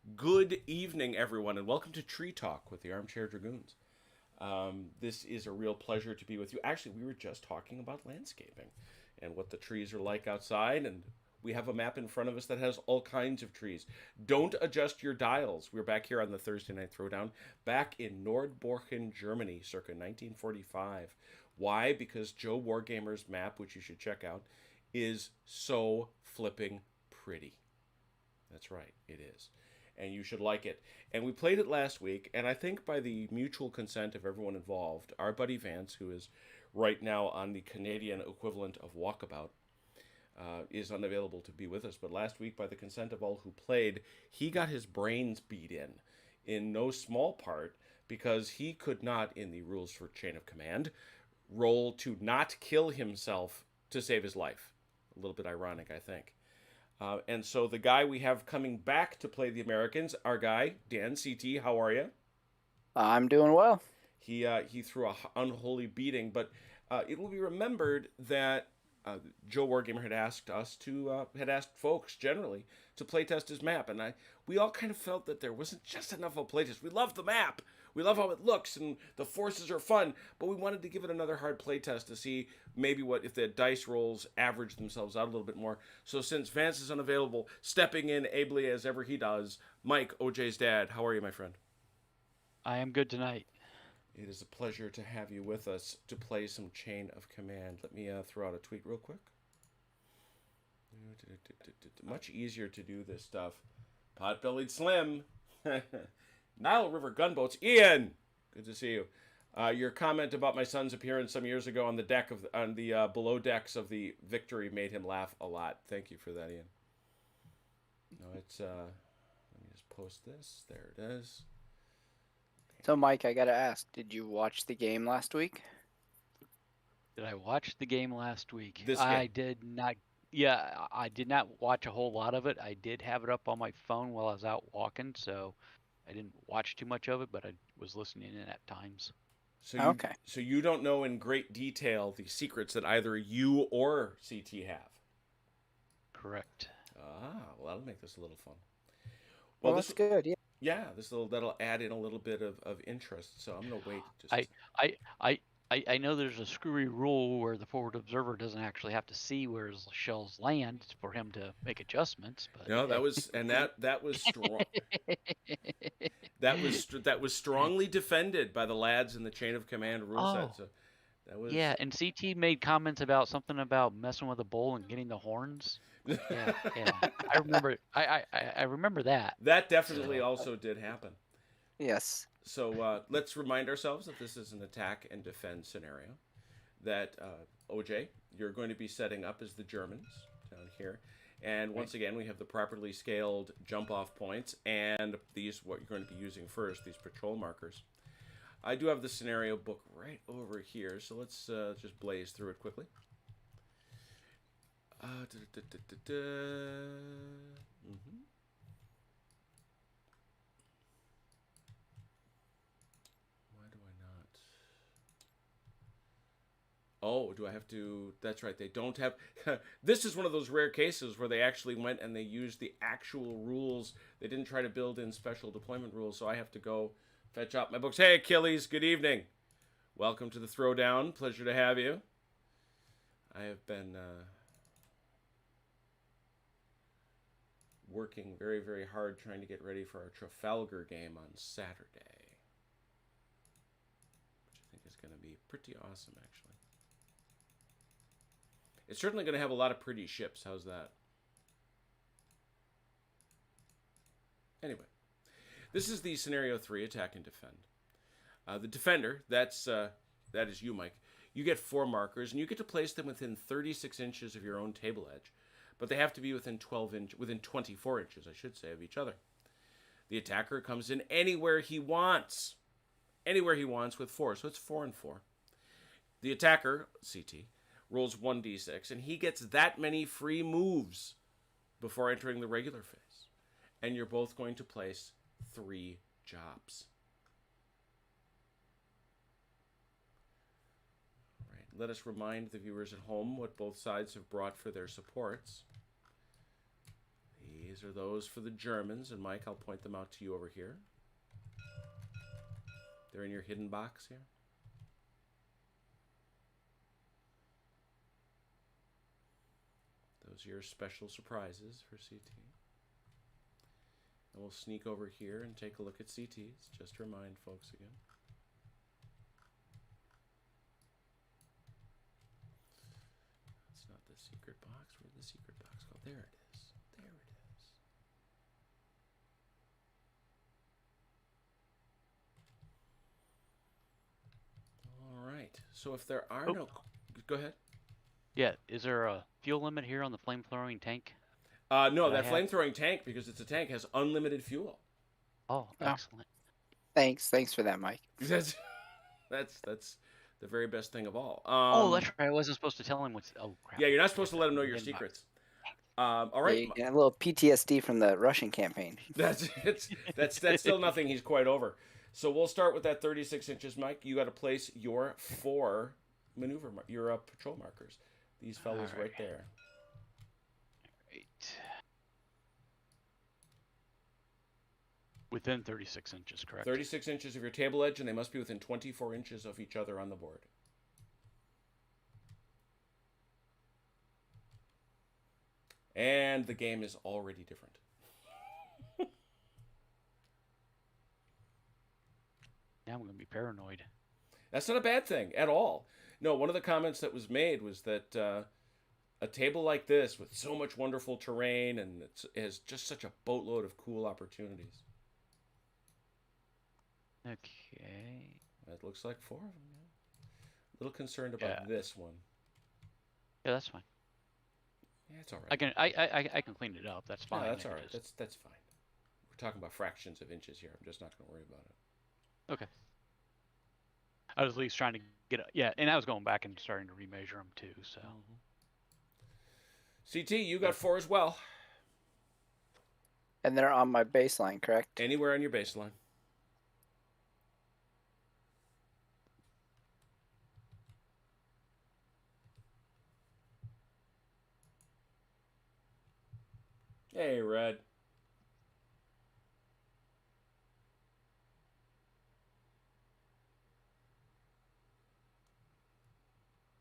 Good evening, everyone, and welcome to Tree Talk with the Armchair Dragoons. This is a real pleasure to be with you. Actually, we were just talking about landscaping and what the trees are like outside, and we have a map in front of us that has all kinds of trees. Don't adjust your dials. We're back here on the Thursday Night Throwdown, back in Nordborchen, Germany, circa 1945. Why? Because Joe Wargamer's map, which you should check out, is so flipping pretty. That's right, it is. And you should like it. And we played it last week, and I think by the mutual consent of everyone involved, our buddy Vance, who is right now on the Canadian equivalent of Walkabout, is unavailable to be with us. But last week, by the consent of all who played, he got his brains beat in no small part because he could not, in the rules for Chain of Command, roll to not kill himself to save his life. A little bit ironic, I think. And so the guy we have coming back to play the Americans, our guy, Dan CT, how are you? I'm doing well. He threw a unholy beating, but it will be remembered that Joe Wargamer had asked folks generally to playtest his map, and we all kind of felt that there wasn't just enough of a playtest. We love the map, we love how it looks, and the forces are fun, but we wanted to give it another hard playtest to see maybe what if the dice rolls average themselves out a little bit more. So since Vance is unavailable, stepping in ably as ever he does, Mike, OJ's dad, how are you, my friend? I am good tonight. It is a pleasure to have you with us to play some Chain of Command. Let me throw out a tweet real quick. Much easier to do this stuff. Pot-bellied Slim. Nile River Gunboats. Ian! Good to see you. Your comment about my son's appearance some years ago on the below decks of the Victory made him laugh a lot. Thank you for that, Ian. No, it's let me just post this. There it is. So, Mike, I gotta ask, did you watch the game last week? Did I watch the game last week? This I game. did not. Yeah, I did not watch a whole lot of it. I did have it up on my phone while I was out walking, so I didn't watch too much of it, but I was listening in at times. So you Okay. so you don't know in great detail the secrets that either you or CT have. Correct. Well, that'll make this a little fun. Well, Well, this that's good. Yeah. yeah, that'll add in a little bit of interest. So I'm gonna wait I just. I I I know there's a screwy rule where the forward observer doesn't actually have to see where his shells land for him to make adjustments, but No, that was strong. That was strongly defended by the lads in the Chain of Command rule set. oh, So that was yeah, and CT made comments about something about messing with the bull and getting the horns. Yeah, yeah. I remember I remember that. that definitely So, also did happen. Yes. So let's remind ourselves that this is an attack and defend scenario. That OJ, you're going to be setting up as the Germans down here. And right. once again, we have the properly scaled jump off points and these, what you're going to be using first, these patrol markers. I do have the scenario book right over here, so let's just blaze through it quickly. Mhm. Why do I not? Oh, do I have to? That's right. They don't have. This is one of those rare cases where they actually went and they used the actual rules. They didn't try to build in special deployment rules, so I have to go fetch up my books. Hey, Achilles, good evening. Welcome to the Throwdown. Pleasure to have you. I have been working very, very hard trying to get ready for our Trafalgar game on Saturday, which I think is going to be pretty awesome, actually. It's certainly going to have a lot of pretty ships. How's that? Anyway, this is the scenario 3 attack and defend. The defender, that is you, Mike. You get 4 markers, and you get to place them within 36 inches of your own table edge, but they have to be within 24 inches, I should say, of each other. The attacker comes in anywhere he wants with 4, so it's 4 and 4. The attacker, CT, rolls 1d6, and he gets that many free moves before entering the regular phase. And you're both going to place 3 jobs. All right, let us remind the viewers at home what both sides have brought for their supports. These are those for the Germans, and Mike, I'll point them out to you over here. They're in your hidden box here. Those are your special surprises for CT. And we'll sneak over here and take a look at CTs, just to remind folks again. That's not the secret box. Where'd the secret box go? There it is. There it is. All right. So if there are no... Go ahead. Yeah, is there a fuel limit here on the flame-throwing tank? No, that flame-throwing tank, because it's a tank, has unlimited fuel. Oh, excellent. Thanks for that, Mike. That's the very best thing of all. That's right. I wasn't supposed to tell him what's. Oh crap. Yeah, you're not supposed to let him know your secrets. All right. Yeah, a little PTSD from the Russian campaign. That's still nothing he's quite over. So we'll start with that 36 inches, Mike. You got to place your 4 your patrol markers. These fellas right there. Right. Within 36 inches, correct? 36 inches of your table edge, and they must be within 24 inches of each other on the board. And the game is already different. Now I'm going to be paranoid. That's not a bad thing at all. No, one of the comments that was made was that a table like this with so much wonderful terrain and it has just such a boatload of cool opportunities. Okay. It looks like 4 of them. Yeah. A little concerned about this one. Yeah, that's fine. Yeah, it's all right. I can clean it up. That's fine. No, that's all right. That's fine. We're talking about fractions of inches here. I'm just not going to worry about it. Okay. I was at least trying to get and I was going back and starting to remeasure them too. So. CT, you got 4 as well. And they're on my baseline, correct? Anywhere on your baseline. Hey, Red.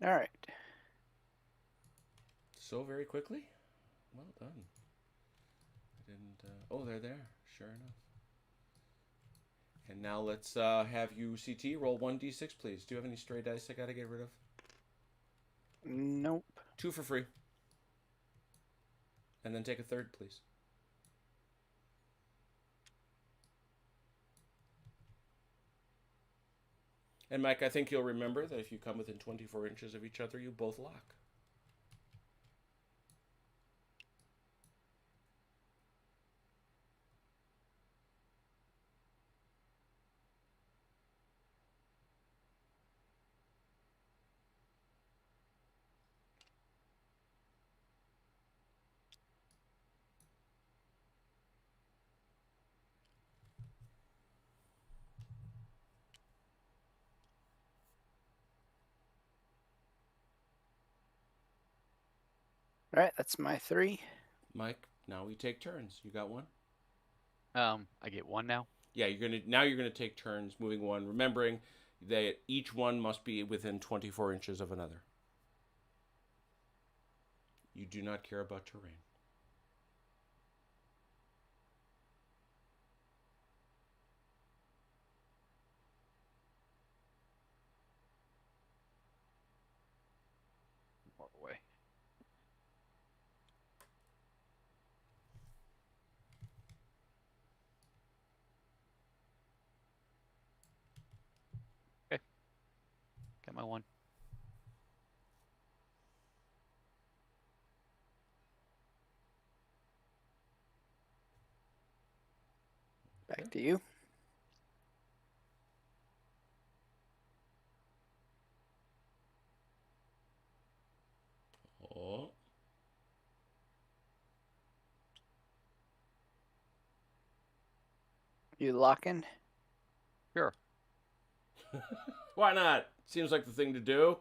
All right. So very quickly? Well done. I didn't... oh, they're there. Sure enough. And now let's have you, CT, roll 1d6, please. Do you have any stray dice I got to get rid of? Nope. 2 for free. And then take a third, please. And Mike, I think you'll remember that if you come within 24 inches of each other, you both lock. All right, that's my 3. Mike, now we take turns. You got 1? I get 1 now. Yeah, you're gonna take turns moving 1, remembering that each one must be within 24 inches of another. You do not care about terrain. More away. Okay. Got my 1. Back to you. Oh. You locking? Sure. Why not? Seems like the thing to do.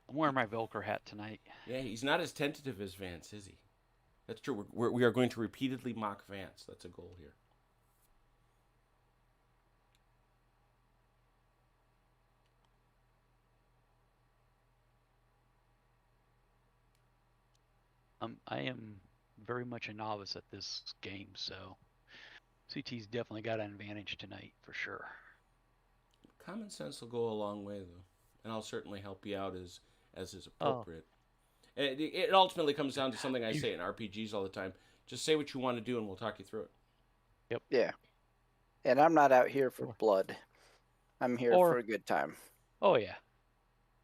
I'm wearing my Velcro hat tonight. Yeah, he's not as tentative as Vance, is he? That's true. We are going to repeatedly mock Vance. That's a goal here. I am very much a novice at this game, so CT's definitely got an advantage tonight for sure. Common sense will go a long way, though, and I'll certainly help you out as is appropriate. It ultimately comes down to something I say in RPGs all the time. Just say what you want to do, and we'll talk you through it. Yep. Yeah. And I'm not out here for blood. I'm here for a good time. Oh, yeah.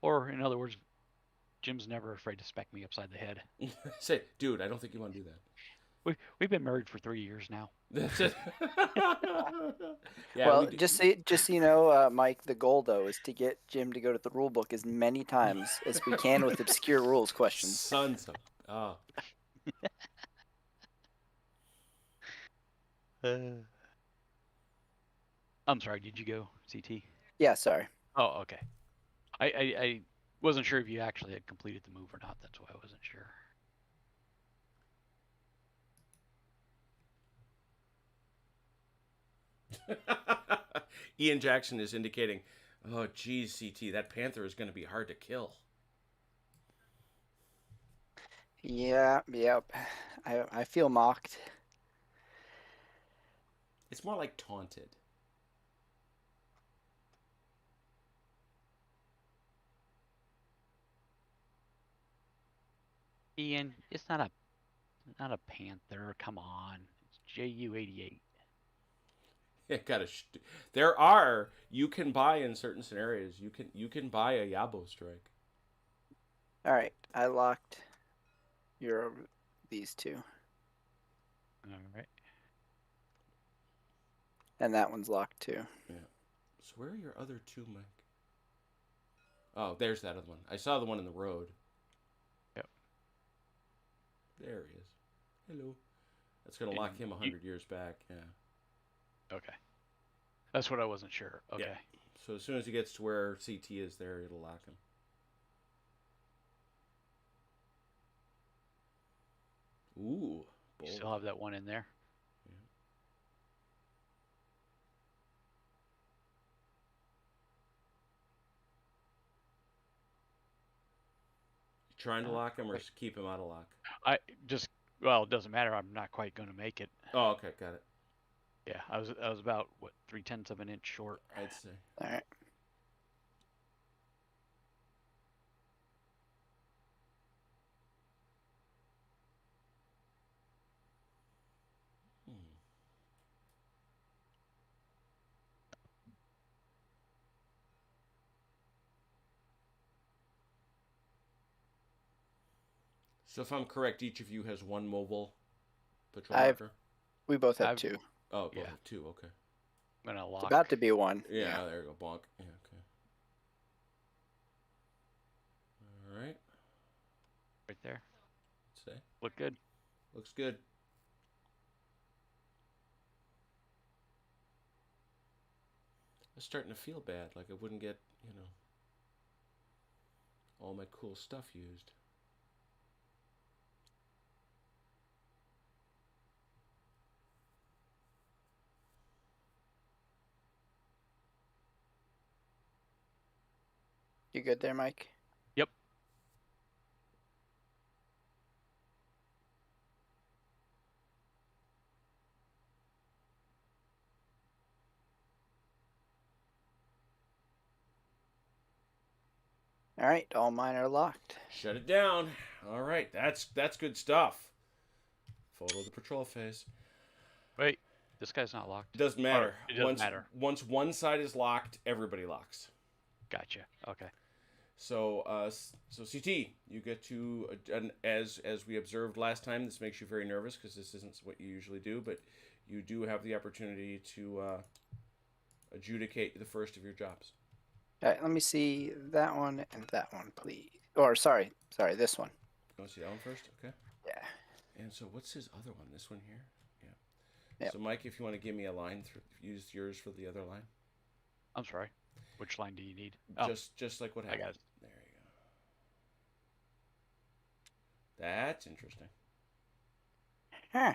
Or, in other words, Jim's never afraid to smack me upside the head. Say, dude, I don't think you want to do that. We've been married for 3 years now. That's it. Yeah, well, just so you know, Mike, the goal, though, is to get Jim to go to the rule book as many times as we can with obscure rules questions. Sons of... Oh. I'm sorry, did you go, CT? Yeah, sorry. Oh, okay. I wasn't sure if you actually had completed the move or not. That's why I wasn't sure. Ian Jackson is indicating, oh, geez, CT, that panther is going to be hard to kill. Yeah, yep. I feel mocked. It's more like taunted. Ian, it's not a panther. Come on, it's JU-88. You can buy in certain scenarios. You can buy a Yabo strike. All right, I locked these two. All right. And that one's locked too. Yeah. So where are your other two, Mike? Oh, there's that other one. I saw the one in the road. Yep. There he is. Hello. That's going to lock him 100 years back. Yeah. Okay. That's what I wasn't sure. Okay. Yeah. So as soon as he gets to where CT is there, it'll lock him. Ooh. You still have that one in there? Yeah. You trying to lock him or keep him out of lock? Well, it doesn't matter. I'm not quite going to make it. Oh, okay. Got it. Yeah, I was about, what, 3/10 of an inch short. I'd say. All right. So if I'm correct, each of you has one mobile patrol marker? We both have two. Oh, both have two. Okay. I'm going to lock. It's about to be one. Yeah, there you go. Bonk. Yeah, okay. All right. Right there. Say. Look good. Looks good. I was starting to feel bad, like I wouldn't get, all my cool stuff used. You good there, Mike? Yep. All right, all mine are locked. Shut it down. All right, that's good stuff. Photo of the patrol phase. Wait, this guy's not locked. It doesn't matter. It doesn't matter. Once one side is locked, everybody locks. Gotcha. Okay. So CT, you get to, as we observed last time, this makes you very nervous because this isn't what you usually do, but you do have the opportunity to adjudicate the first of your jobs. All right, let me see that one and that one, please. Or sorry, this one. You want to see that one first? Okay. Yeah. And so what's his other one? This one here? Yeah. Yep. So Mike, if you want to give me a line, use yours for the other line. I'm sorry. Which line do you need? Just like what happened. I got it. There you go. That's interesting. Huh.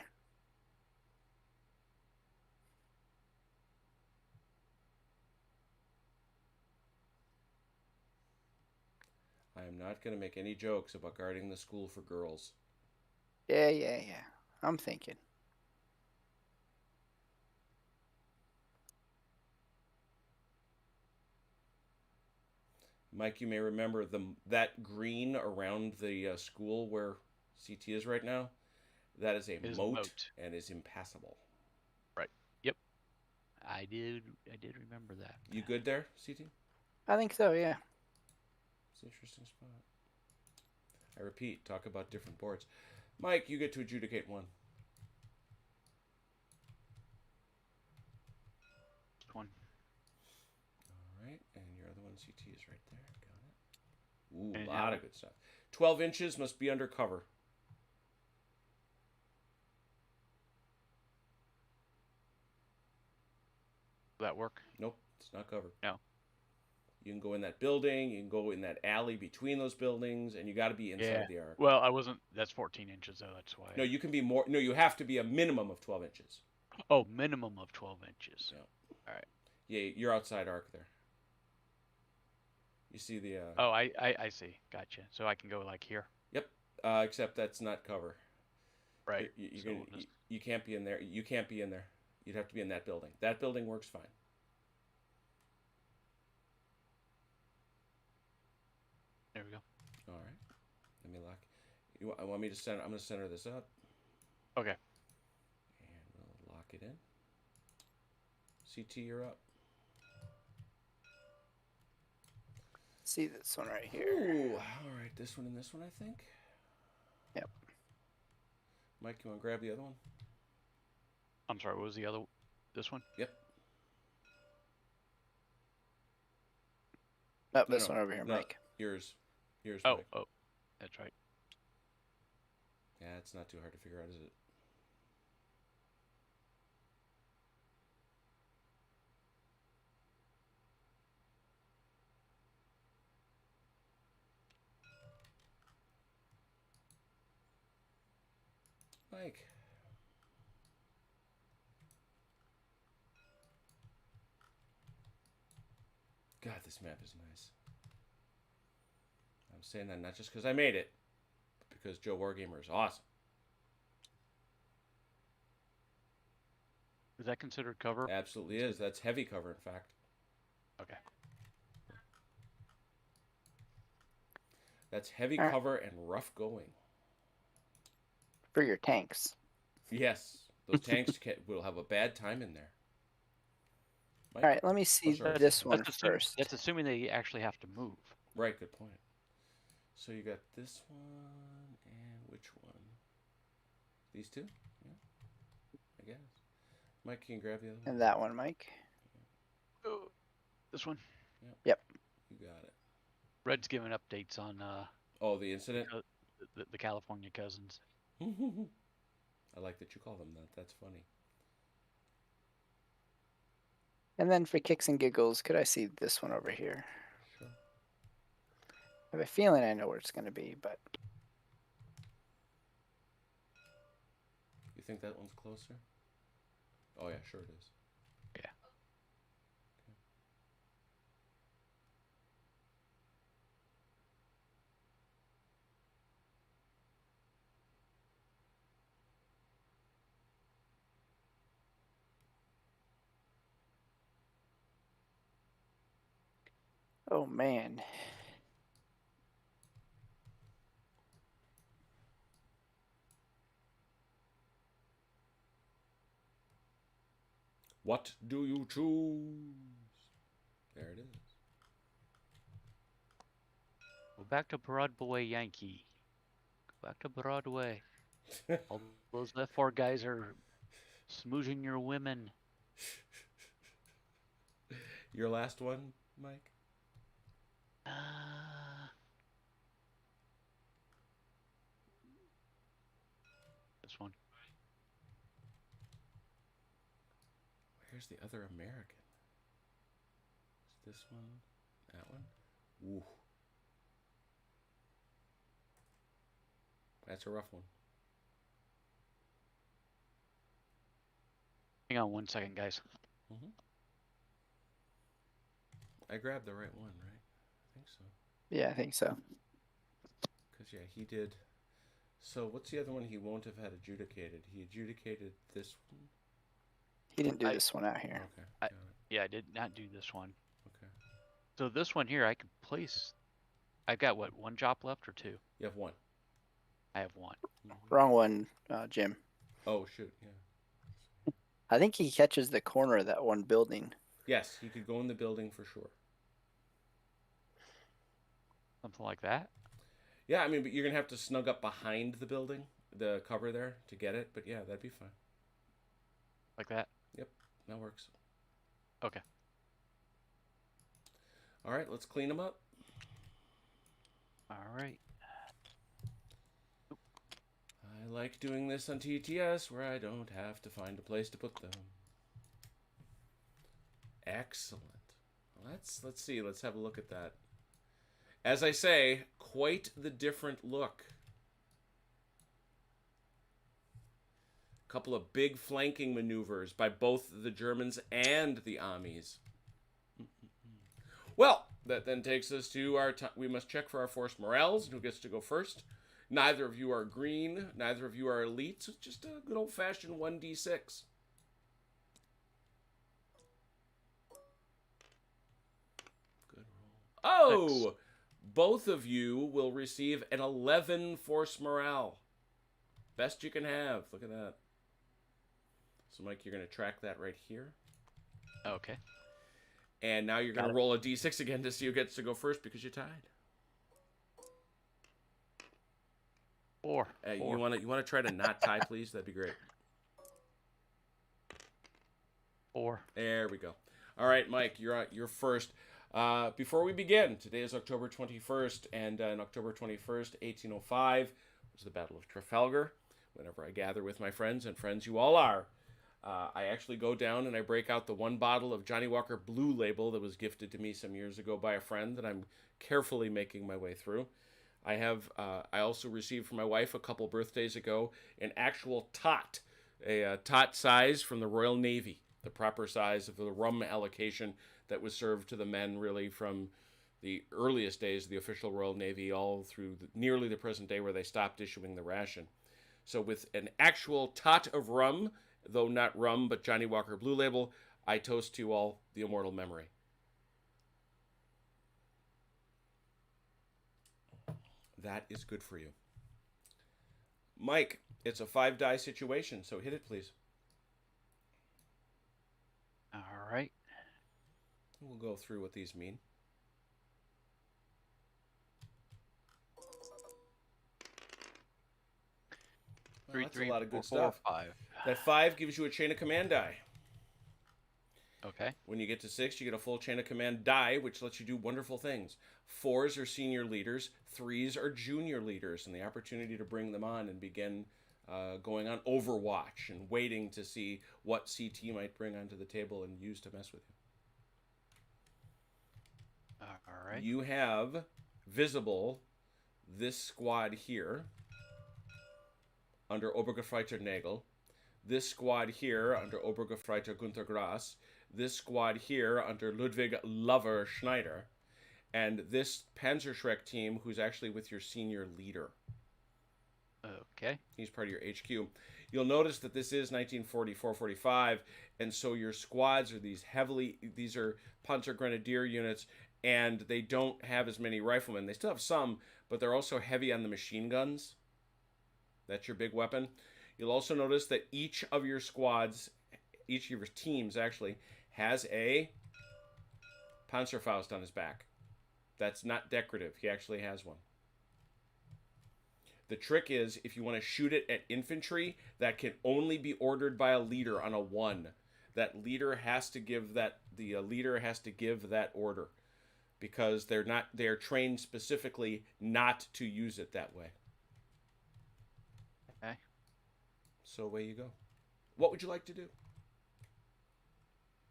I am not going to make any jokes about guarding the school for girls. Yeah. I'm thinking. Mike, you may remember that green around the school where CT is right now. That is a Is moat and is impassable. Right. Yep. I did remember that. You good there, CT? I think so, yeah. It's an interesting spot. I repeat, talk about different boards. Mike, you get to adjudicate one. One. All right, and your other one, CT, is right there. Got it. Ooh, And a lot of good stuff. 12 inches must be under cover. Will that work? Nope, it's not covered. No. You can go in that building, you can go in that alley between those buildings, and you got to be inside the arc. Well, I wasn't. That's 14 inches, though. That's why. No, you can be more. No, you have to be a minimum of 12 inches. Oh, minimum of 12 inches. Yeah. All right. Yeah, you're outside arc there. You see the. Oh, I see. Gotcha. So I can go like here. Yep. Except that's not cover. Right. You can't be in there. You can't be in there. You'd have to be in that building. That building works fine. There we go. All right. Let me lock. I want me to center. I'm going to center this up. Okay. And we'll lock it in. CT, you're up. See this one right here. Ooh, all right. This one and this one, I think. Yep. Mike, you want to grab the other one? I'm sorry. What was the other? This one? Yep. Oh, this one over here, Mike. Yours. Oh, Mike. oh, that's right. Yeah, it's not too hard to figure out, is it? Mike. God, this map is nice. I'm saying that not just because I made it, but because Joe Wargamer is awesome. Is that considered cover? Absolutely is. That's heavy cover, in fact. Okay. That's heavy cover and rough going. For your tanks. Yes, those tanks will have a bad time in there. Mike? All right, let me see this one first. That's assuming they actually have to move. Right, good point. So you got this one and which one? These two? Yeah, I guess. Mike, can you grab the other one? And that one, Mike. Oh, this one? Yep. You got it. Red's giving updates on Oh, the incident? The California cousins. I like that you call them that. That's funny. And then for kicks and giggles, could I see this one over here? Sure. I have a feeling I know where it's going to be, but... You think that one's closer? Oh, yeah, sure it is. Yeah. Okay. Oh, man. What do you choose? There it is. Go back to Broadway, Yankee. Go back to Broadway. All those left 4 guys are smoozing your women. Your last one, Mike? This one. Where's the other American? Is this one? That one? Ooh. That's a rough one. on 1 second, guys. I grabbed the right one, right? I think so. Yeah, I think so. Because, yeah, he did. So what's the other one he won't have had adjudicated? He adjudicated this one? He didn't do this one out here. Okay, got it. Yeah, I did not do this one. Okay. So this one here, I could place. I've got what, 1 job left or 2? You have 1. I have 1. Wrong one, Jim. Oh, shoot, yeah. I think he catches the corner of that one building. Yes, he could go in the building for sure. Something like that. Yeah, I mean, but you're going to have to snug up behind the building, the cover there, to get it. But yeah, that'd be fine. Like that. Yep, that works. Okay. All right, let's clean them up. All right. I like doing this on TTS where I don't have to find a place to put them. Excellent. Let's see. Let's have a look at that. As I say, quite the different look. A couple of big flanking maneuvers by both the Germans and the Amis. Well, that then takes us to our time. We must check for our force morales and who gets to go first. Neither of you are green. Neither of you are elites. It's just a good old-fashioned 1d6. Good roll. Oh! 6. Both of you will receive an 11 force morale. Best you can have. Look at that. So, Mike, you're going to track that right here. Okay. And now you're going to roll a d6 again to see who gets to go first because you tied. 4. You want to try to not tie, please? That'd be great. 4. There we go. All right, Mike, you're first. Before we begin, today is October 21st, and on October 21st, 1805, was the Battle of Trafalgar. Whenever I gather with my friends, and friends you all are, I actually go down and I break out the 1 bottle of Johnny Walker Blue Label that was gifted to me some years ago by a friend that I'm carefully making my way through. I also received from my wife a couple birthdays ago an actual tot, a tot size from the Royal Navy, the proper size of the rum allocation that was served to the men really from the earliest days of the official Royal Navy all through nearly the present day where they stopped issuing the ration. So with an actual tot of rum, though not rum, but Johnny Walker Blue Label, I toast to you all the immortal memory. That is good for you. Mike, it's a 5-die situation, so hit it, please. All right. We'll go through what these mean. Well, that's a lot of good stuff. 5. That 5 gives you a chain of command die. Okay. When you get to 6, you get a full chain of command die, which lets you do wonderful things. 4s are senior leaders. 3s are junior leaders, and the opportunity to bring them on and begin going on Overwatch and waiting to see what CT might bring onto the table and use to mess with you. All right. You have visible this squad here under Obergefreiter Nagel, this squad here under Obergefreiter Gunther Grass, this squad here under Ludwig Lover Schneider, and this Panzerschreck team who's actually with your senior leader. Okay. He's part of your HQ. You'll notice that this is 1944-45, and so your squads are these are Panzer Grenadier units, and they don't have as many riflemen. They still have some, but they're also heavy on the machine guns. That's your big weapon. You'll also notice that each of your squads, each of your teams actually, has a Panzerfaust on his back. That's not decorative. He actually has one. The trick is, if you want to shoot it at infantry, that can only be ordered by a leader on a 1. That leader has to give the leader has to give that order, because they are trained specifically not to use it that way. Okay. So away you go. What would you like to do?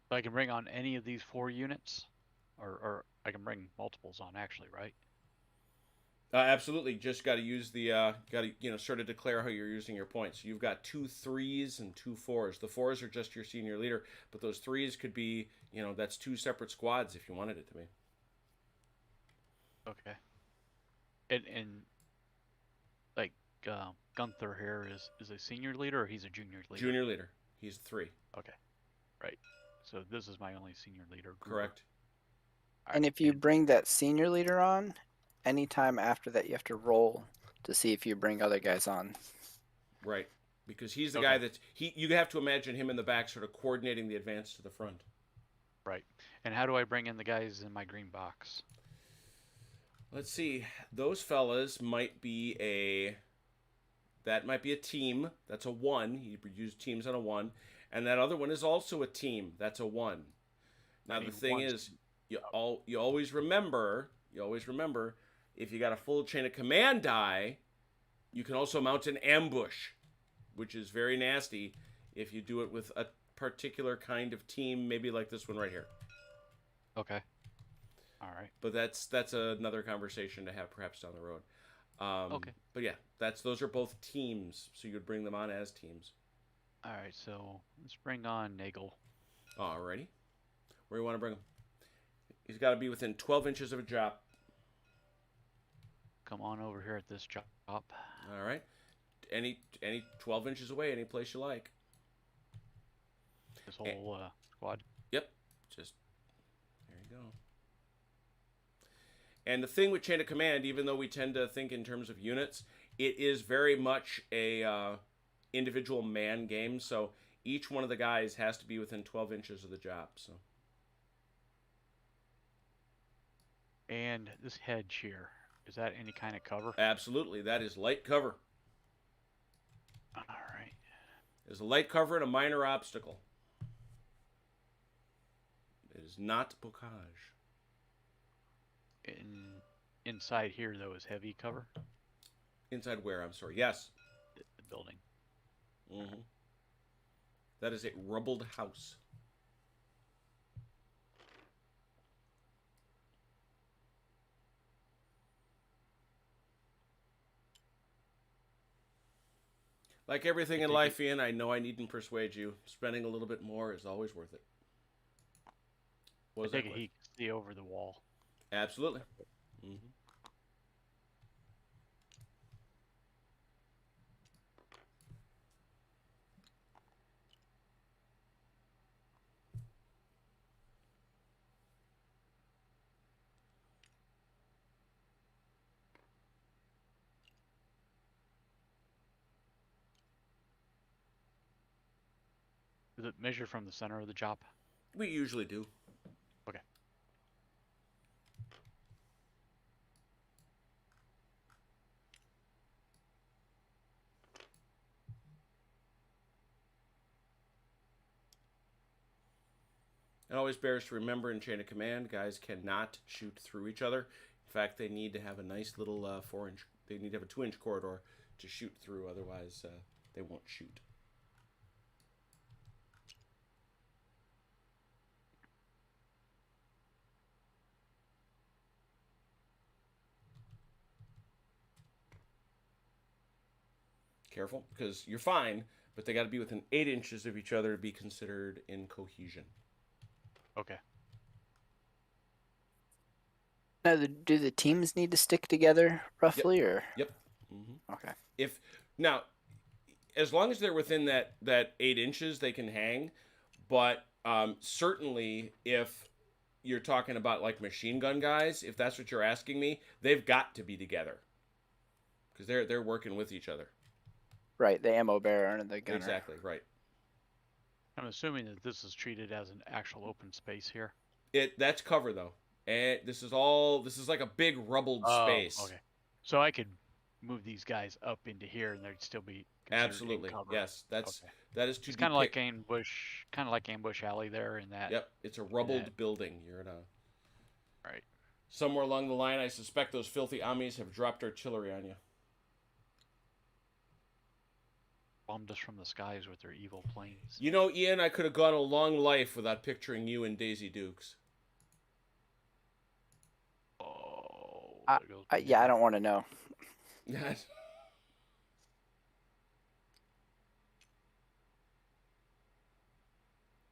So I can bring on any of these 4 units, or I can bring multiples on actually, right? Absolutely. Just got to use the got to sort of declare how you're using your points. You've got 2 3s and 2 4s. The 4s are just your senior leader, but those 3s could be that's 2 separate squads if you wanted it to be. Okay. And like Gunther here is a senior leader or he's a junior leader? Junior leader. He's 3. Okay. Right. So this is my only senior leader. Gruber. Correct. And if you bring that senior leader on, anytime after that you have to roll to see if you bring other guys on. Right. Because he's the guy that's you have to imagine him in the back sort of coordinating the advance to the front. Right. And how do I bring in the guys in my green box? Let's see. Those fellas might be a team. That's a 1. You use teams on a 1. And that other one is also a team. That's a 1. Now the thing is, you always remember, if you got a full chain of command die, you can also mount an ambush, which is very nasty if you do it with a particular kind of team, maybe like this one right here. Okay. All right. But that's another conversation to have perhaps down the road. Okay. But yeah, those are both teams, so you'd bring them on as teams. All right. So let's bring on Nagel. Alrighty. Where do you want to bring him? He's got to be within 12 inches of a job. Come on over here at this job. All right. Any 12 inches away, any place you like. This whole squad. Yep. Just there you go. And the thing with chain of command, even though we tend to think in terms of units, it is very much a individual man game. So each one of the guys has to be within 12 inches of the job. So. And this hedge here, is that any kind of cover? Absolutely. That is light cover. All right. There's a light cover and a minor obstacle. It is not bocage. Inside here, though, is heavy cover? Inside where? I'm sorry. Yes. The building. Mm-hmm. That is a rubbled house. Like everything in life, Ian, I know I needn't persuade you. Spending a little bit more is always worth it. I think he can see over the wall. Absolutely. Mm-hmm. Does it measure from the center of the job? We usually do. Okay. It always bears to remember in chain of command, guys cannot shoot through each other. In fact, they need to have a nice little 4-inch. They need to have a 2-inch corridor to shoot through. Otherwise, they won't shoot. Careful, because you're fine, but they got to be within 8 inches of each other to be considered in cohesion. Okay. Now, do the teams need to stick together roughly, Yep. or? Yep. Mm-hmm. Okay. Now, as long as they're within that 8 inches, they can hang. But certainly, if you're talking about like machine gun guys, if that's what you're asking me, they've got to be together because they're working with each other. Right, the ammo bearer and the gunner. Exactly right. I'm assuming that this is treated as an actual open space here. That's cover though, and this is like a big rubbled space. Okay. So I could move these guys up into here, and they'd still be Absolutely. in cover. Yes, that is too. It's kind of like ambush alley there in that. Yep, it's a rubbled building. You're in a. Right. Somewhere along the line, I suspect those filthy Amis have dropped artillery on you. Bombed us from the skies with their evil planes. You know, Ian, I could have gone a long life without picturing you and Daisy Dukes. Oh. that goes Yeah, I together. don't want to know.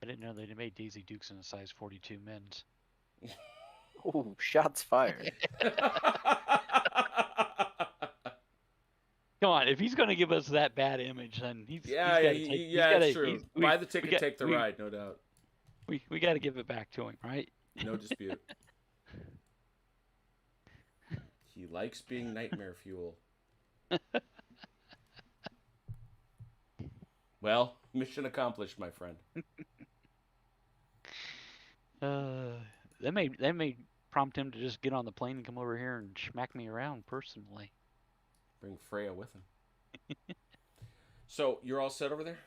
I didn't know they made Daisy Dukes in a size 42 men's. Ooh, shots fired. Come on, if he's going to give us that bad image, then he's yeah, got to take. He's yeah, got it's to. true. Buy the ticket, take the ride, no doubt. We got to give it back to him, right? No dispute. He likes being nightmare fuel. Well, mission accomplished, my friend. That may prompt him to just get on the plane and come over here and smack me around personally. Bring Freya with him. So, you're all set over there?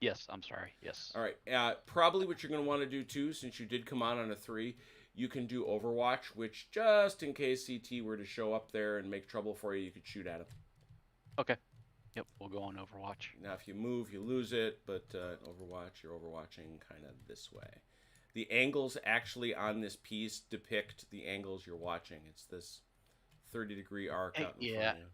Yes, I'm sorry. Yes. All right. Probably what you're going to want to do, too, since you did come on a 3, you can do Overwatch, which just in case CT were to show up there and make trouble for you, you could shoot at him. Okay. Yep, we'll go on Overwatch. Now, if you move, you lose it, but Overwatch, you're overwatching kind of this way. The angles actually on this piece depict the angles you're watching. It's this 30-degree arc out in front of you.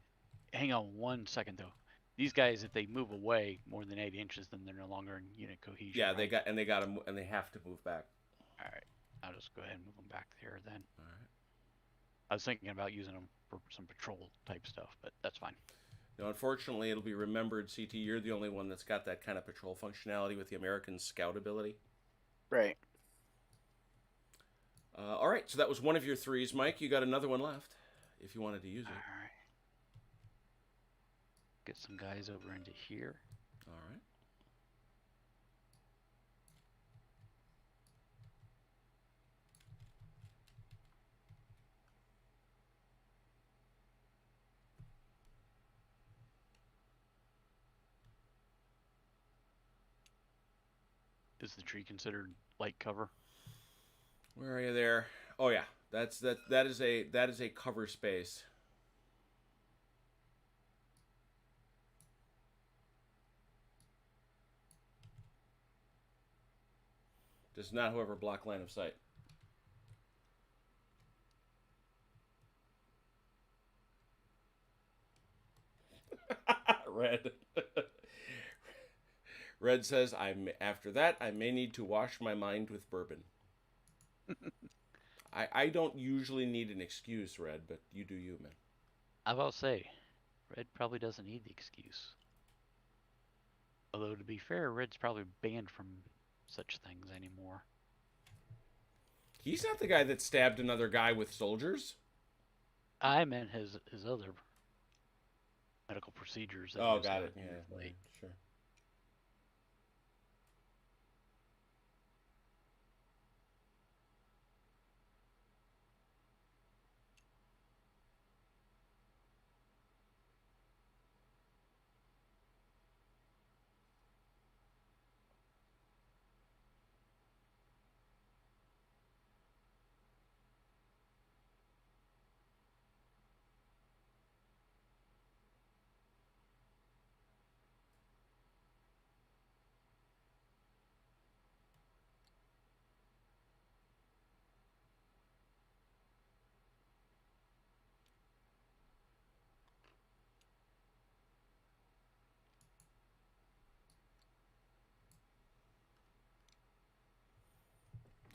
Hang on 1 second, though. These guys, if they move away more than 8 inches, then they're no longer in unit cohesion. Yeah, right? they have to move back. All right, I'll just go ahead and move them back there then. All right. I was thinking about using them for some patrol type stuff, but that's fine. Now, unfortunately, it'll be remembered, CT, you're the only one that's got that kind of patrol functionality with the American Scout ability. Right. All right, so that was one of your 3s. Mike, you got another one left if you wanted to use it. All right. Get some guys over into here. All right. Is the tree considered light cover? Where are you there? Oh yeah, that is a cover space. Does not, however, block line of sight. Red. Red says, after that, I may need to wash my mind with bourbon. I don't usually need an excuse, Red, but you do you, man. I will say, Red probably doesn't need the excuse. Although, to be fair, Red's probably banned from such things anymore. He's not the guy that stabbed another guy with soldiers. I meant his other medical procedures. That Oh, got it. Yeah, sure.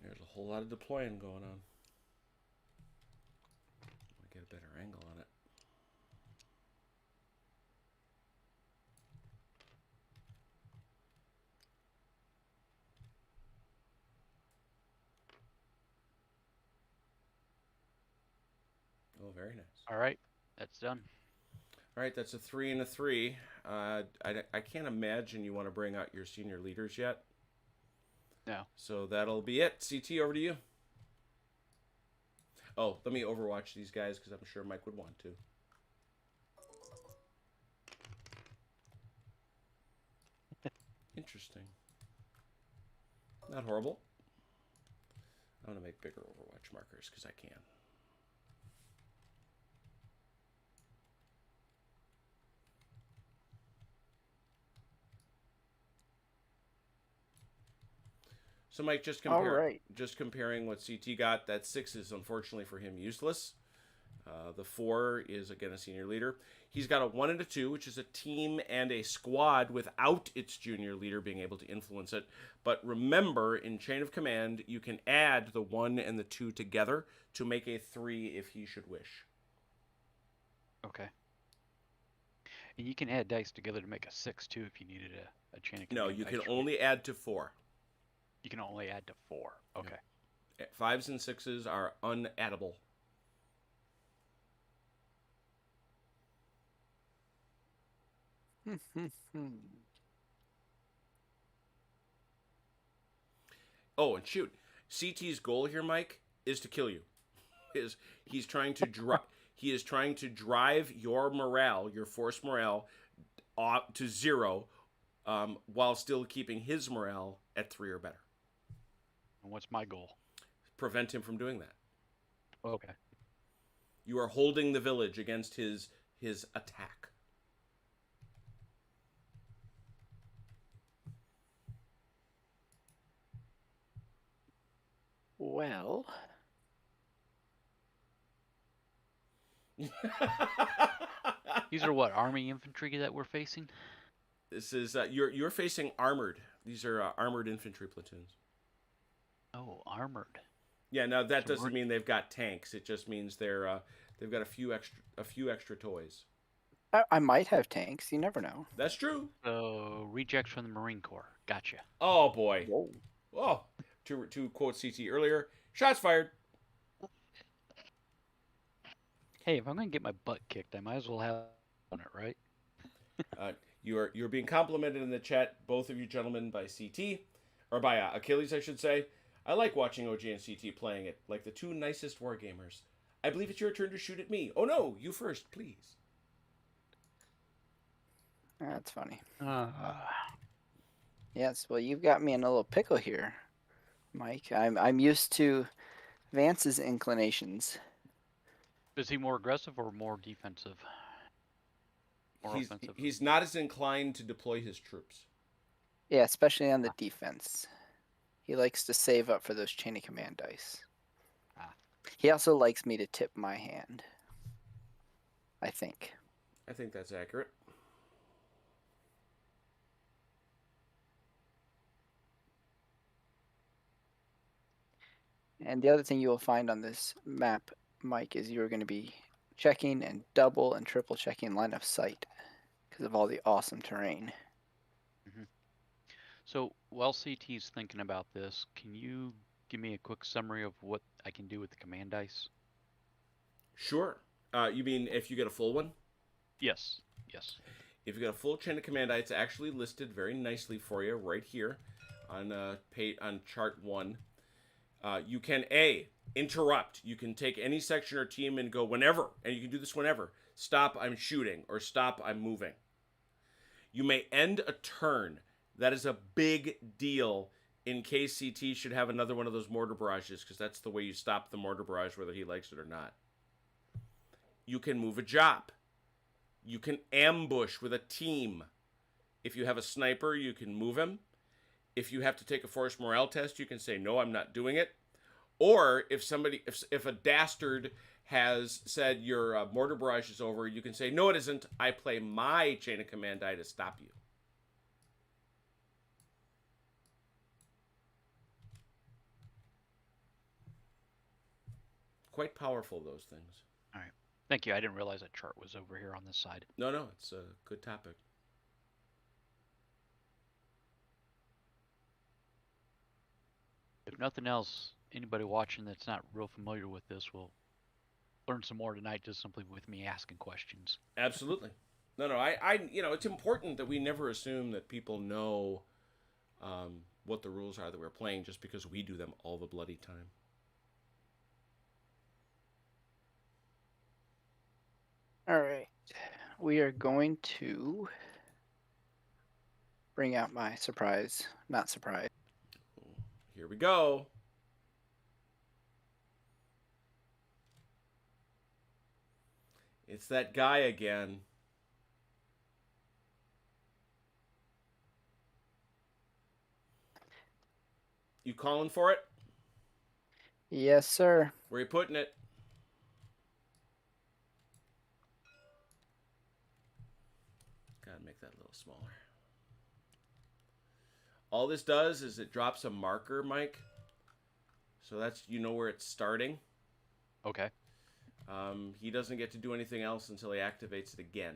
There's a whole lot of deploying going on. I get a better angle on it. Oh, very nice. All right, that's done. All right, that's a 3 and a 3. I can't imagine you want to bring out your senior leaders yet. No. So that'll be it. CT, over to you. Oh, let me overwatch these guys because I'm sure Mike would want to. Interesting. Not horrible. I'm going to make bigger Overwatch markers because I can. So Mike, just comparing what CT got, that 6 is unfortunately for him useless. The 4 is, again, a senior leader. He's got a 1 and a 2, which is a team and a squad without its junior leader being able to influence it. But remember, in Chain of Command, you can add the 1 and the 2 together to make a 3 if he should wish. Okay. And you can add dice together to make a 6 too if you needed a chain of command. No, you dice can for only add to 4. You can only add to 4. Okay. 5s and 6s are unaddable. Oh, and shoot, CT's goal here, Mike, is to kill you. He's trying to he is trying to drive your morale, your force morale, to 0, while still keeping his morale at 3 or better. And what's my goal? Prevent him from doing that. Okay. You are holding the village against his attack. Well, These are what, army infantry that we're facing? This is you're facing armored. These are armored infantry platoons. Oh, armored. Yeah, now that So doesn't mean they've got tanks. It just means they've got a few extra toys. I might have tanks. You never know. That's true. So rejects from the Marine Corps. Gotcha. Oh boy. Whoa. Oh, to quote CT earlier, shots fired. Hey, if I'm gonna get my butt kicked, I might as well have on it, right? You're being complimented in the chat, both of you gentlemen, by CT, or by Achilles, I should say. I like watching OG and CT playing it, like the two nicest wargamers. I believe it's your turn to shoot at me. Oh no, you first, please. That's funny. Uh, Yes, well, you've got me in a little pickle here, Mike. I'm used to Vance's inclinations. Is he more aggressive or more defensive? More offensive? He's not as inclined to deploy his troops. Yeah, especially on the defense. He likes to save up for those chain of command dice. Ah. He also likes me to tip my hand. I think. I think that's accurate. And the other thing you will find on this map, Mike, is you're going to be checking and double and triple checking line of sight because of all the awesome terrain. So while CT's thinking about this, can you give me a quick summary of what I can do with the command dice? Sure. You mean if you get a full one? Yes. Yes. If you get a full chain of command, it's actually listed very nicely for you right here on chart 1. You can interrupt. You can take any section or team and go whenever, and you can do this whenever. Stop, I'm shooting, or stop, I'm moving. You may end a turn. That is a big deal in case CT should have another one of those mortar barrages, because that's the way you stop the mortar barrage, whether he likes it or not. You can move a job. You can ambush with a team. If you have a sniper, you can move him. If you have to take a force morale test, you can say, no, I'm not doing it. Or if a dastard has said your mortar barrage is over, you can say, no, it isn't. I play my chain of command die to stop you. Quite powerful, those things. All right. Thank you. I didn't realize that chart was over here on this side. No, it's a good topic. If nothing else, anybody watching that's not real familiar with this will learn some more tonight just simply with me asking questions. Absolutely. No, I it's important that we never assume that people know what the rules are that we're playing just because we do them all the bloody time. All right. We are going to bring out my surprise, not surprise. Here we go. It's that guy again. You calling for it? Yes, sir. Where you putting it? make that a little smaller. All this does is it drops a marker, Mike. So that's, you know where it's starting. Okay. He doesn't get to do anything else until he activates it again.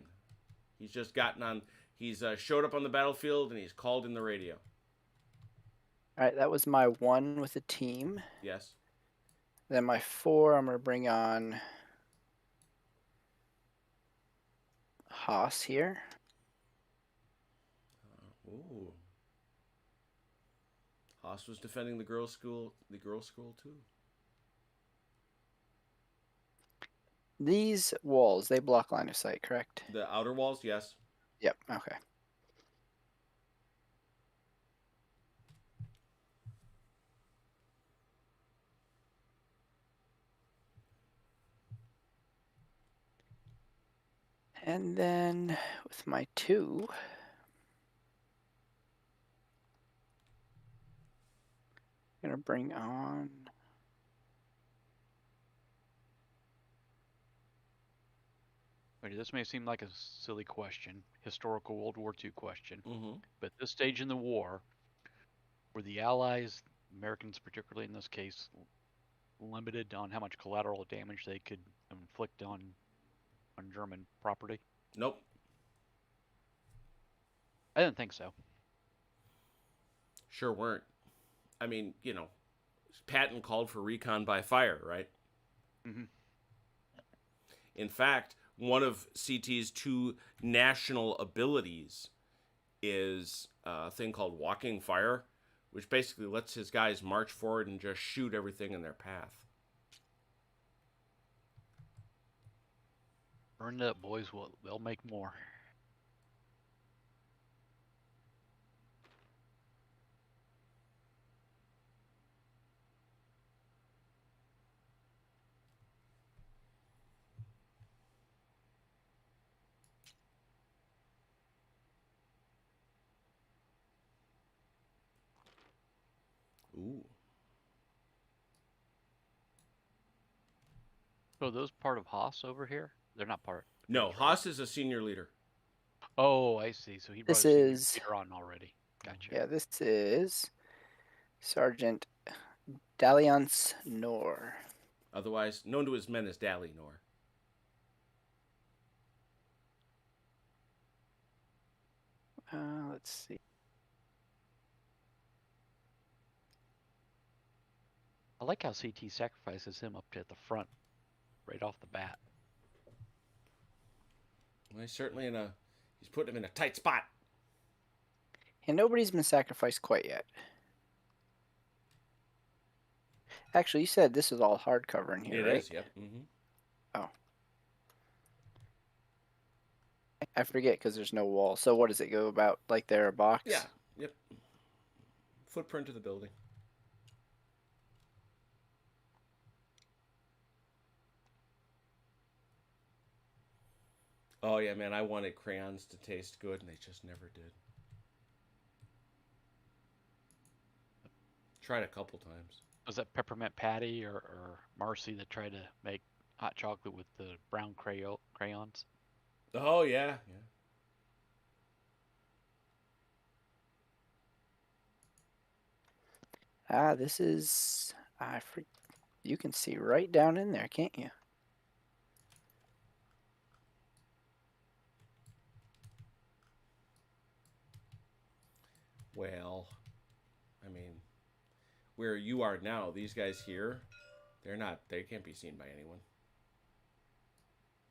He's just gotten on. He's showed up on the battlefield and he's called in the radio. All right, that was my 1 with a team. Yes. Then my 4, I'm going to bring on Haas here. Ooh. Haas was defending the girls' school. The girls' school too. These walls, they block line of sight, correct? The outer walls, yes. Yep, okay. And then with my 2, I'm going to bring on Wait, this may seem like a silly question, historical World War II question, Mm-hmm. but at this stage in the war, were the Allies, Americans particularly in this case, limited on how much collateral damage they could inflict on German property? Nope. I didn't think so. Sure weren't. I mean, you know, Patton called for recon by fire, right? Mm-hmm. In fact, one of CT's 2 national abilities is a thing called walking fire, which basically lets his guys march forward and just shoot everything in their path. Burn it up, boys. They'll make more. Ooh. So those part of Haas over here? They're not part. No, right? Haas is a senior leader. Oh, I see. So he brought This his senior is- leader on already. Gotcha. Yeah, this is Sergeant Dalliance Nor. Otherwise known to his men as Dalinor. Let's see. I like how CT sacrifices him up to at the front, right off the bat. Well, he's putting him in a tight spot. And nobody's been sacrificed quite yet. Actually, you said this is all hardcover in here, It right? is, yep. Mm-hmm. Oh. I forget because there's no wall. So what does it go about? Like they're a box? Yeah, yep. Footprint of the building. Oh, yeah, man, I wanted crayons to taste good, and they just never did. Tried a couple times. Was that Peppermint Patty or Marcy that tried to make hot chocolate with the brown crayons? Oh, yeah, yeah. This is... You can see right down in there, can't you? Well, I mean, where you are now, these guys here, they can't be seen by anyone.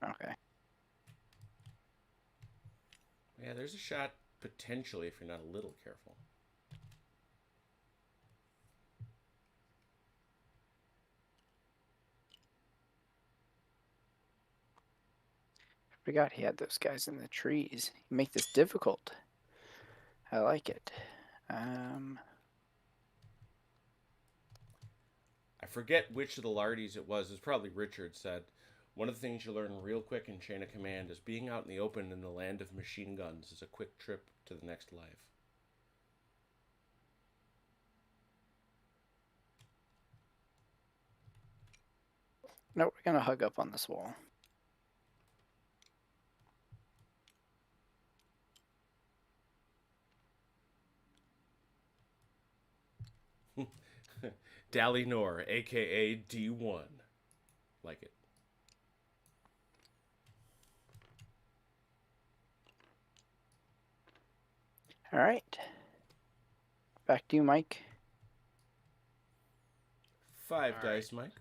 Okay. Yeah, there's a shot potentially if you're not a little careful. I forgot he had those guys in the trees. You make this difficult. I like it. I forget which of the Lardies it was. It's probably Richard said, one of the things you learn real quick in Chain of Command is being out in the open in the land of machine guns is a quick trip to the next life. No, we're going to hug up on this wall. Dalinor, aka D1. Like it. All right. Back to you, Mike. 5 All dice, Mike.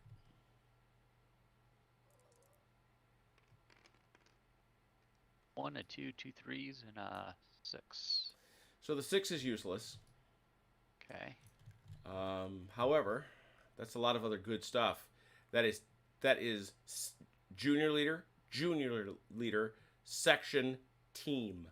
One, a two, two threes, and a 6. So the 6 is useless. Okay. However, that's a lot of other good stuff. That is junior leader, section, team.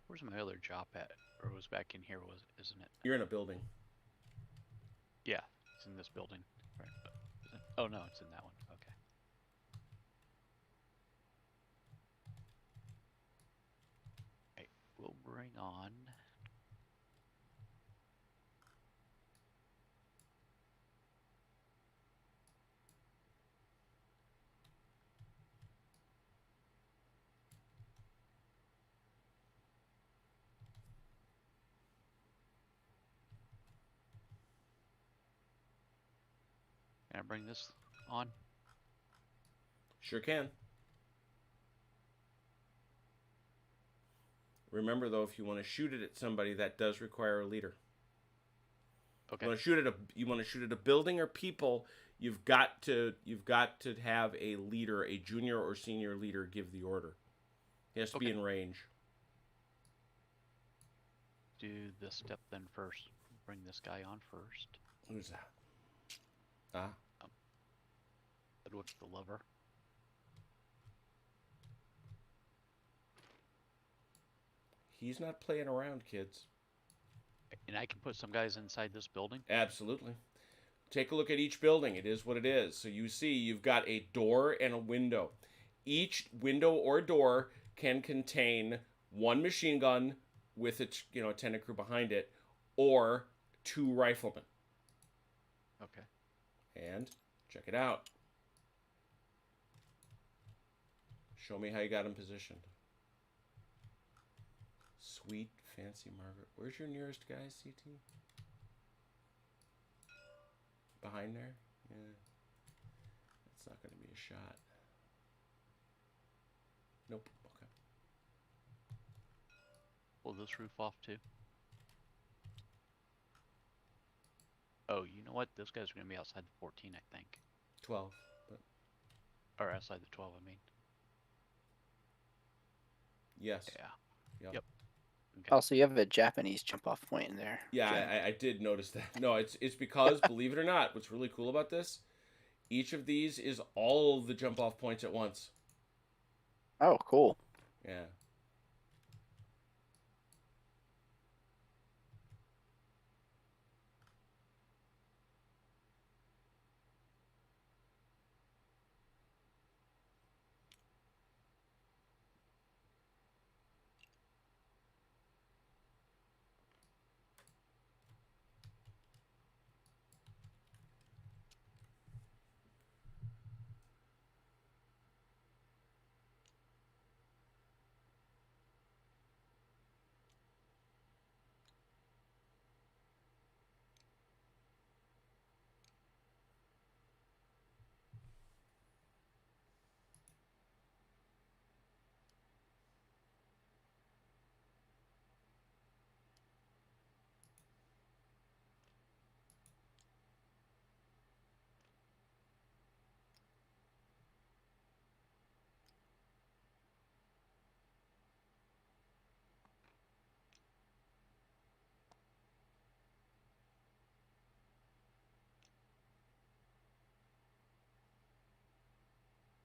Where's my other job at? Or it was back in here, isn't it? You're in a building. Yeah, it's in this building. Right. Oh no, it's in that one. Okay. Right. We'll bring on. Can I bring this on? Sure can. Remember, though, if you want to shoot it at somebody, that does require a leader. Okay. You want to shoot at a building or people, you've got to have a leader, a junior or senior leader, give the order. He has to be in range. Do this step then first. Bring this guy on first. Who's that? Ah. What's the lever? He's not playing around, kids. And I can put some guys inside this building? Absolutely. Take a look at each building. It is what it is. So you see you've got a door and a window. Each window or door can contain one machine gun with its, attendant crew behind it, or 2 riflemen. Okay. And check it out. Show me how you got him positioned. Sweet, fancy Margaret. Where's your nearest guy, CT? Behind there? Yeah. That's not going to be a shot. Nope. Okay. Pull this roof off too. Oh, you know what? Those guys are going to be outside the 14, I think. 12. But Or outside the 12, I mean. yes. Yeah. Yep. Okay. Also, you have a Japanese jump-off point in there. Yeah, I did notice that. No, it's because, believe it or not, what's really cool about this, each of these is all of the jump-off points at once. Oh, cool. Yeah.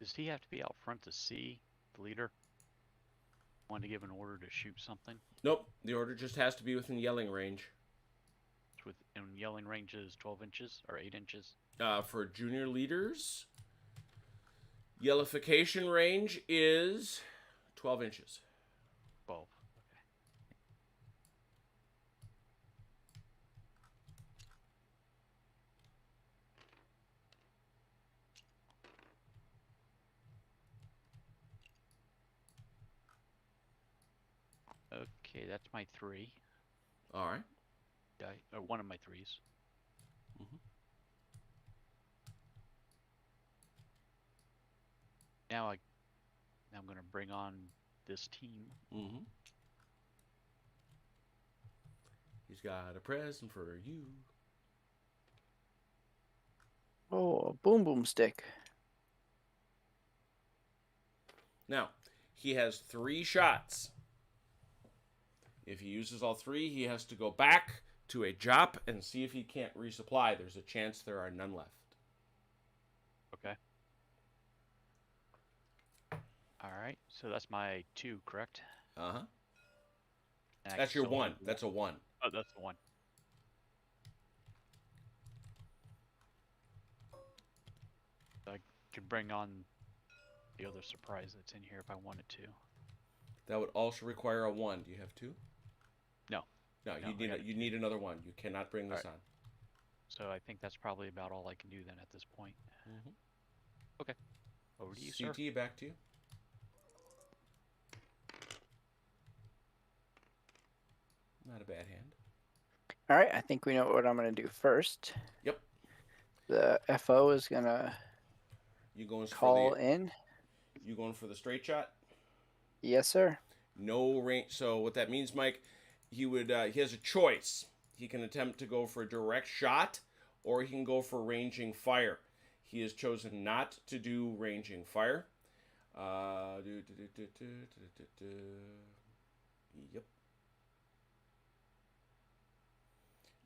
Does he have to be out front to see the leader? Want to give an order to shoot something? Nope. The order just has to be within yelling range. And yelling range is 12 inches or 8 inches? For junior leaders, yellification range is 12 inches. 12. Okay. Okay, that's my 3. All right. Or one of my 3s. Mm-hmm. Now I'm going to bring on this team. Mm-hmm. He's got a present for you. Oh, a boom boom stick. Now, he has 3 shots. If he uses all 3, he has to go back to a drop and see if he can't resupply. There's a chance there are none left. Okay. All right. So that's my 2, correct? Uh-huh. And I That's can your still 1. hold the That's a 1. Oh, that's the 1. I could bring on the other surprise that's in here if I wanted to. That would also require a 1. Do you have 2? No. No, No, you need another 1. You cannot bring this on. So I think that's probably about all I can do then at this point. Mm-hmm. Okay. Over to you, sir. CT, back to you. Not a bad hand. All right, I think we know what I'm going to do first. Yep. The FO is going to You going call for the in. You going for the straight shot? Yes, sir. No range. So what that means, Mike, he has a choice. He can attempt to go for a direct shot, or he can go for ranging fire. He has chosen not to do ranging fire. Yep.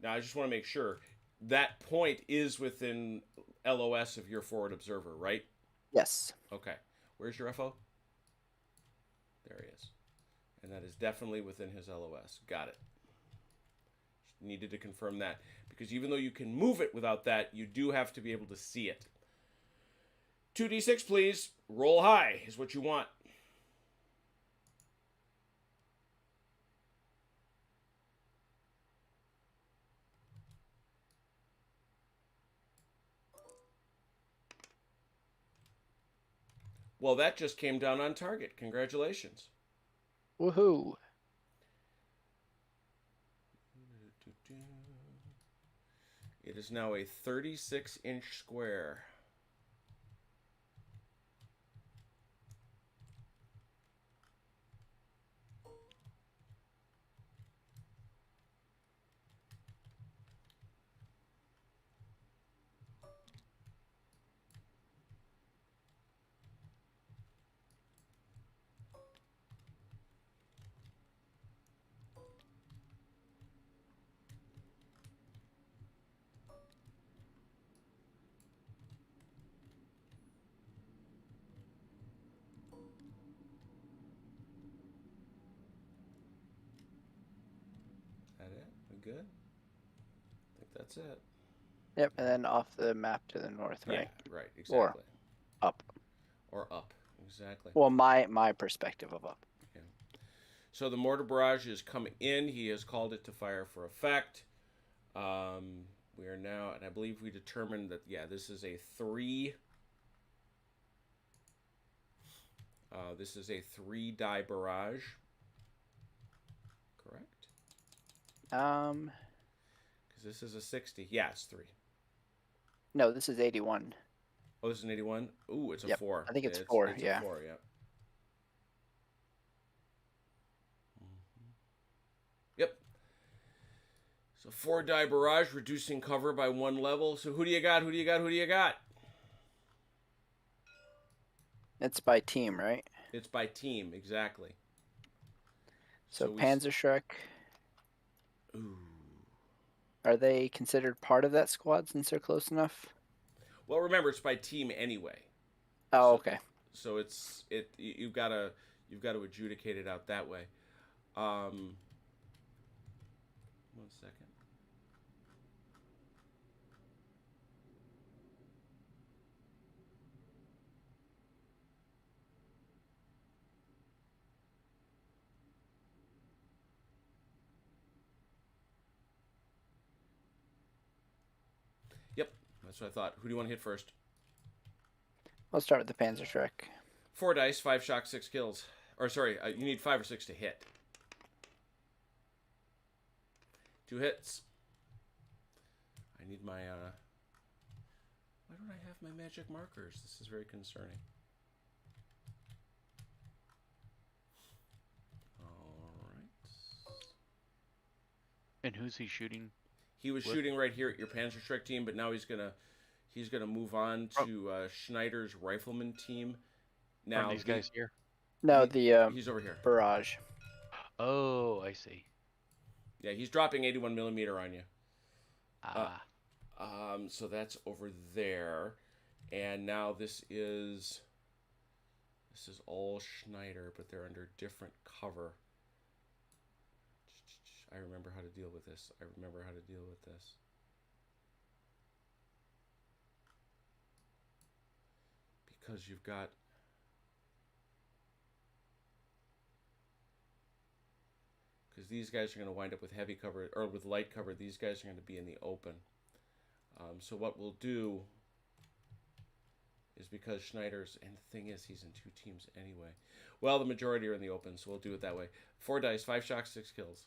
Now I just want to make sure that point is within LOS of your forward observer, right? Yes. Okay. Where's your FO? There he is. And that is definitely within his LOS. Got it. Just needed to confirm that. Because even though you can move it without that, you do have to be able to see it. 2d6, please. Roll high is what you want. Well, that just came down on target. Congratulations. Woohoo. It is now a 36-inch square. That it? We good? I think that's it. Yep, and then off the map to the north, right? Yeah, right, exactly. Up. Or up, exactly. Well, my perspective of up. Yeah. So the Mortar Barrage is coming in. He has called it to fire for effect. We are now, and I believe we determined that, yeah, this is a 3. This is a 3-die barrage. Correct? Because this is a 60. Yeah, it's 3. No, this is 81. Oh, this is an 81? Ooh, it's a Yep, 4. I think it's 4, It's yeah. a 4, yeah. Yep. So 4-die barrage, reducing cover by 1 level. So who do you got? Who do you got? Who do you got? It's by team, right? It's by team, exactly. So we Panzerschreck, Ooh. are they considered part of that squad since they're close enough? Well, remember it's by team anyway. Oh, So- okay. So you've got to adjudicate it out that way. 1 second. Yep, that's what I thought. Who do you want to hit first? I'll start with the Panzerschreck. 4 dice, 5 shock, 6 kills. Or sorry, you need 5 or 6 to hit. 2 hits. I need my, why don't I have my magic markers? This is very concerning. Alright. And who's he shooting? He was shooting right here at your Panzerschreck team, but now he's gonna move on to Schneider's rifleman team. Now Aren't these guys here? No, he's over here. barrage. Oh, I see. Yeah, he's dropping 81 millimeter on you. Ah. So that's over there, and now this is all Schneider, but they're under different cover. I remember how to deal with this. Because you've got because these guys are going to wind up with heavy cover or with light cover. These guys are going to be in the open. So what we'll do is because Schneider's, and the thing is, he's in 2 teams anyway. Well, the majority are in the open, so we'll do it that way. 4 dice, 5 shocks, 6 kills.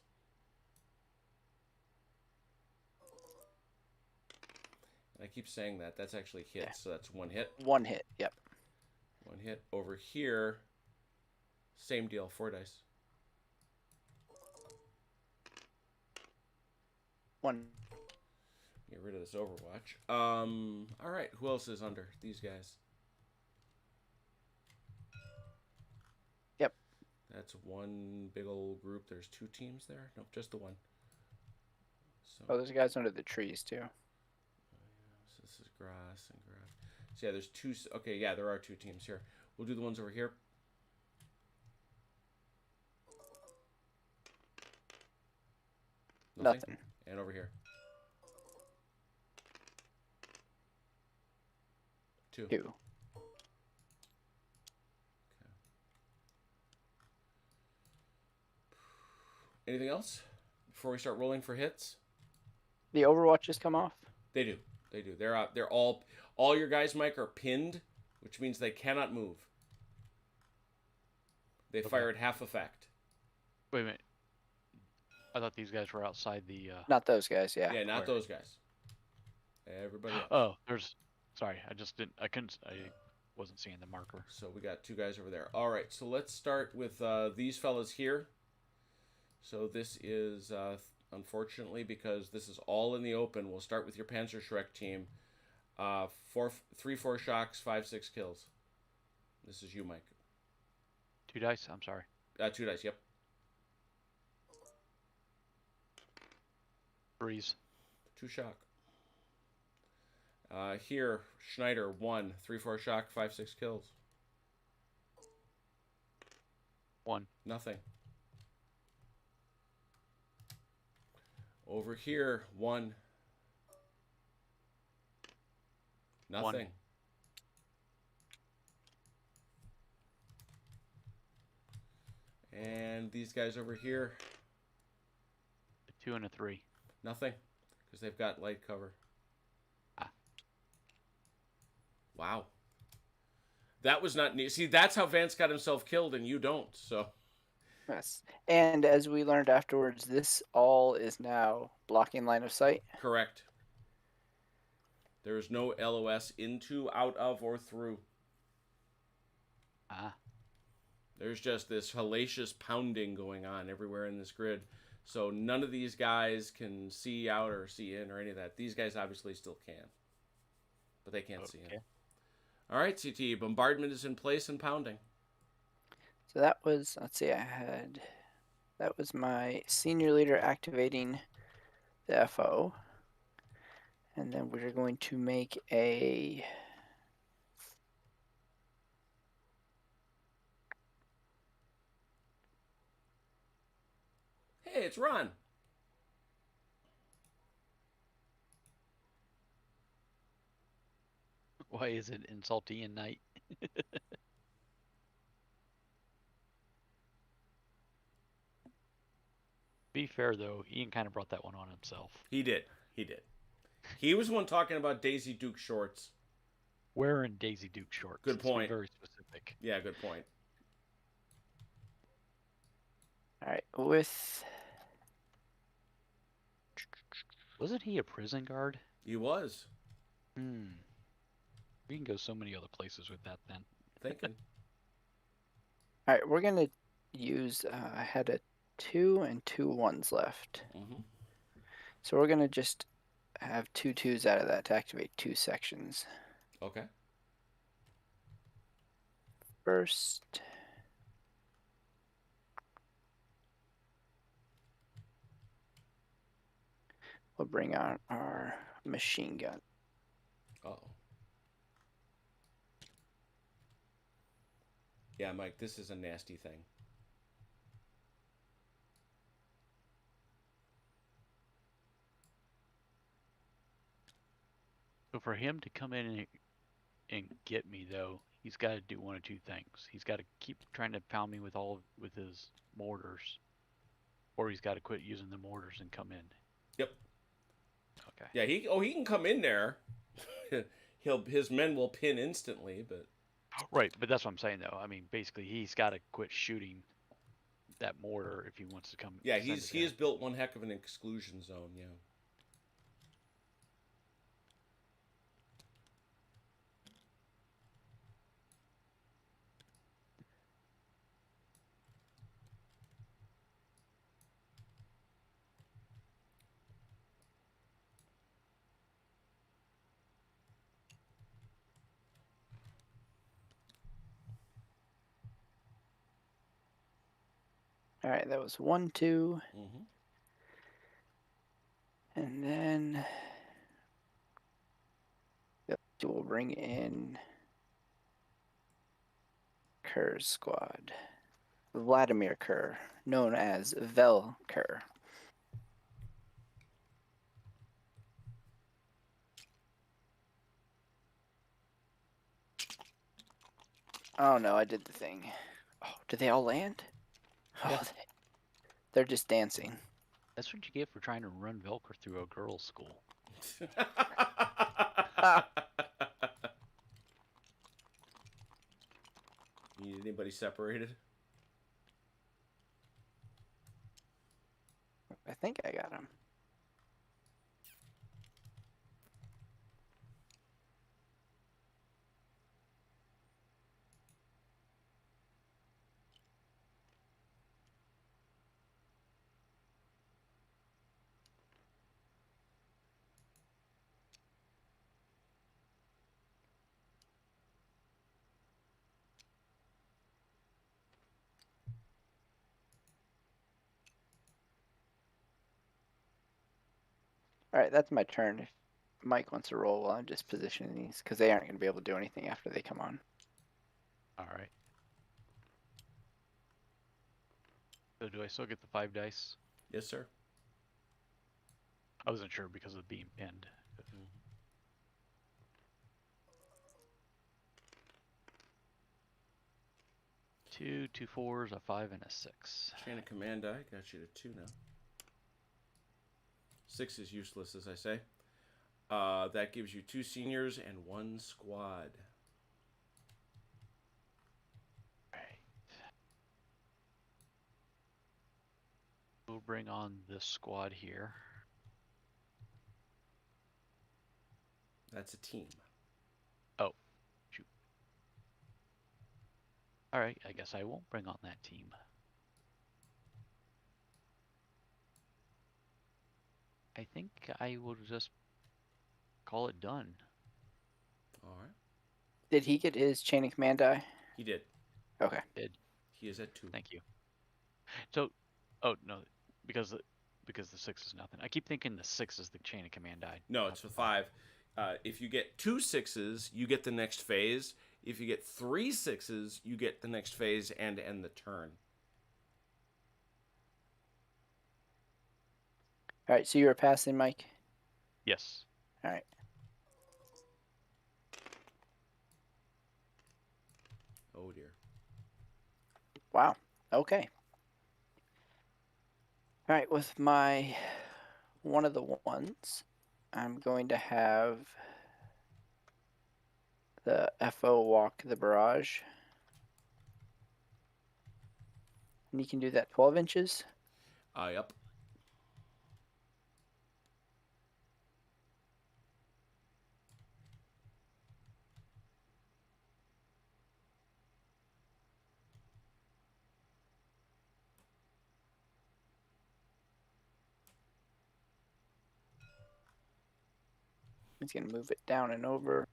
And I keep saying that. That's actually hits, yeah. So that's 1 hit. 1 hit, yep. 1 hit. Over here, same deal, 4 dice. 1. Get rid of this Overwatch. All right, who else is under these guys? Yep. That's 1 big old group. There's 2 teams there? Nope, just the 1. So, oh, there's guys under the trees, too. So this is grass and grass. So yeah, there's 2. Okay, yeah, there are 2 teams here. We'll do the ones over here. Nothing. And over here. 2. Okay. Anything else before we start rolling for hits? The Overwatches come off? They do. They're out. They're all your guys, Mike, are pinned, which means they cannot move. They fire at half effect. Wait a minute. I thought these guys were outside the. Not those guys, yeah. Yeah, not those guys. Everybody else. Oh, there's. Sorry, I just didn't. I wasn't seeing the marker. So we got 2 guys over there. All right, so let's start with these fellas here. So this is, unfortunately, because this is all in the open, we'll start with your Panzerschreck team. 3, 4 shocks, 5, 6 kills. This is you, Mike. 2 dice? I'm sorry. 2 dice, yep. 3s. 2 shock. Here, Schneider, 1, 3, 4 shock, 5, 6 kills. 1. Nothing. Over here, 1. Nothing. 1. And these guys over here. A 2 and a 3. Nothing, because they've got light cover. Ah. Wow. That was not neat. See, that's how Vance got himself killed, and you don't, so. Yes. And as we learned afterwards, this all is now blocking line of sight. Correct. There is no LOS into, out of, or through. Ah. There's just this hellacious pounding going on everywhere in this grid. So none of these guys can see out or see in or any of that. These guys obviously still can. But they can't see in. All right, CT. Bombardment is in place and pounding. So that was, let's see, that was my senior leader activating the FO. And then we're going to make a... Hey, it's Ron. Why is it Insultian night? Be fair, though, Ian kind of brought that one on himself. He did. He was the one talking about Daisy Duke shorts. Wearing Daisy Duke shorts. Good point. Very specific. Yeah, good point. All right, with Wasn't he a prison guard? He was Hmm. We can go so many other places with that then. thinking. All right, we're gonna use. I had a 2 and 2 1s left, Hmm. so we're gonna just have 2 2s out of that to activate 2 sections. Okay. First, we'll bring on our machine gun. Oh. Yeah, Mike, this is a nasty thing. So for him to come in and get me though, he's got to do one of two things. He's got to keep trying to pound me with his mortars, or he's got to quit using the mortars and come in. Yep. Okay. Yeah, he can come in there. His men will pin instantly, but Right, but that's what I'm saying though. I mean, basically, he's got to quit shooting that mortar if he wants to come. yeah, send he it has built one heck of an exclusion zone. Yeah. All right, that was 1 2, Mm-hmm. and then we'll bring in Kerr's squad. Vladimir Kerr, known as Vel Kerr. Oh no, I did the thing. Oh, did they all land? Yeah. Oh, they're just dancing. That's what you get for trying to run Velcro through a girls' school. Need anybody separated? I think I got him. All right, that's my turn. If Mike wants to roll while I'm just positioning these, because they aren't going to be able to do anything after they come on. All right. So do I still get the 5 dice? Yes, sir. I wasn't sure because of being pinned. Mm-hmm. 2 2 4s, a 5, and a 6. Chain of command die got you to 2 now. 6 is useless, as I say. That gives you 2 seniors and 1 squad. Right. We'll bring on this squad here. That's a team. Oh, shoot. All right, I guess I won't bring on that team. I think I will just call it done. All right. Did he get his chain of command die? He did. Okay. He is at 2. Thank you. So, oh no, because the 6 is nothing. I keep thinking the 6 is the chain of command die. No, it's a 5. If you get 2 6s, you get the next phase. If you get 3 6s, you get the next phase and end the turn. All right, so you were passing, Mike? Yes. All right. Oh, dear. Wow. Okay. All right, with my one of the ones, I'm going to have the FO walk the barrage. And you can do that 12 inches. Yep. He's going to move it down and over.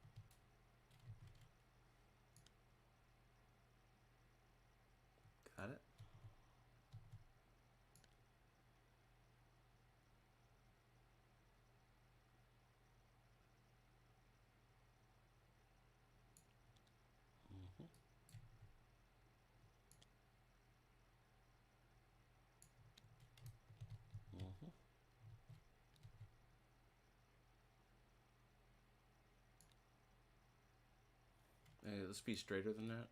Got it. Hey, let's be straighter than that.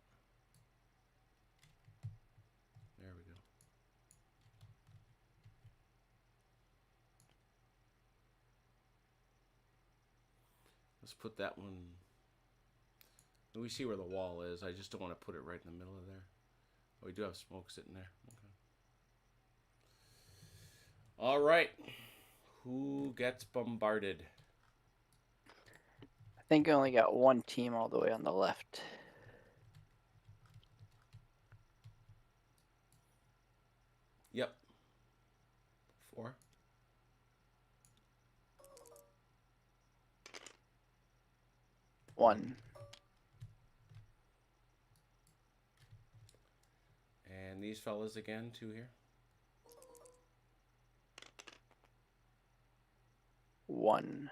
There we go. Let's put that one. We see where the wall is. I just don't want to put it right in the middle of there. Oh, we do have smoke sitting there. Okay. All right. Who gets bombarded? I think I only got one team all the way on the left. Yep. 4. One. And these fellas again, 2 here. 1.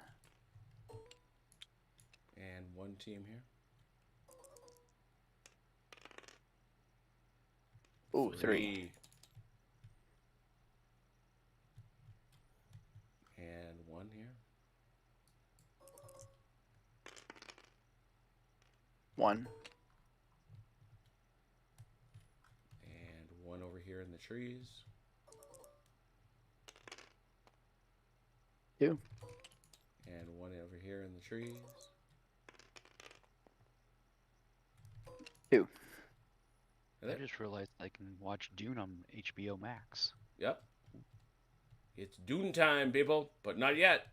And 1 team here. Ooh, 3. And 1 here. 1. And 1 over here in the trees. 2. And 1 over here in the trees. 2. I just realized I can watch Dune on HBO Max. Yep. It's Dune time, people, but not yet.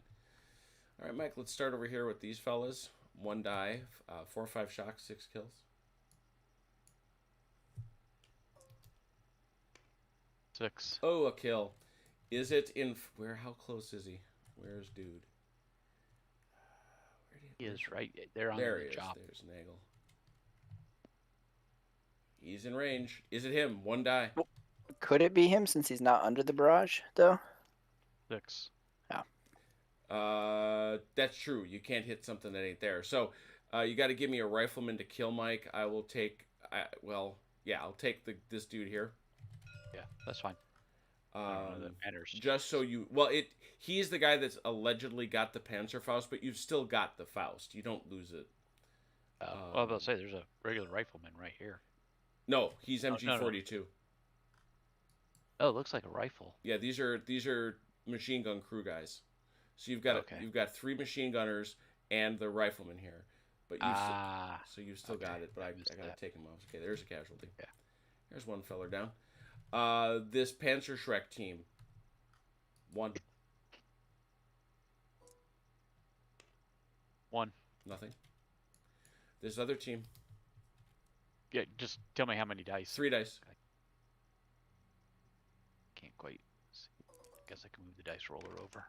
All right, Mike, let's start over here with these fellas. 1 die, 4 or 5 shocks, 6 kills. 6. Oh, a kill. Is it in... Where? How close is he? Where's dude? He is right there on there the job. There's Nagel. He's in range. Is it him? 1 die. Could it be him since he's not under the barrage, though? 6. That's true. You can't hit something that ain't there. So, you got to give me a rifleman to kill Mike. I will take... I'll take this dude here. Yeah, that's fine. That matters. Just so you... He's the guy that's allegedly got the Panzerfaust, but you've still got the Faust. You don't lose it. Well, I was about to say, there's a regular rifleman right here. No, he's MG42. No. Oh, it looks like a rifle. Yeah, these are machine gun crew guys. So you've got 3 machine gunners and the rifleman here, but you've still got it. But I gotta take him off. Okay, there's a casualty. Yeah, there's 1 feller down. This Panzer Shrek team. 1. 1. Nothing. This other team. Yeah, just tell me how many dice. 3 dice. Can't quite see. Guess I can move the dice roller over.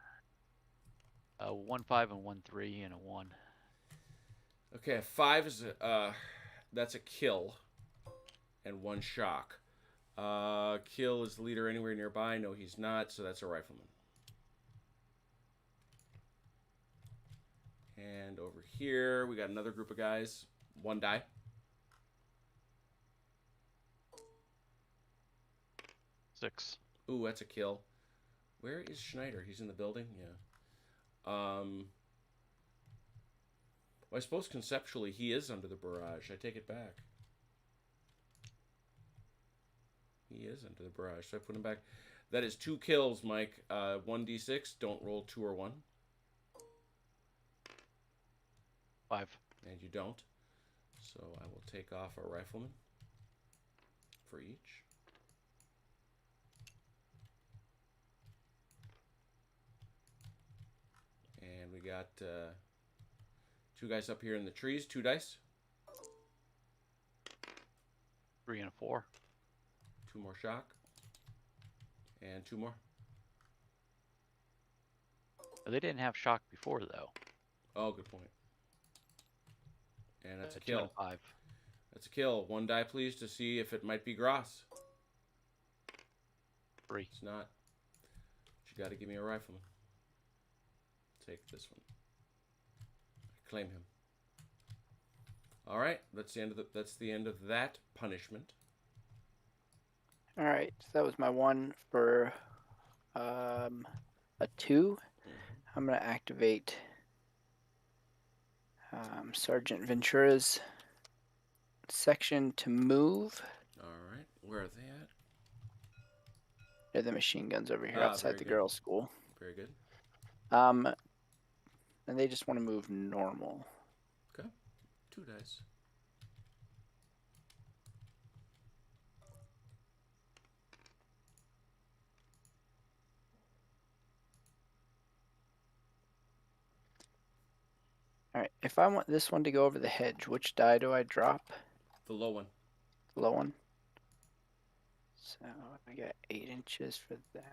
1 5 and 1 3 and a 1. Okay, 5 is that's a kill, and 1 shock. Kill is the leader anywhere nearby. No, he's not. So that's a rifleman. And over here we got another group of guys. 1 die. 6. Ooh, that's a kill. Where is Schneider? He's in the building? Yeah. Well, I suppose conceptually he is under the barrage. I take it back. He is under the barrage, so I put him back. That is 2 kills, Mike. 1d6. Don't roll 2 or 1. 5. And you don't. So I will take off a rifleman for each. And we got 2 guys up here in the trees. 2 dice. 3 and a 4. 2 more shock. And 2 more. They didn't have shock before, though. Oh, good point. And that's a 2 and kill. a 5. That's a kill. 1 die, please, to see if it might be Gross. 3. It's not. But you got to give me a rifleman. Take this one. Claim him. All right, that's the end of that punishment. All right, so that was my 1 for a 2. I'm gonna activate Sergeant Ventura's section to move. All right, where are they at? They're the machine guns over here very outside the good. girls' school. Very good. And they just want to move normal. Okay, 2 dice. All right, if I want this one to go over the hedge, which die do I drop? The low one. The low one. So I got 8 inches for them.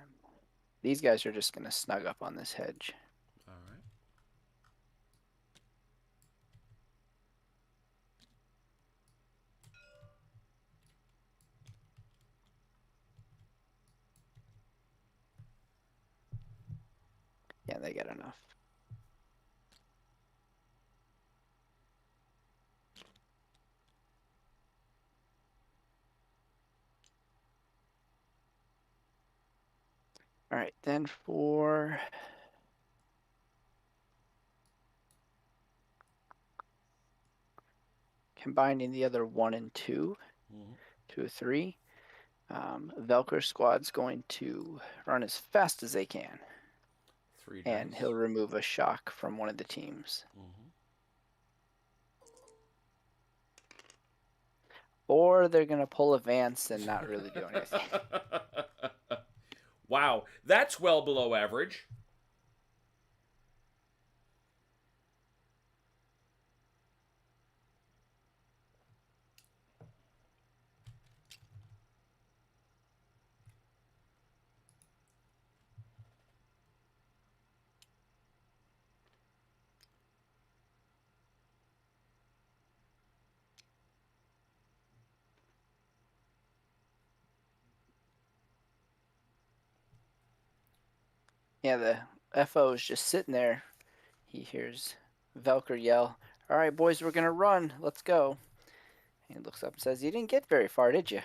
These guys are just gonna snug up on this hedge. All right. Yeah, they get enough. All right, then for combining the other 1 and 2, 2 or 3, Velker squad's going to run as fast as they can. 3 dice. And he'll remove a shock from one of the teams. Or they're going to pull a Vance and not really do anything. Wow, that's well below average. Yeah, the FO is just sitting there. He hears Velker yell, "All right, boys, we're going to run. Let's go." And he looks up and says, "You didn't get very far, did you?"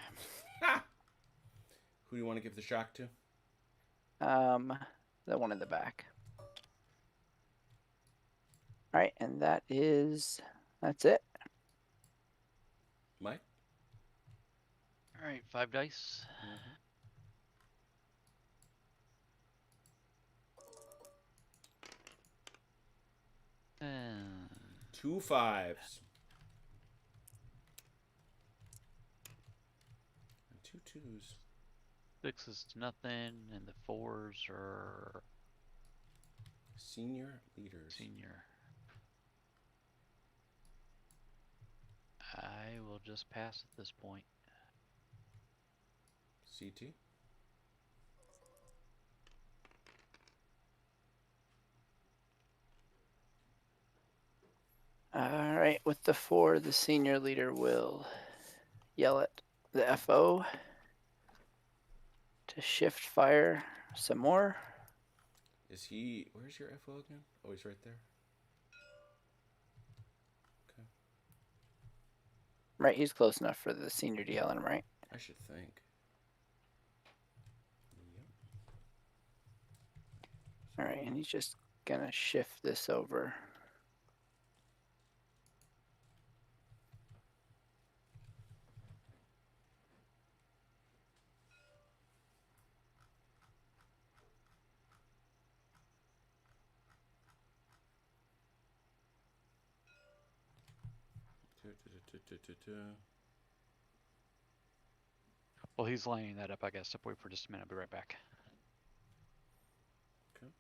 Who do you want to give the shock to? The one in the back. All right, and that's it. Mike? All right, 5 dice. And 2 5s. And 2 2s. 6 is nothing, and the 4s are Senior leaders. senior. I will just pass at this point. CT? All right, with the 4, the senior leader will yell at the FO to shift fire some more. Is he... Where's your FO again? Oh, he's right there. Okay. Right, he's close enough for the senior to yell at him, right? I should think. Yep. All right, and he's just gonna shift this over. Well, he's lining that up. I gotta step away for just a minute. I'll be right back. Okay.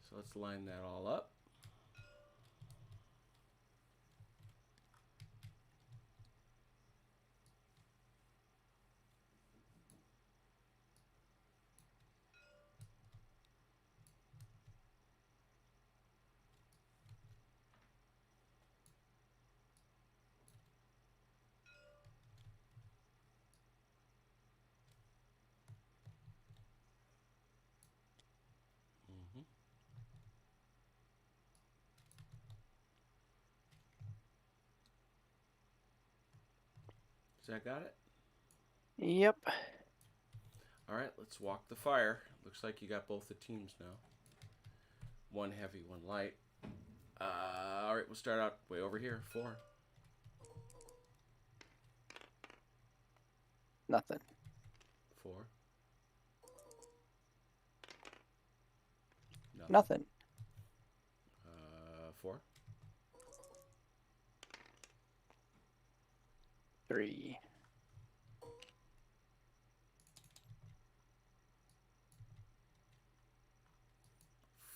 So let's line that all up. That got it? Yep. All right, let's walk the fire. Looks like you got both the teams now. One heavy, one light. All right, we'll start out way over here. 4. Nothing. 4. Nothing. 4. 3.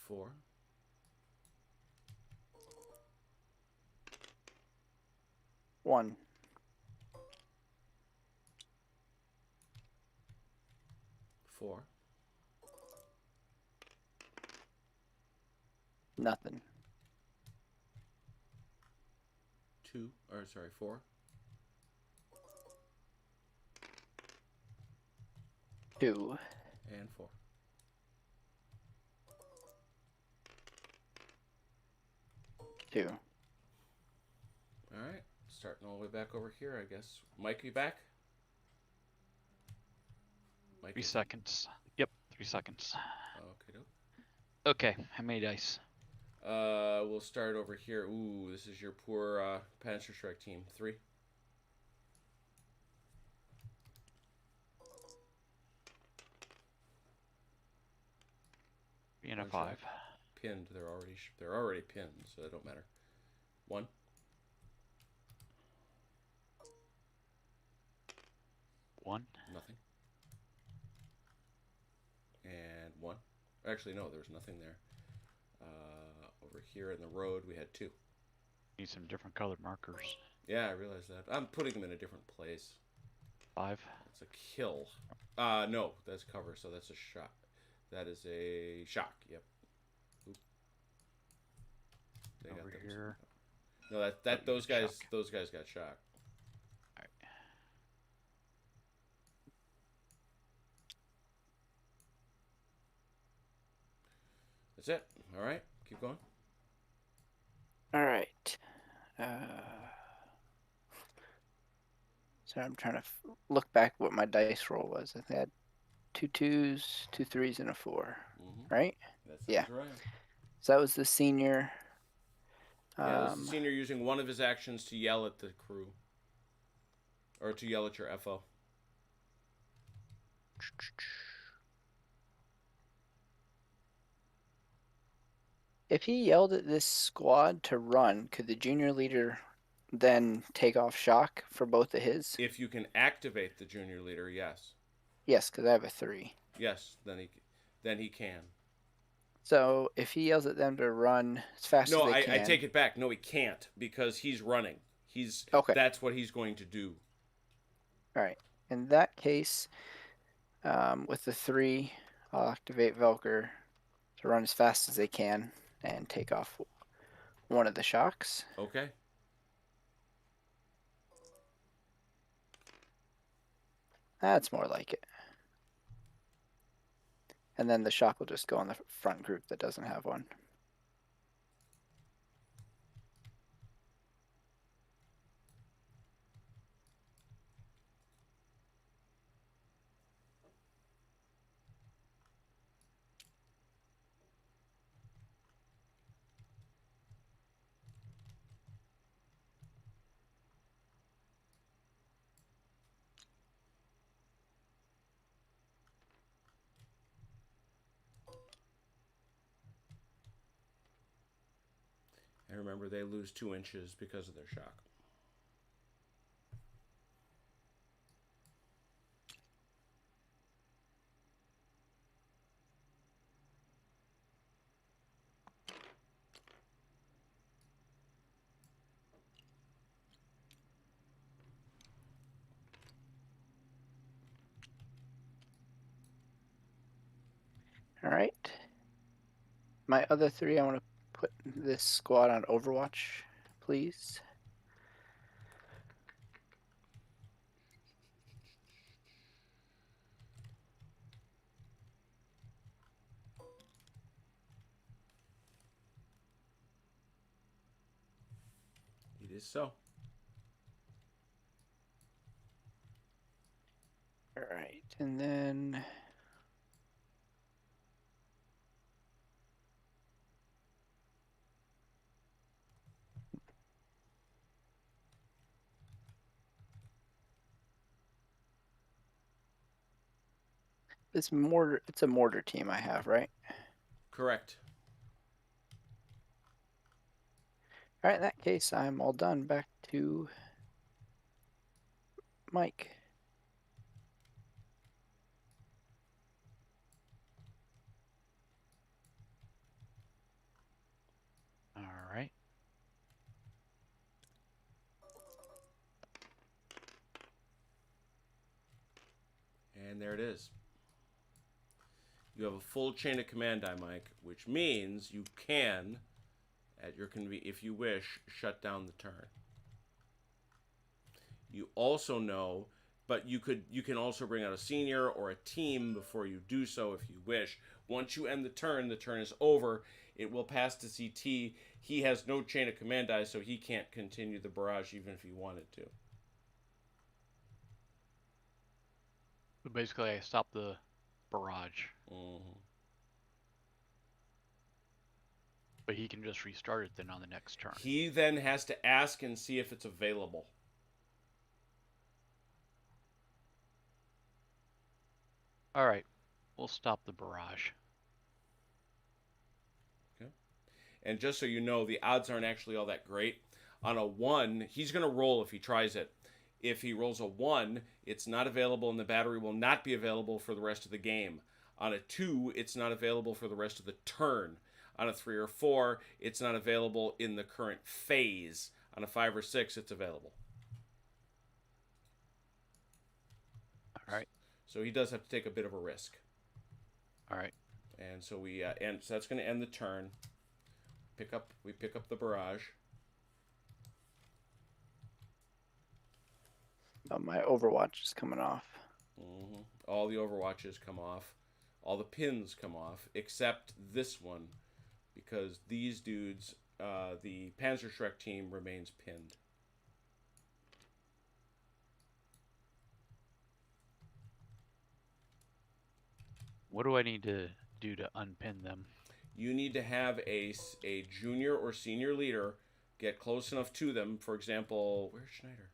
4. 1. 4. Nothing. 2. Or sorry, 4. 2. And 4. 2. All right, starting all the way back over here, I guess. Mike, you back? Mike, 3 seconds. Yep, 3 seconds. Okay, Okay, how many dice? we'll start over here. Ooh, this is your poor Panzer Strike team. 3. And a One 5. shot. Pinned. They're already pinned, so it don't matter. 1. 1. Nothing. And 1. Actually, no, there was nothing there. Over here in the road, we had 2. Need some different colored markers. Yeah, I realize that. I'm putting them in a different place. 5. That's a kill. No, that's cover, so that's a shot. That is a shock. Yep. Oop. They Over got them. here. No, those get guys shock. those guys got shocked. Alright. That's it. All right, keep going. All right. Sorry, I'm trying to look back what my dice roll was. I think I had 2 2s, 2 3s, and a 4. Mm-hmm. Right? That sounds Yeah. right. So that was the senior. Yeah, this is the senior using one of his actions to yell at the crew. Or to yell at your FO. If he yelled at this squad to run, could the junior leader then take off shock for both of his? If you can activate the junior leader, yes. Yes, because I have a 3. Yes, then he can. So if he yells at them to run as fast as they can. I take it back. No, he can't because he's running. Okay. That's what he's going to do. All right. In that case, with the 3, I'll activate Velker to run as fast as they can and take off one of the shocks. Okay. That's more like it. And then the shock will just go on the front group that doesn't have one. And remember, they lose 2 inches because of their shock. All right. My other 3, I want to put this squad on Overwatch, please. It is so. and then it's a mortar team I have, right? Correct. All right, in that case, I'm all done. Back to Mike. All right. And there it is. You have a full chain of command die, Mike, which means you can, at your if you wish, shut down the turn. You also know, but you can also bring out a senior or a team before you do so if you wish. Once you end the turn is over. It will pass to CT. He has no chain of command die, so he can't continue the barrage even if he wanted to. So basically, I stopped the barrage. Mm-hmm. But he can just restart it then on the next turn. He then has to ask and see if it's available. All right. We'll stop the barrage. Okay. And just so you know, the odds aren't actually all that great. On a 1, he's going to roll if he tries it. If he rolls a 1, it's not available and the battery will not be available for the rest of the game. On a 2, it's not available for the rest of the turn. On a 3 or 4, it's not available in the current phase. On a 5 or 6, it's available. All right. So he does have to take a bit of a risk. All right. And so so that's going to end the turn. We pick up the barrage. My Overwatch is coming off. Mm-hmm. All the Overwatches come off. All the pins come off, except this one, because these dudes, the Panzerschreck team remains pinned. What do I need to do to unpin them? You need to have a junior or senior leader get close enough to them. For example, where's Schneider?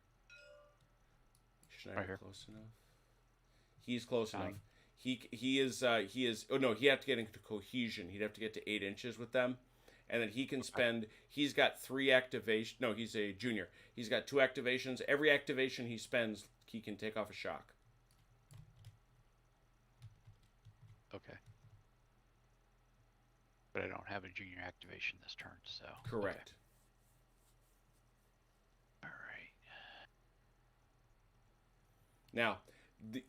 Schneider Right here. close enough? He's close Nine. enough. He is. Oh no, he'd have to get into cohesion. He'd have to get to 8 inches with them, and then he can spend. He's got 3 activation. No, he's a junior. He's got 2 activations. Every activation he spends, he can take off a shock. Okay. But I don't have a junior activation this turn, so. Correct. Okay. All right. Now,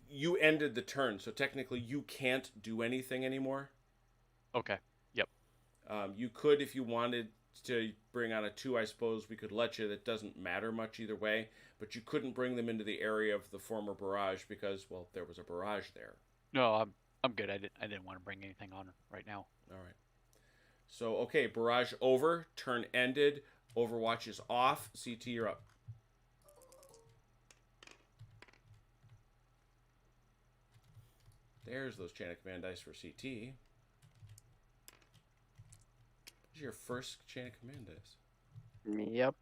you ended the turn, so technically you can't do anything anymore. Okay. Yep. You could, if you wanted to bring on a 2, I suppose we could let you. That doesn't matter much either way. But you couldn't bring them into the area of the former barrage because, well, there was a barrage there. No, I'm good. I didn't want to bring anything on right now. All right. So, okay, barrage over, turn ended, Overwatch is off, CT, you're up. There's those chain of command dice for CT. This is your first chain of command dice. Yep.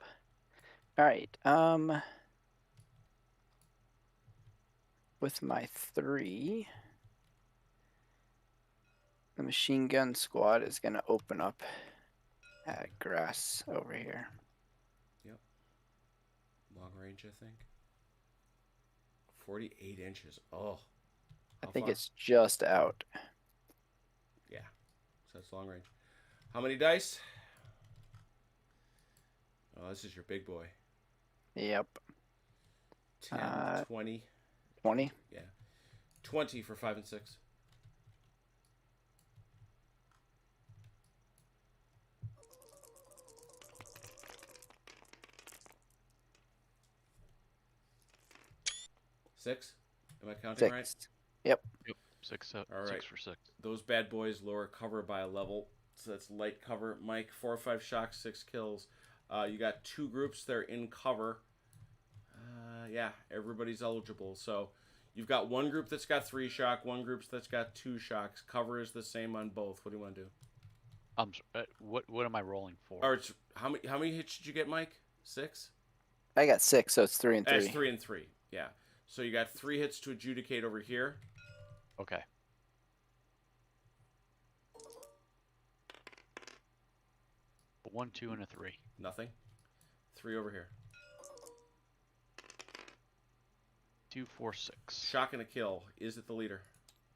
All right. With my 3, the machine gun squad is going to open up at grass over here. Yep. Long range, I think. 48 inches. Oh. I think far? it's just out. Yeah. So that's long range. How many dice? Oh, this is your big boy. Yep. 10, 20. 20. Yeah. 20 for 5 and 6. Six? Am I counting 6. right? Yep. Yep. 6, All right. 6 for 6. Those bad boys lower cover by a level. So that's light cover. Mike, 4 or 5 shocks, 6 kills. You got 2 groups that are in cover. Yeah, everybody's eligible. So You've got one group that's got 3 shock, one group that's got 2 shocks. Cover is the same on both. What do you want to do? What am I rolling for? Or it's, how many hits did you get, Mike? 6? I got 6, so it's 3 and 3. That's 3 and 3. Yeah. So you got 3 hits to adjudicate over here. Okay. A 1, 2, and a 3. Nothing. 3 over here. 2, 4, 6. Shock and a kill. Is it the leader?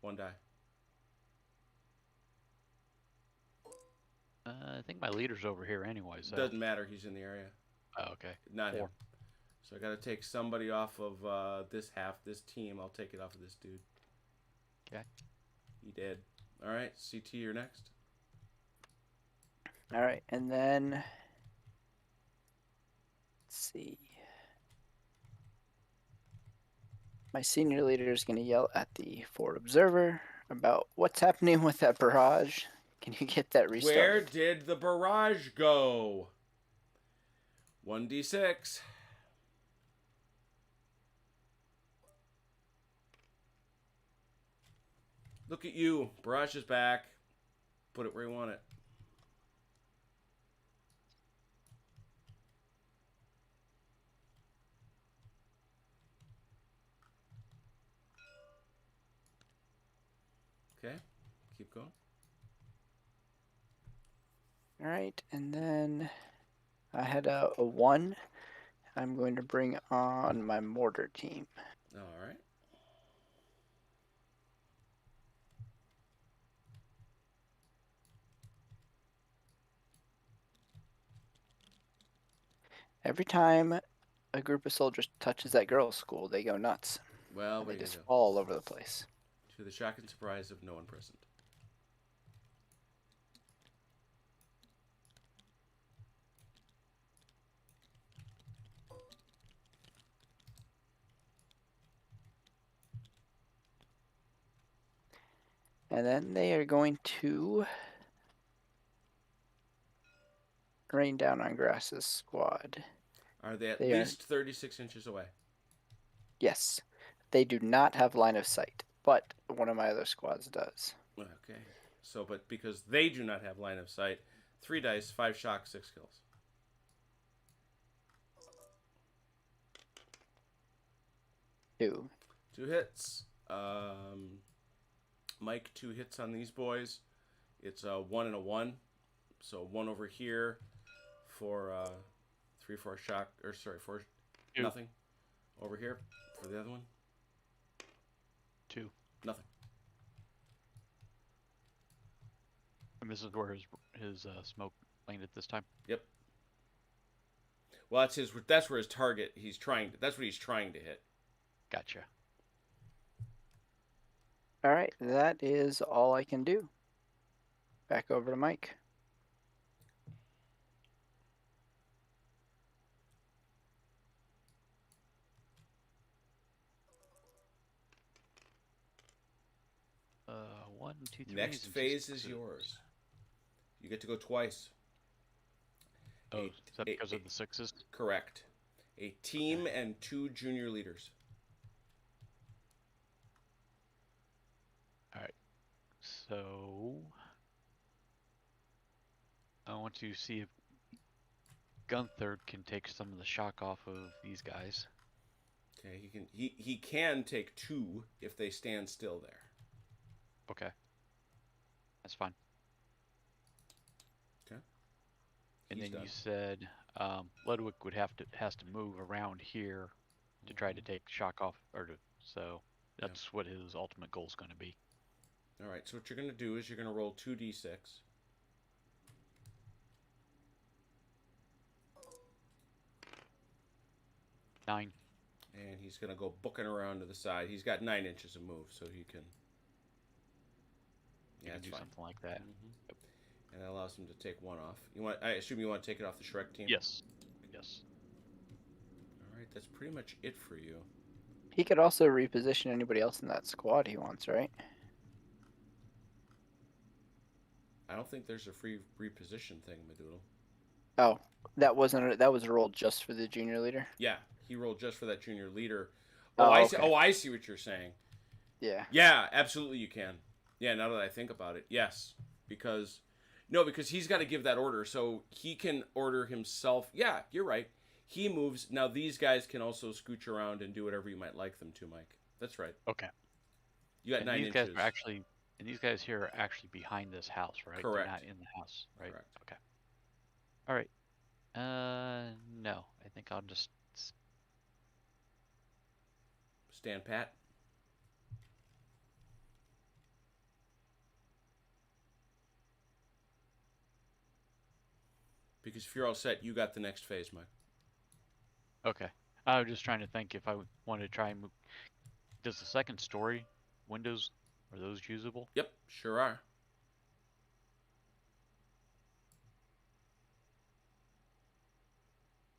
1 die. I think my leader's over here anyway. So. Doesn't matter. He's in the area. Oh, okay. Not 4. him. So I got to take somebody off of this team. I'll take it off of this dude. Okay. He did. All right. CT, you're next. All right, and then let's see. My senior leader is going to yell at the forward observer about what's happening with that barrage. Can you get that restarted? Where did the barrage go? 1d6. Look at you. Barrage is back. Put it where you want it. Okay. Keep going. All right, and then I had a 1. I'm going to bring on my mortar team. All right. Every time a group of soldiers touches that girls' school, they go nuts. Well, They wait just a minute. fall all over the place. To the shock and surprise of no one present. And then they are going to rain down on Grass's squad. Are they at They are- least 36 inches away? Yes, they do not have line of sight, but one of my other squads does. Okay. So, but because they do not have line of sight, 3 dice, 5 shock, 6 kills. Two. 2 hits. Mike, 2 hits on these boys. It's a 1 and a 1. So 1 over here for 3 for a shock, or sorry, 4 2. nothing. Over here for the other one. 2. Nothing. And this is where his smoke landed this time. Yep. Well, that's where his target. That's what he's trying to hit. Gotcha. All right, that is all I can do. Back over to Mike. One, two, three. Next phase is yours. You get to go twice. Oh, is that because of the 6s? Correct. A team and 2 junior leaders. All right. So I want to see if Gunther can take some of the shock off of these guys. Okay, he can take 2 if they stand still there. Okay. That's fine. Okay. And He's then done. you said Ludwig has to move around here to try to take shock off, so that's what his ultimate goal is going to be. All right. So what you're going to do is you're going to roll 2d6. Nine. And he's going to go booking around to the side. He's got 9 inches of move, so he can. You can do something like that. Mm-hmm. And that allows him to take 1 off. I assume you want to take it off the Shrek team? Yes. Yes. All right, that's pretty much it for you. He could also reposition anybody else in that squad he wants, right? I don't think there's a free reposition thing, Madoodle. Oh, that was a roll just for the junior leader. Yeah, he rolled just for that junior leader. Oh, Oh, I okay. see. Oh, I see what you're saying. Yeah. Yeah, absolutely you can. Yeah, now that I think about it, yes. Because he's got to give that order, so he can order himself. Yeah, you're right. He moves. Now these guys can also scooch around and do whatever you might like them to, Mike. That's right. Okay. You got And 9 these guys inches. are actually, and these guys here are actually behind this house, right? Correct. They're not in the house, right? Correct. Okay. All right. No, I think I'll just. Stand pat. Because if you're all set, you got the next phase, Mike. Okay. I was just trying to think if I wanted to try and move. Does the second story windows, are those usable? Yep, sure are.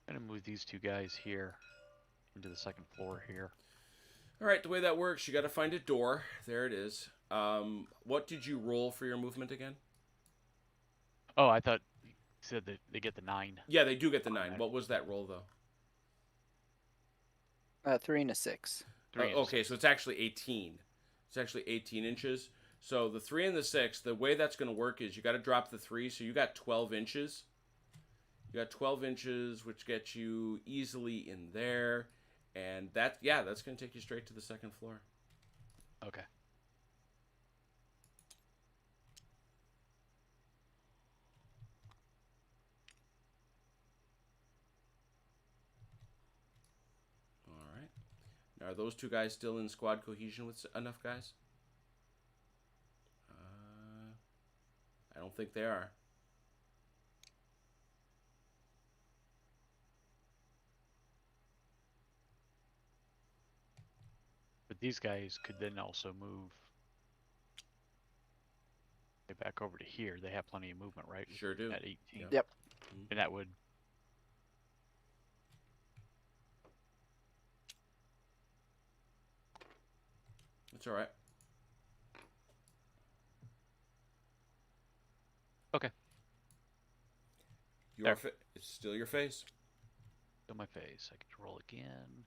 I'm gonna move these two guys here into the second floor here. All right, the way that works, you got to find a door. There it is. What did you roll for your movement again? Oh, I thought you said that they get the 9. Yeah, they do get the 9. What was that roll, though? 3 and a 6. Okay, so it's actually 18. It's actually 18 inches. So the 3 and the 6, the way that's going to work is you got to drop the 3, so you got 12 inches. You got 12 inches, which gets you easily in there. And that's going to take you straight to the second floor. Okay. All right. Now, are those two guys still in squad cohesion with enough guys? I don't think they are. But these guys could then also move back over to here. They have plenty of movement, right? Sure do. At 18. Yep. And that would. That's all right. Okay. It's still your face. Still my face. I could roll again.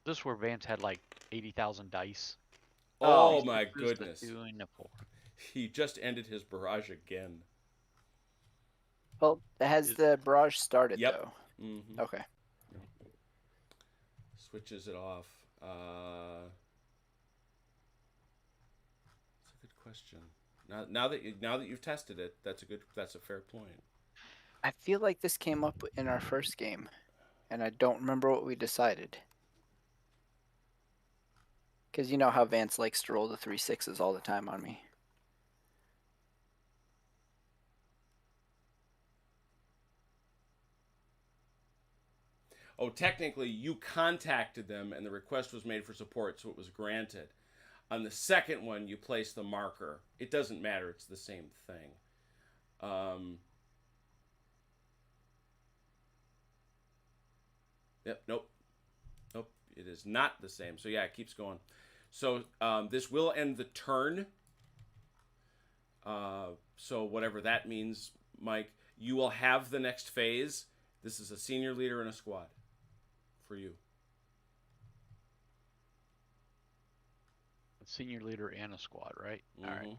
This is where Vance had like 80,000 dice. Oh, Oh, my This is goodness. the 2 and the 4. He just ended his barrage again. Well, has the barrage started, Yep. though? Mm-hmm. Okay. Switches it off. That's a good question. Now that you've tested it, that's a fair point. I feel like this came up in our first game, and I don't remember what we decided. Because you know how Vance likes to roll the 3 6s all the time on me. Oh, technically, you contacted them and the request was made for support, so it was granted. On the second one, you place the marker. It doesn't matter. It's the same thing. Yep. Nope. Nope. It is not the same. So yeah, it keeps going. So this will end the turn. So whatever that means, Mike, you will have the next phase. This is a senior leader in a squad for you. A senior leader and a squad, right? Mm-hmm. All right.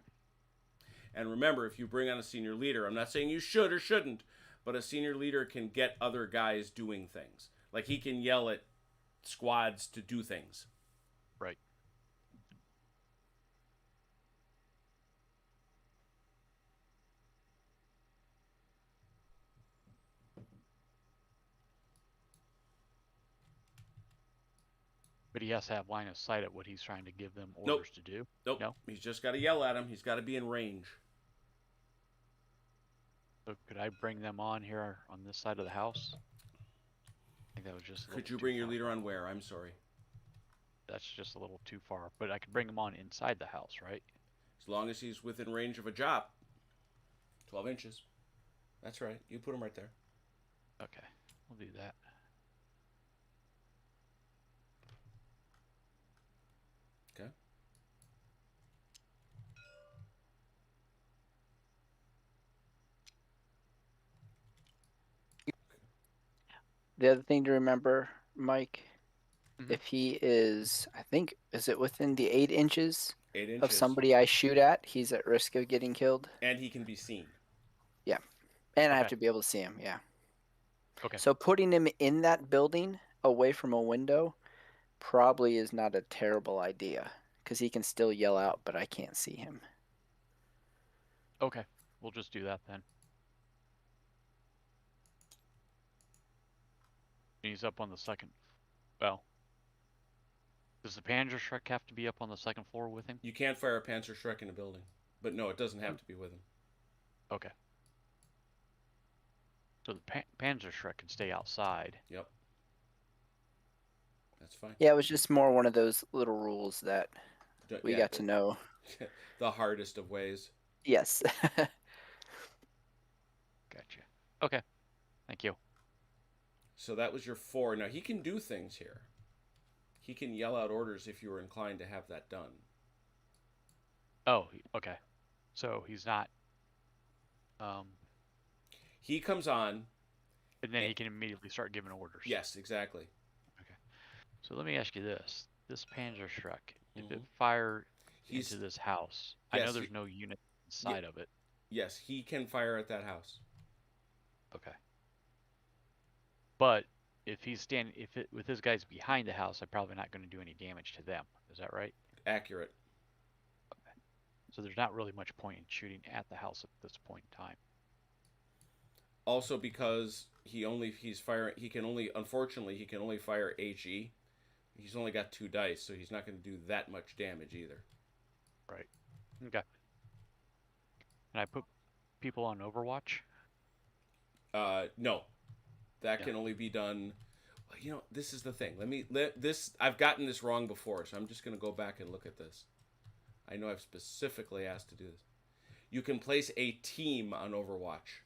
And remember, if you bring on a senior leader, I'm not saying you should or shouldn't, but a senior leader can get other guys doing things. Like he can yell at squads to do things. Right. But he has to have line of sight at what he's trying to give them orders to do. Nope. No? He's just got to yell at him. He's got to be in range. So could I bring them on here on this side of the house? I think that was just. Could you bring your leader on where? I'm sorry. That's just a little too far. But I could bring him on inside the house, right? As long as he's within range of a job. 12 inches. That's right. You put him right there. Okay. We'll do that. Okay. the other thing to remember, Mike, Mhm. if he is, I think, is it within the 8 inches 8 of inches. somebody I shoot at, he's at risk of getting killed. And he can be seen. Yeah. And I have Okay. to be able to see him, yeah. Okay. So putting him in that building away from a window probably is not a terrible idea because he can still yell out, but I can't see him. Okay. We'll just do that then. He's up on the second. Well, does the Panzerschreck have to be up on the second floor with him? You can't fire a Panzerschreck in a building. But no, it doesn't have to be with him. Okay. So the Panzerschreck can stay outside. Yep. That's fine. Yeah, it was just more one of those little rules that we Yeah, got to know. the hardest of ways. Yes. Gotcha. Okay. Thank you. So that was your 4. Now he can do things here. He can yell out orders if you were inclined to have that done. Oh, okay. So he's not. He comes on. And then he can immediately start giving orders. Yes, exactly. Okay. So let me ask you this: this Panzerschreck, if it Mhm. fired He's into this house, I yes, know there's no unit inside of it. yes, he can fire at that house. Okay. But if he's with his guys behind the house, I'm probably not going to do any damage to them. Is that right? Accurate. Okay. So there's not really much point in shooting at the house at this point in time. Also because unfortunately he can only fire HE. He's only got 2 dice, so he's not going to do that much damage either. Right. Okay. Can I put people on Overwatch? No. That can only be done. You know, this is the thing. I've gotten this wrong before, so I'm just going to go back and look at this. I know I've specifically asked to do this. You can place a team on Overwatch.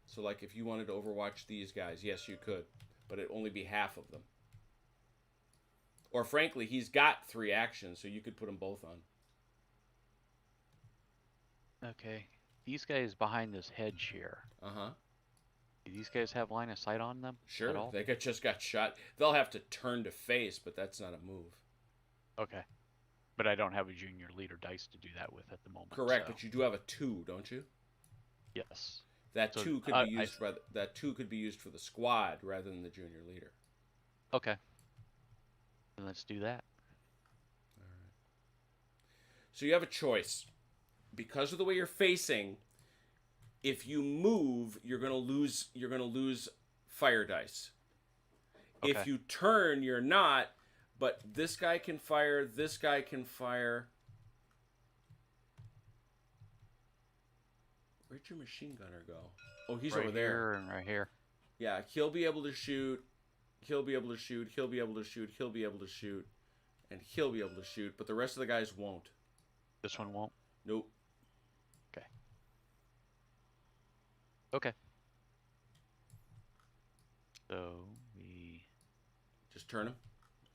So, like, if you wanted to Overwatch these guys, yes, you could, but it'd only be half of them. Or, frankly, he's got 3 actions, so you could put them both on. Okay. These guys behind this hedge here. Uh-huh. Do these guys have line of sight on them? Sure. At all? They just got shot. They'll have to turn to face, but that's not a move. Okay. But I don't have a junior leader dice to do that with at the moment. Correct, so. but you do have a 2, don't you? Yes. That So, 2 could be used that 2 could be used for the squad rather than the junior leader. Okay. Then let's do that. All right. So you have a choice. Because of the way you're facing, if you move, you're going to lose fire dice. Okay. If you turn, you're not, but this guy can fire, this guy can fire. Where'd your machine gunner go? Oh, he's right over there. Here and right here. Yeah, he'll be able to shoot. He'll be able to shoot. He'll be able to shoot. He'll be able to shoot. And he'll be able to shoot. But the rest of the guys won't. This one won't? Nope. Okay. Okay. So we... Just turn him.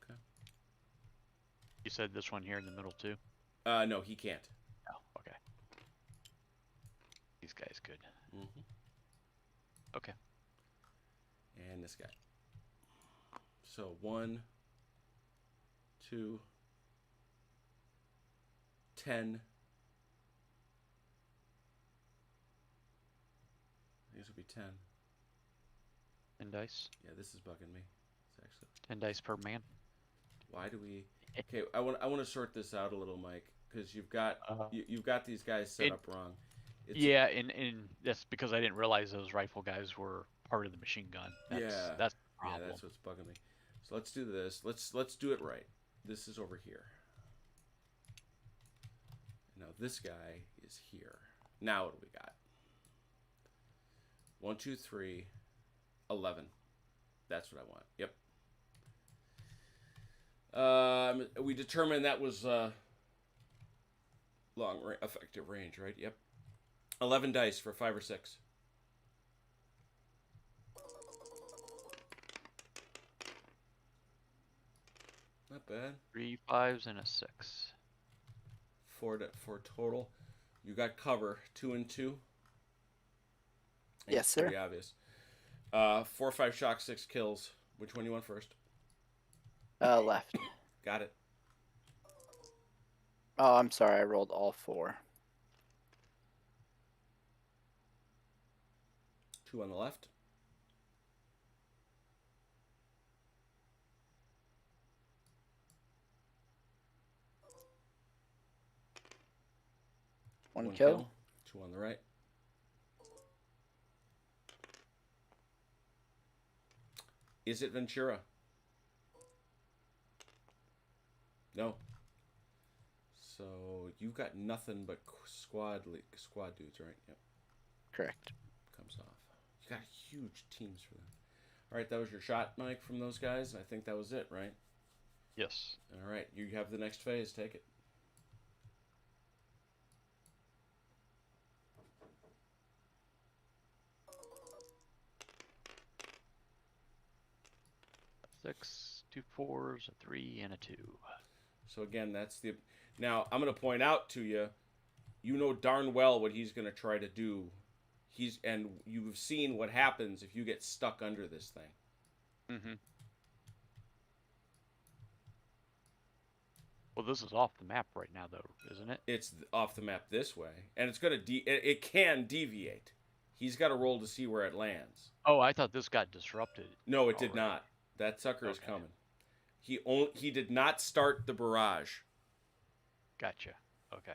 Okay. You said this one here in the middle too? No, he can't. Oh, okay. These guys could. Mm-hmm. Okay. And this guy. So 1, 2, 10. These will be 10. 10 dice. Yeah, this is bugging me. It's actually 10 dice per man. why do we? Okay, I want to sort this out a little, Mike, because you've got you've got these guys set up wrong. Yeah, and that's because I didn't realize those rifle guys were part of the machine gun. That's the problem. Yeah, that's what's bugging me. So let's do this. Let's do it right. This is over here. Now this guy is here. Now what do we got? 1, 2, 3, 11. That's what I want. Yep. We determined that was effective range, right? Yep. 11 dice for 5 or 6. Not bad. 3 5s and a 6. 4 total. You got cover 2 and 2. Yes, sir. Pretty obvious. 4, 5 shock, 6 kills. Which one you want first? Left. Got it. Oh, I'm sorry. I rolled all 4. 2 on the left. One kill. 2 on the right. Is it Ventura? No. So you've got nothing but squad dudes, right? Yep. Correct. Comes off. You got huge teams for them. All right, that was your shot, Mike, from those guys. I think that was it, right? Yes. All right, you have the next phase. Take it. Six, 2 4s, a 3, and a 2. So again, that's the. Now I'm going to point out to you. You know darn well what he's going to try to do. And you've seen what happens if you get stuck under this thing. Mm-hmm. Well, this is off the map right now, though, isn't it? It's off the map this way, and it's going to it can deviate. He's got to roll to see where it lands. Oh, I thought this got disrupted. No, it did not. That sucker is coming. He did not start the barrage. Gotcha. Okay.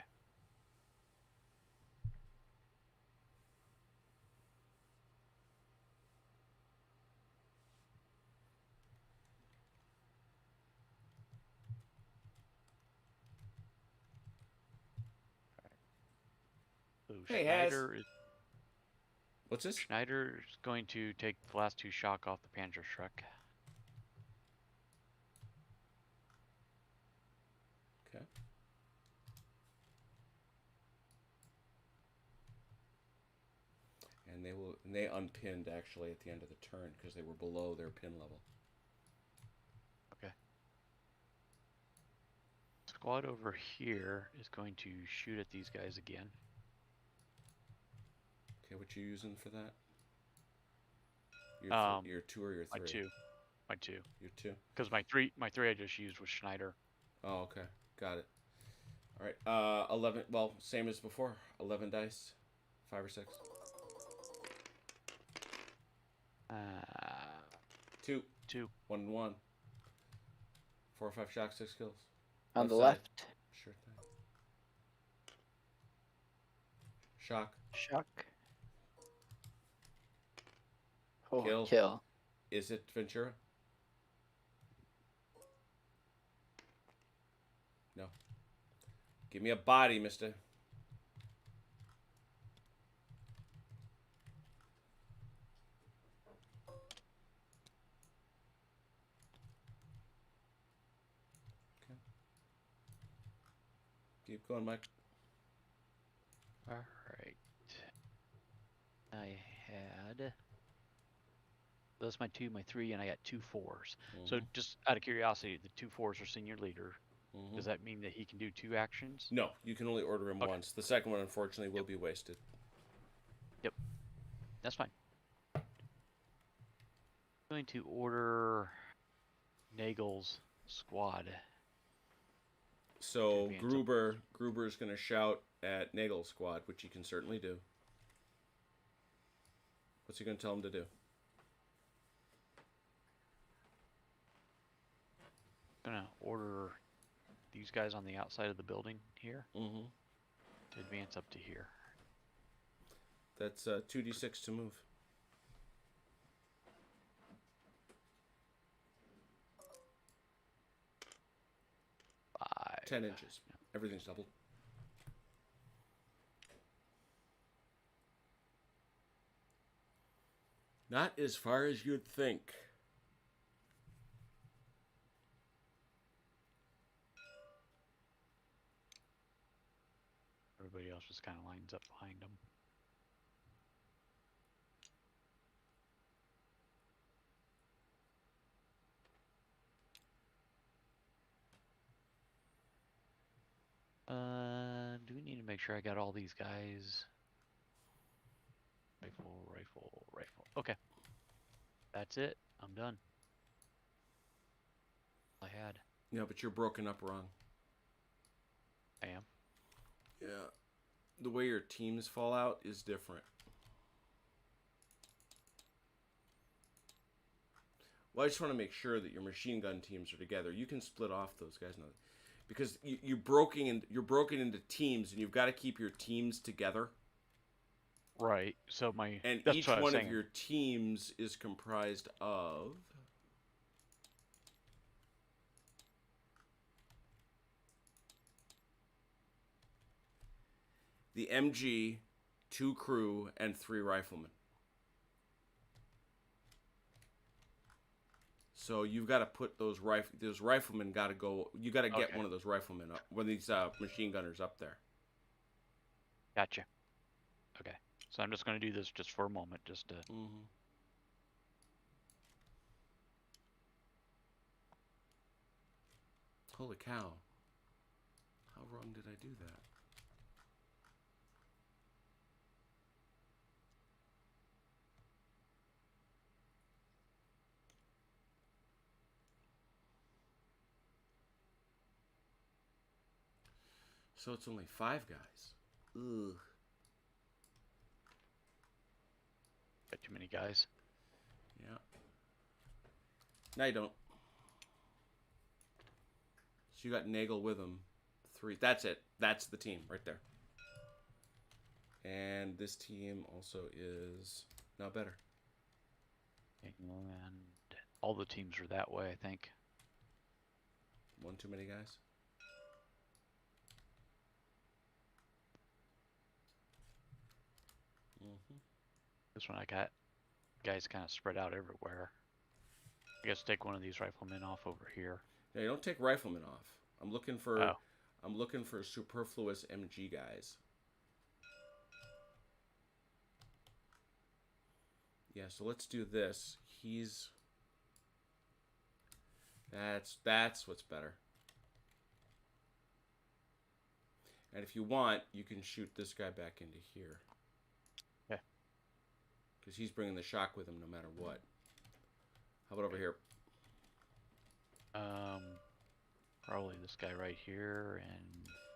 So Hey, Schneider is What's this? Schneider is going to take the last 2 shock off the Panzer Shrek. Okay. And they unpinned actually at the end of the turn because they were below their pin level. Okay. Squad over here is going to shoot at these guys again. Okay, what you using for that? Your 2 or your 3? My 2. My 2. Your 2? Because my 3 I just used was Schneider. Oh, okay. Got it. All right. 11. Well, same as before. 11 dice. 5 or 6. 2. 2. 1 and 1. 4 or 5 shock, 6 kills. On the side. left. Sure thing. Shock. Shock. Oh, Kill. kill. Is it Ventura? No. Give me a body, mister. Okay. Keep going, Mike. All right. I had... That's my 2, my 3, and I got 2 4s. So just out of curiosity, the 2 4s are senior leader. Does that mean that he can do 2 actions? No, you can only order him once. The second one, unfortunately, will be wasted. Yep. That's fine. I'm going to order Nagel's squad. So Gruber's going to shout at Nagel's squad, which he can certainly do. What's he going to tell him to do? I'm going to order these guys on the outside of the building here to advance up to here. That's 2d6 to move. 5. 10 inches. Everything's doubled. Not as far as you'd think. Everybody else just kind of lines up behind them. Do we need to make sure I got all these guys. Rifle, rifle, rifle. Okay. That's it. I'm done. I had. Yeah, but you're broken up wrong. I am. Yeah. The way your teams fall out is different. Well, I just want to make sure that your machine gun teams are together. You can split off those guys now, because you're broken into teams, and you've got to keep your teams together. Right. So And that's each what I was one of saying. your teams is comprised of the MG, 2 crew, and 3 riflemen. So you've got to put those riflemen got to go. You got to get one of those riflemen up, one of these machine gunners up there. Gotcha. Okay. So I'm just going to do this just for a moment, just to. Mm-hmm. Holy cow! How wrong did I do that? So it's only 5 guys. Ugh. Got too many guys. Yeah. No, you don't. So you got Nagel with him. 3. That's it. That's the team right there. And this team also is now better. And all the teams are that way, I think. One too many guys. Mm-hmm. This one I got guys kind of spread out everywhere. I guess take one of these riflemen off over here. No, you don't take riflemen off. I'm looking for superfluous MG guys. Yeah, so let's do this. That's what's better. And if you want, you can shoot this guy back into here. Okay. Because he's bringing the shock with him no matter what. How about over here? Probably this guy right here, and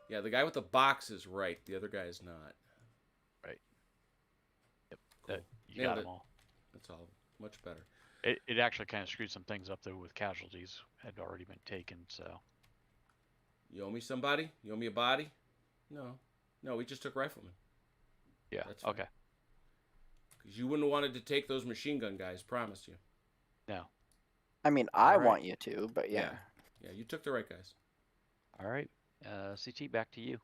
yeah, the guy with the box is right. The other guy is not. Right. Yep. Cool. You got them all. That's all. Much better. It actually kind of screwed some things up though with casualties had already been taken. So. You owe me somebody? You owe me a body? No, we just took riflemen. Yeah. That's fine. Okay. Because you wouldn't have wanted to take those machine gun guys. Promise you. No. I mean, I want you to, but yeah. Yeah, you took the right guys. All right. CT, back to you.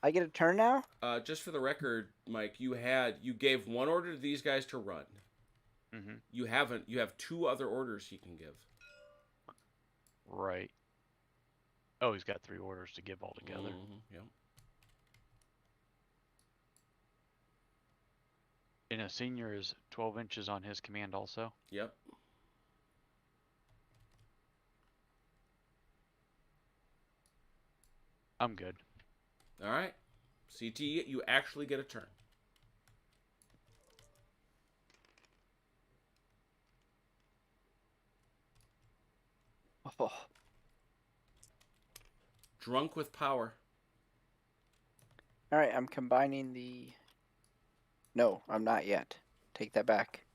I get a turn now? Just for the record, Mike, you gave one order to these guys to run. Mm-hmm. You have 2 other orders he can give. Right. Oh, he's got 3 orders to give altogether. Mm-hmm. Yep. And a senior is 12 inches on his command also? Yep. I'm good. All right. CT, you actually get a turn. Oh. Drunk with power. All right, I'm combining the... No, I'm not yet. Take that back.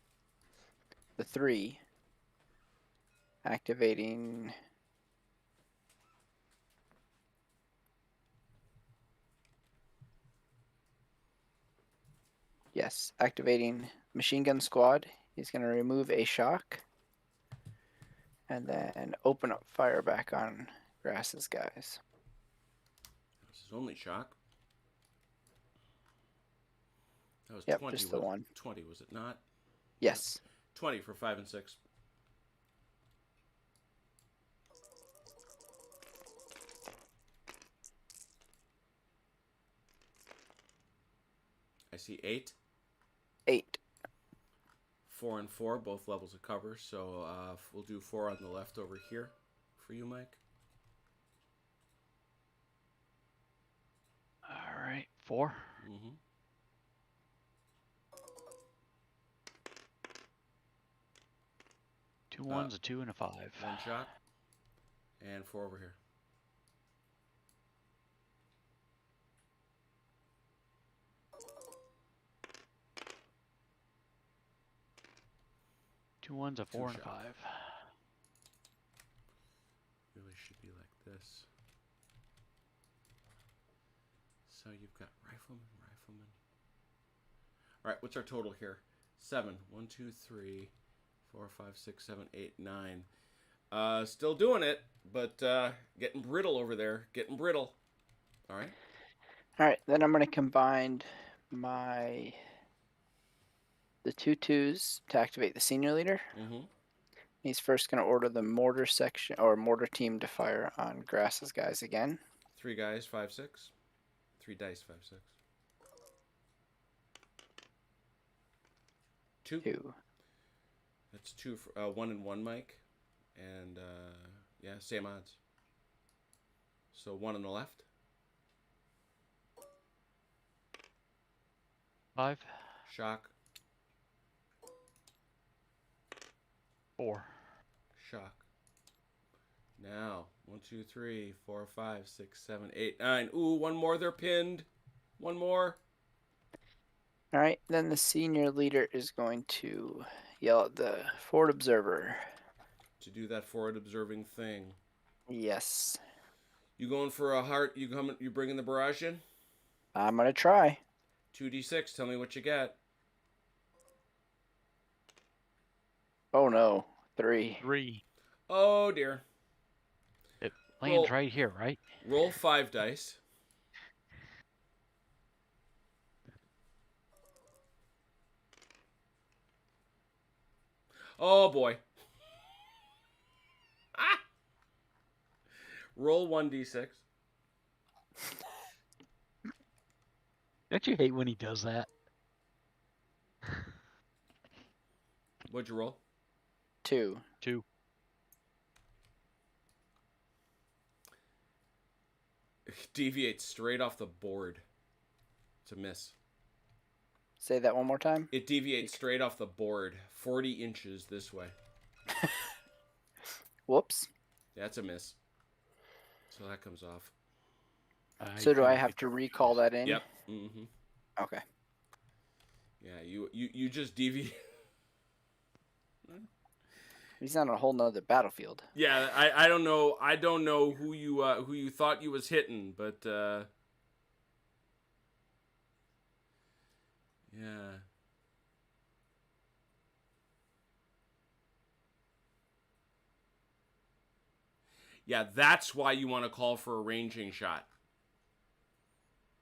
The 3. Activating... Yes, activating machine gun squad. He's going to remove a shock. And then open up fire back on Grass's guys. This is only shock. That was Yep, 20. just the one. 20, was it not? Yes. 20 for 5 and 6. I see 8. 8. 4 and 4, both levels of cover. So we'll do 4 on the left over here for you, Mike. All 4. Mm-hmm. 2 1s, a 2, and a 5. 1 shot. And 4 over here. Two 1s, a 4, and a shot. 5. Really should be like this. So you've got rifleman. All right, what's our total here? 7. 1, 2, 3, 4, 5, 6, 7, 8, 9. Still doing it, but getting brittle over there. Getting brittle. All right. All right, then I'm going to combine the 2 2s to activate the senior leader. Mm-hmm. He's first going to order the mortar section or mortar team to fire on Grass's guys again. 3 guys, 5, 6. 3 dice, 5, 6. 2. 2. That's 2 for 1 and 1, Mike. And yeah, same odds. So 1 on the left. 5. Shock. 4. Shock. Now, 1, 2, 3, 4, 5, 6, 7, 8, 9. Ooh, 1 more. They're pinned. 1 more. All right, then the senior leader is going to yell at the forward observer. To do that forward observing thing. Yes. You going for a heart? You bringing the barrage in? I'm going to try. 2d6. Tell me what you get. Oh no, 3. 3. Oh dear. It lands right here, right? Roll 5 dice. Oh boy. Ah! Roll 1d6. Don't you hate when he does that? What'd you roll? 2. 2. Deviates straight off the board. It's a miss. Say that one more time. It deviates straight off the board. 40 inches this way. Whoops. That's a miss. So that comes off. So do I have to recall that in? Yep. Mm-hmm. Okay. Yeah, you just deviate. He's on a whole nother battlefield. Yeah, I don't know. I don't know who you thought you was hitting, but yeah. Yeah, that's why you want to call for a ranging shot.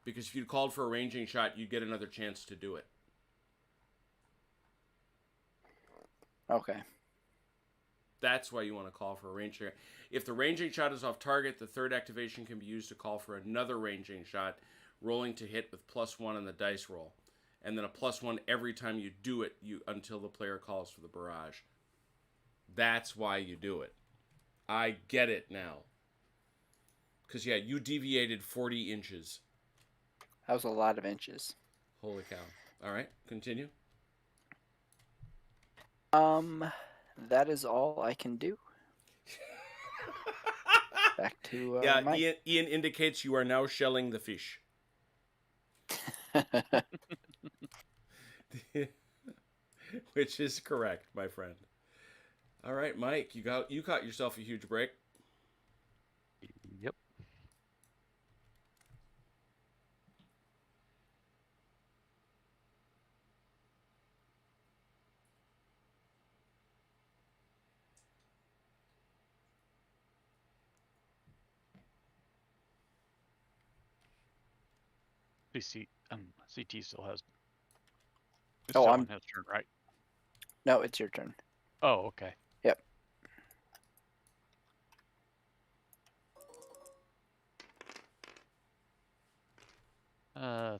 Because if you'd called for a ranging shot, you'd get another chance to do it. Okay. That's why you want to call for a ranging shot. If the ranging shot is off target, the third activation can be used to call for another ranging shot, rolling to hit with +1 on the dice roll. And then a +1 every time you do it until the player calls for the barrage. That's why you do it. I get it now. Because, yeah, you deviated 40 inches. That was a lot of inches. Holy cow. All right, continue. That is all I can do. Back to yeah, Mike. Ian indicates you are now shelling the fish. Which is correct, my friend. All right, Mike, you caught yourself a huge break. Yep. CT still has. It's Oh, still I'm- on his turn, right? No, it's your turn. Oh, okay. Yep.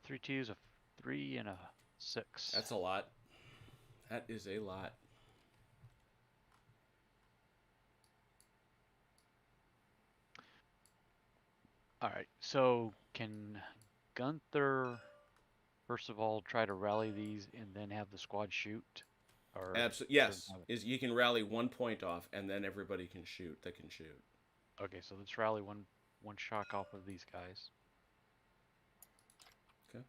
Three 2s, a 3, and a 6. That's a lot. That is a lot. All right. So can Gunther first of all try to rally these and then have the squad shoot? Or Absolutely, yes. Is you can rally 1 point off, and then everybody can shoot. That can shoot. Okay, so let's rally one shock off of these guys. Okay.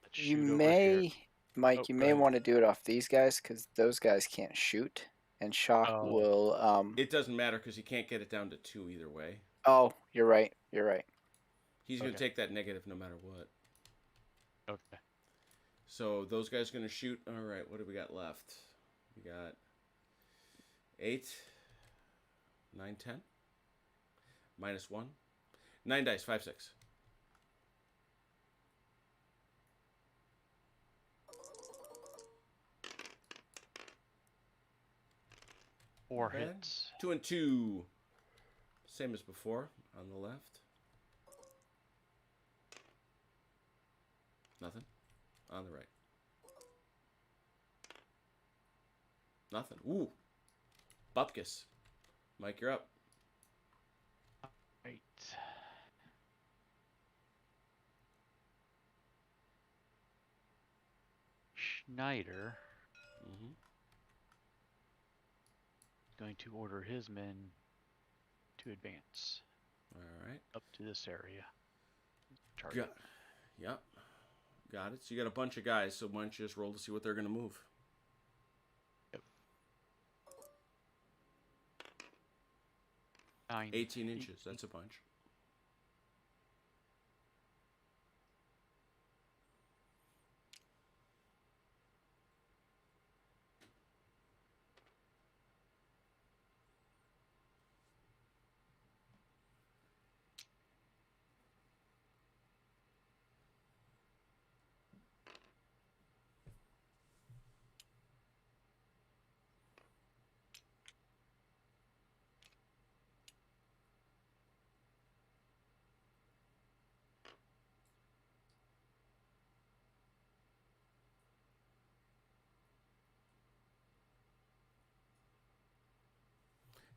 Let's You shoot over may, here. Mike, Oh, you go may ahead. want to do it off these guys because those guys can't shoot, and Shock Oh. will. It doesn't matter because you can't get it down to 2 either way. Oh, you're right. You're right. He's going to take that negative no matter what. Okay. So those guys are going to shoot. All right, what do we got left? We got 8, 9, 10. -1. 9 dice, 5, 6. Four Bad. hits. 2 and 2. Same as before on the left. Nothing. On the right. Nothing. Ooh. Bupkis. Mike, you're up. Right. Schneider Mm-hmm. is going to order his men to advance All right. up to this area. Target. Yep. Got it. So you got a bunch of guys, so why don't you just roll to see what they're going to move? Yep. 9. 18 inches. That's a bunch.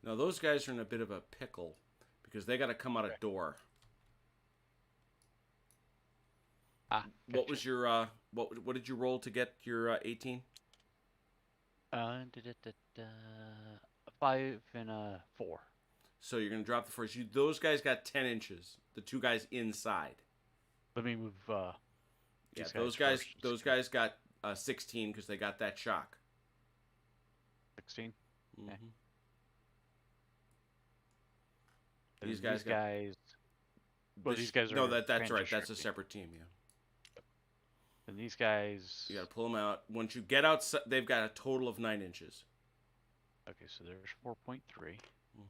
Now those guys are in a bit of a pickle because they got to come out a door. Ah, What was your what did you roll to get your 18? 5 and a 4. So you're gonna drop the first. Those guys got 10 inches. The 2 guys inside. Let me move. Yeah, these those guys guys. first. Those guys got 16 because they got that shock. 16. Mm-hmm. Okay. These Well, these guys are. No, that's right. transit That's a stripping. separate team. Yeah. And these guys. You got to pull them out. Once you get outside, they've got a total of 9 inches. Okay, so there's 4.3. Mm-hmm.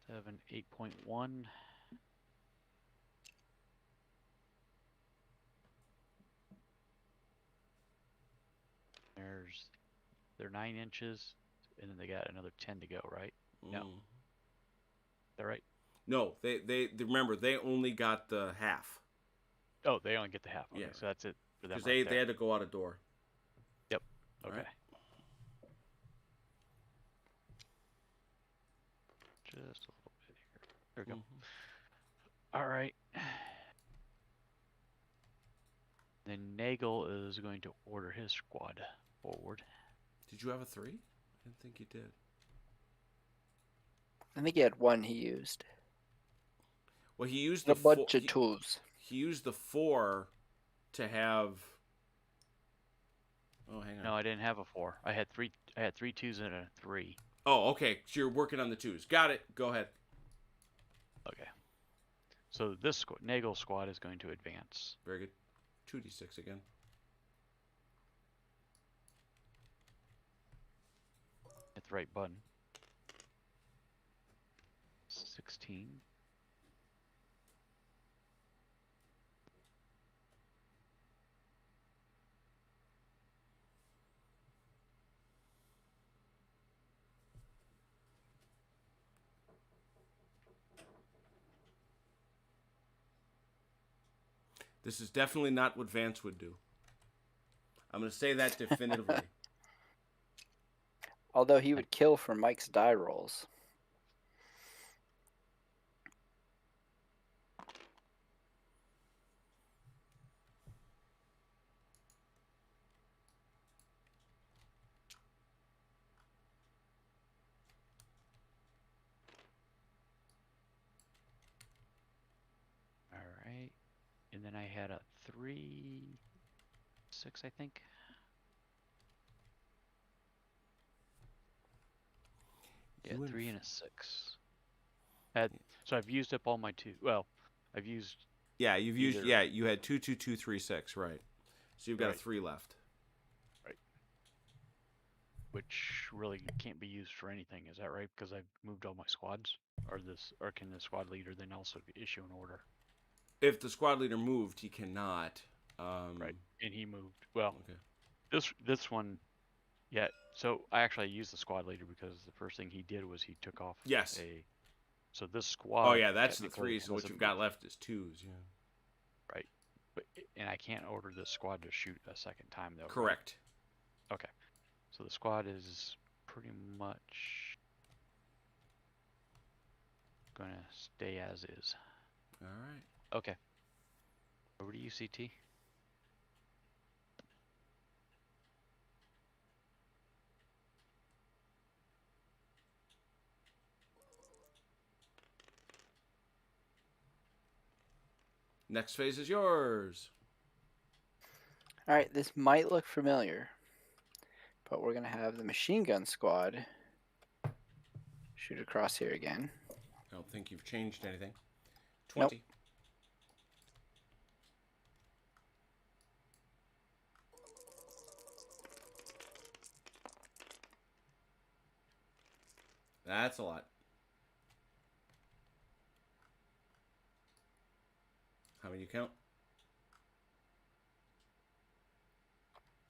7, 8.1. They're 9 inches, and then they got another 10 to go, right? No. Mm. Is that right? No, they remember they only got the half. Oh, they only get the half. Okay, Yeah. so that's it for them. Because Right they had to go out a door. Yep. All Okay. right. Just a little bit here. There we go. Mm-hmm. All right. Then Nagel is going to order his squad forward. Did you have a 3? I didn't think you did. I think he had one he used. Well, he used A the bunch of tools. He used the 4 to have. Oh, hang on. No, I didn't have a 4. I had 3 2s and a 3. Oh, okay. So you're working on the 2s. Got it. Go ahead. Okay. So this Nagel squad is going to advance. Very good. 2d6 again. Hit the right button. 16. This is definitely not what Vance would do. I'm going to say that definitively. Although he would kill for Mike's die rolls. All right. And then I had a 3, 6, I think. Yeah, 3 and a 6. So I've used up all my 2. Well, I've used. Yeah, you've used. either- Yeah, you had 2, 2, 2, 3, 6. Right. So you've got a Right. 3 left. Right. Which really can't be used for anything. Is that right? Because I've moved all my squads. Or can the squad leader then also issue an order? If the squad leader moved, he cannot. Right. And he moved. Well, Okay. this one. Yeah. So I actually used the squad leader because the first thing he did was he took off. Yes. So this squad. Oh yeah, that's the technically 3. So what wasn't you've got moved. left is 2s. Yeah. Right. And I can't order this squad to shoot a second time though. Correct. Right? Okay. So the squad is pretty much gonna stay as is. All right. Okay. Over to you, CT. Next phase is yours. All right, this might look familiar, but we're going to have the machine gun squad shoot across here again. I don't think you've changed anything. 20. Nope. That's a lot. How many you count?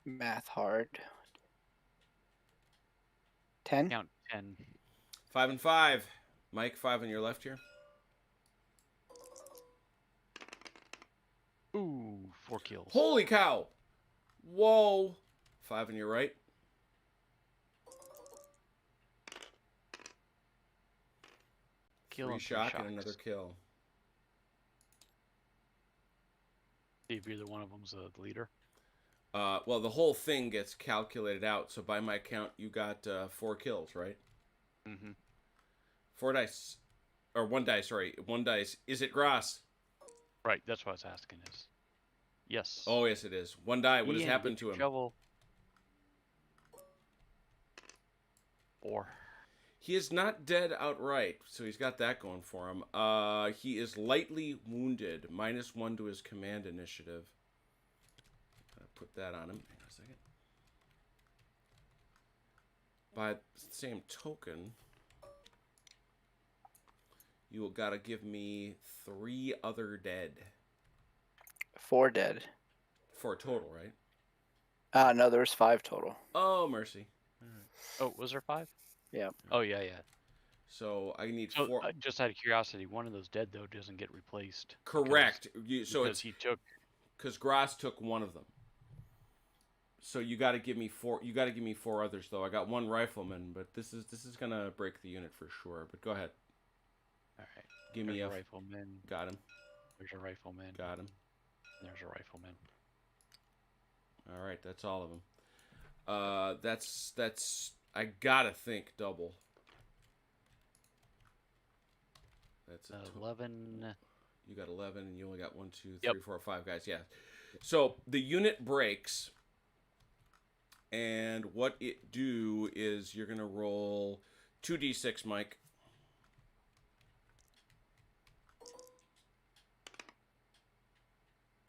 Math hard. 10? Count 10. 5 and 5. Mike, 5 on your left here. Ooh, 4 kills. Holy cow! Whoa! 5 on your right. Kill 3 and 3 shock and shocks. another kill. See if either one of them's the leader. Well, the whole thing gets calculated out. So by my count, you got 4 kills, right? Mm-hmm. 4 dice. Or 1 dice, sorry. 1 dice. Is it Grass? Right, that's what I was asking is. Yes. Oh, yes, it is. 1 die. What has Ian, happened get to your him? Shovel. 4. He is not dead outright, so he's got that going for him. He is lightly wounded. -1 to his command initiative. Put that on him. Hang on a second. By the same token, you gotta give me 3 other dead. 4 dead. 4 total, right? No, there was 5 total. Oh, mercy. Oh, was there 5? Yeah. Oh, yeah. So I need So, 4. just out of curiosity, one of those dead, though, doesn't get replaced. Correct. Because It's he took... because Grass took 1 of them. So you got to give me 4. You got to give me 4 others, though. I got 1 rifleman, but this is gonna break the unit for sure. But go ahead. All right. Give There's me a a rifleman. Got him. There's a rifleman. Got him. And there's a rifleman. All right, that's all of them. That's I gotta think double. That's a 11. You got 11, and you only got 1, 2, 3, Yep. 4, 5 guys. Yeah. So the unit breaks, and what it do is you're gonna roll 2d6, Mike.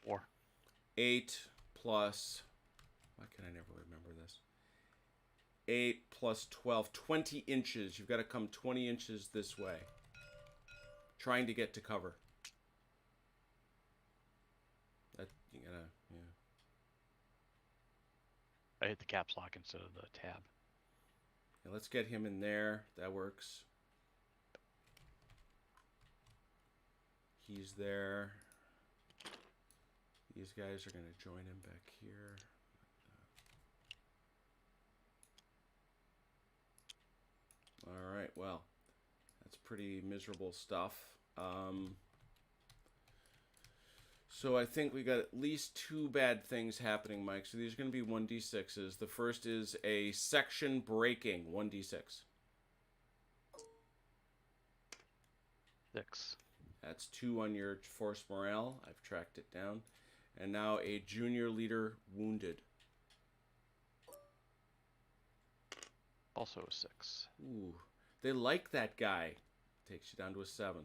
Four. 8 plus. Why can I never remember this? 8 plus 12, 20 inches. You've got to come 20 inches this way. Trying to get to cover. That you gotta, yeah. I hit the caps lock instead of the tab. Yeah, let's get him in there. That works. He's there. These guys are going to join him back here. well, that's pretty miserable stuff. So I think we got at least 2 bad things happening, Mike. So these are going to be 1d6s. The first is a section breaking, 1d6. 6. That's 2 on your force morale. I've tracked it down. And now a junior leader wounded. Also a 6. Ooh, they like that guy. Takes you down to a 7.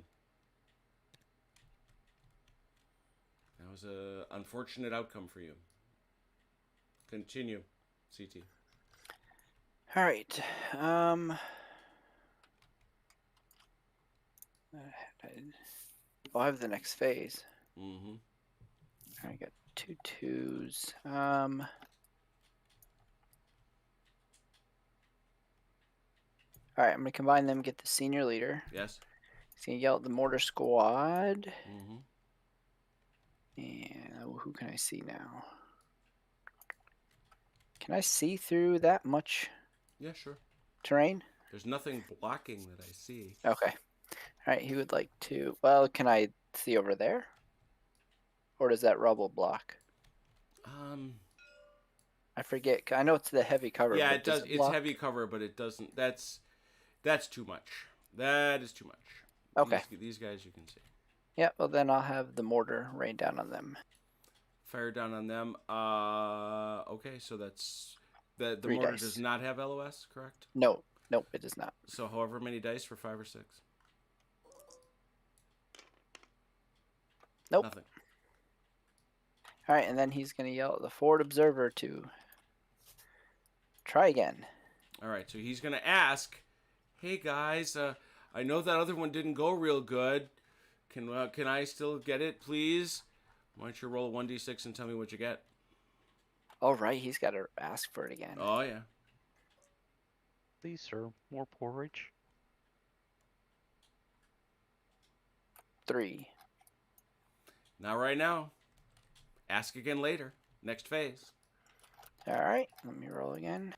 That was a unfortunate outcome for you. Continue, CT. All right. I'll have the next phase. Mm-hmm. I got 2 2s. All right, I'm gonna combine them. Get the senior leader. Yes. He's gonna yell at the mortar squad. Mm-hmm. And who can I see now? Can I see through that much Yeah, sure. terrain? There's nothing blocking that I see. Okay. All right, he would like to. Well, can I see over there? Or does that rubble block? I forget. I know it's the heavy cover. Yeah, but it does. It's block? heavy cover, but it doesn't. That's too much. That is too much. Okay. These guys you can see. Yeah, well then I'll have the mortar rain down on them. Fire down on them. Okay, so that's the 3 mortar dice. does not have LOS, correct? No, nope, it does not. So however many dice for 5 or 6. Nope. Nothing. All right, and then he's gonna yell at the forward observer to try again. All right, so he's gonna ask, "Hey guys, I know that other one didn't go real good. Can I still get it, please? Why don't you roll a 1d6 and tell me what you get?" All right, he's got to ask for it again. Oh yeah. Please, sir, more porridge. 3. Not right now. Ask again later. Next phase. All right, let me roll again.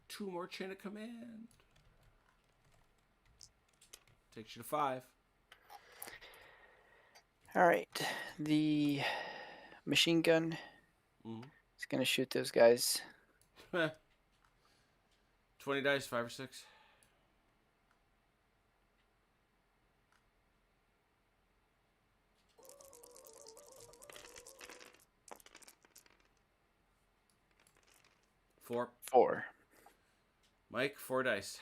Two more chain of command. Takes you to 5. All right, the machine gun is gonna shoot those guys. 20 dice, 5 or 6. 4. 4. Mike, 4 dice.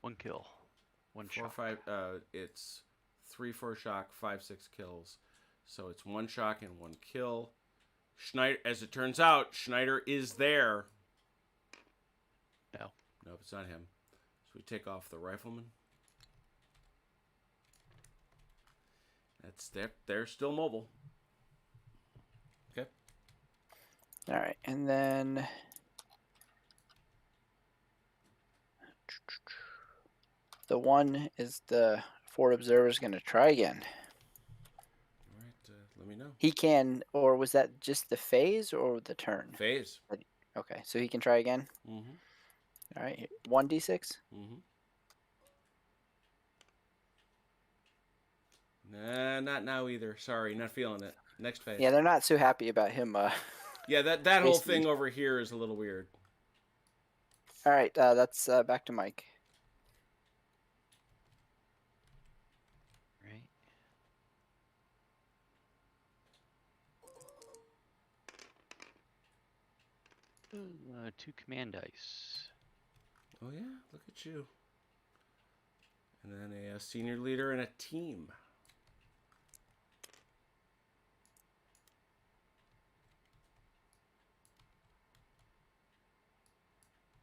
1 kill. 1 4, shot. 5. It's 3 for shock, 5, 6 kills. So it's 1 shock and 1 kill. Schneider, as it turns out, Schneider is there. No. Nope, it's not him. So we take off the rifleman. They're still mobile. Okay. All right, and then the one is the forward observer is gonna try again. All right, let me know. He can, or was that just the phase or the turn? Phase. Okay, so he can try again. Mm-hmm. All right, 1d6. Mm-hmm. Nah, not now either. Sorry, not feeling it. Next phase. Yeah, they're not so happy about him. Yeah, that whole Basically. thing over here is a little weird. All right, that's back to Mike. Right. Ooh, 2 command dice. Oh yeah, look at you. And then a senior leader and a team.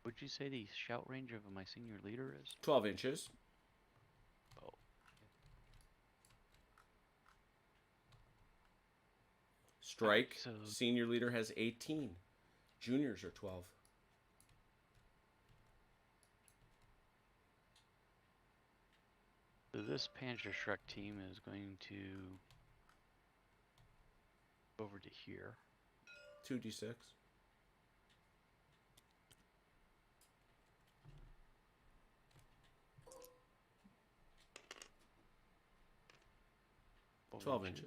Would you say the shout range of my senior leader is? 12 inches. Oh. Strike. So Senior leader has 18. Juniors are 12. So this Panzer Shrek team is going to over to here. 2d6. Twelve 12 inches.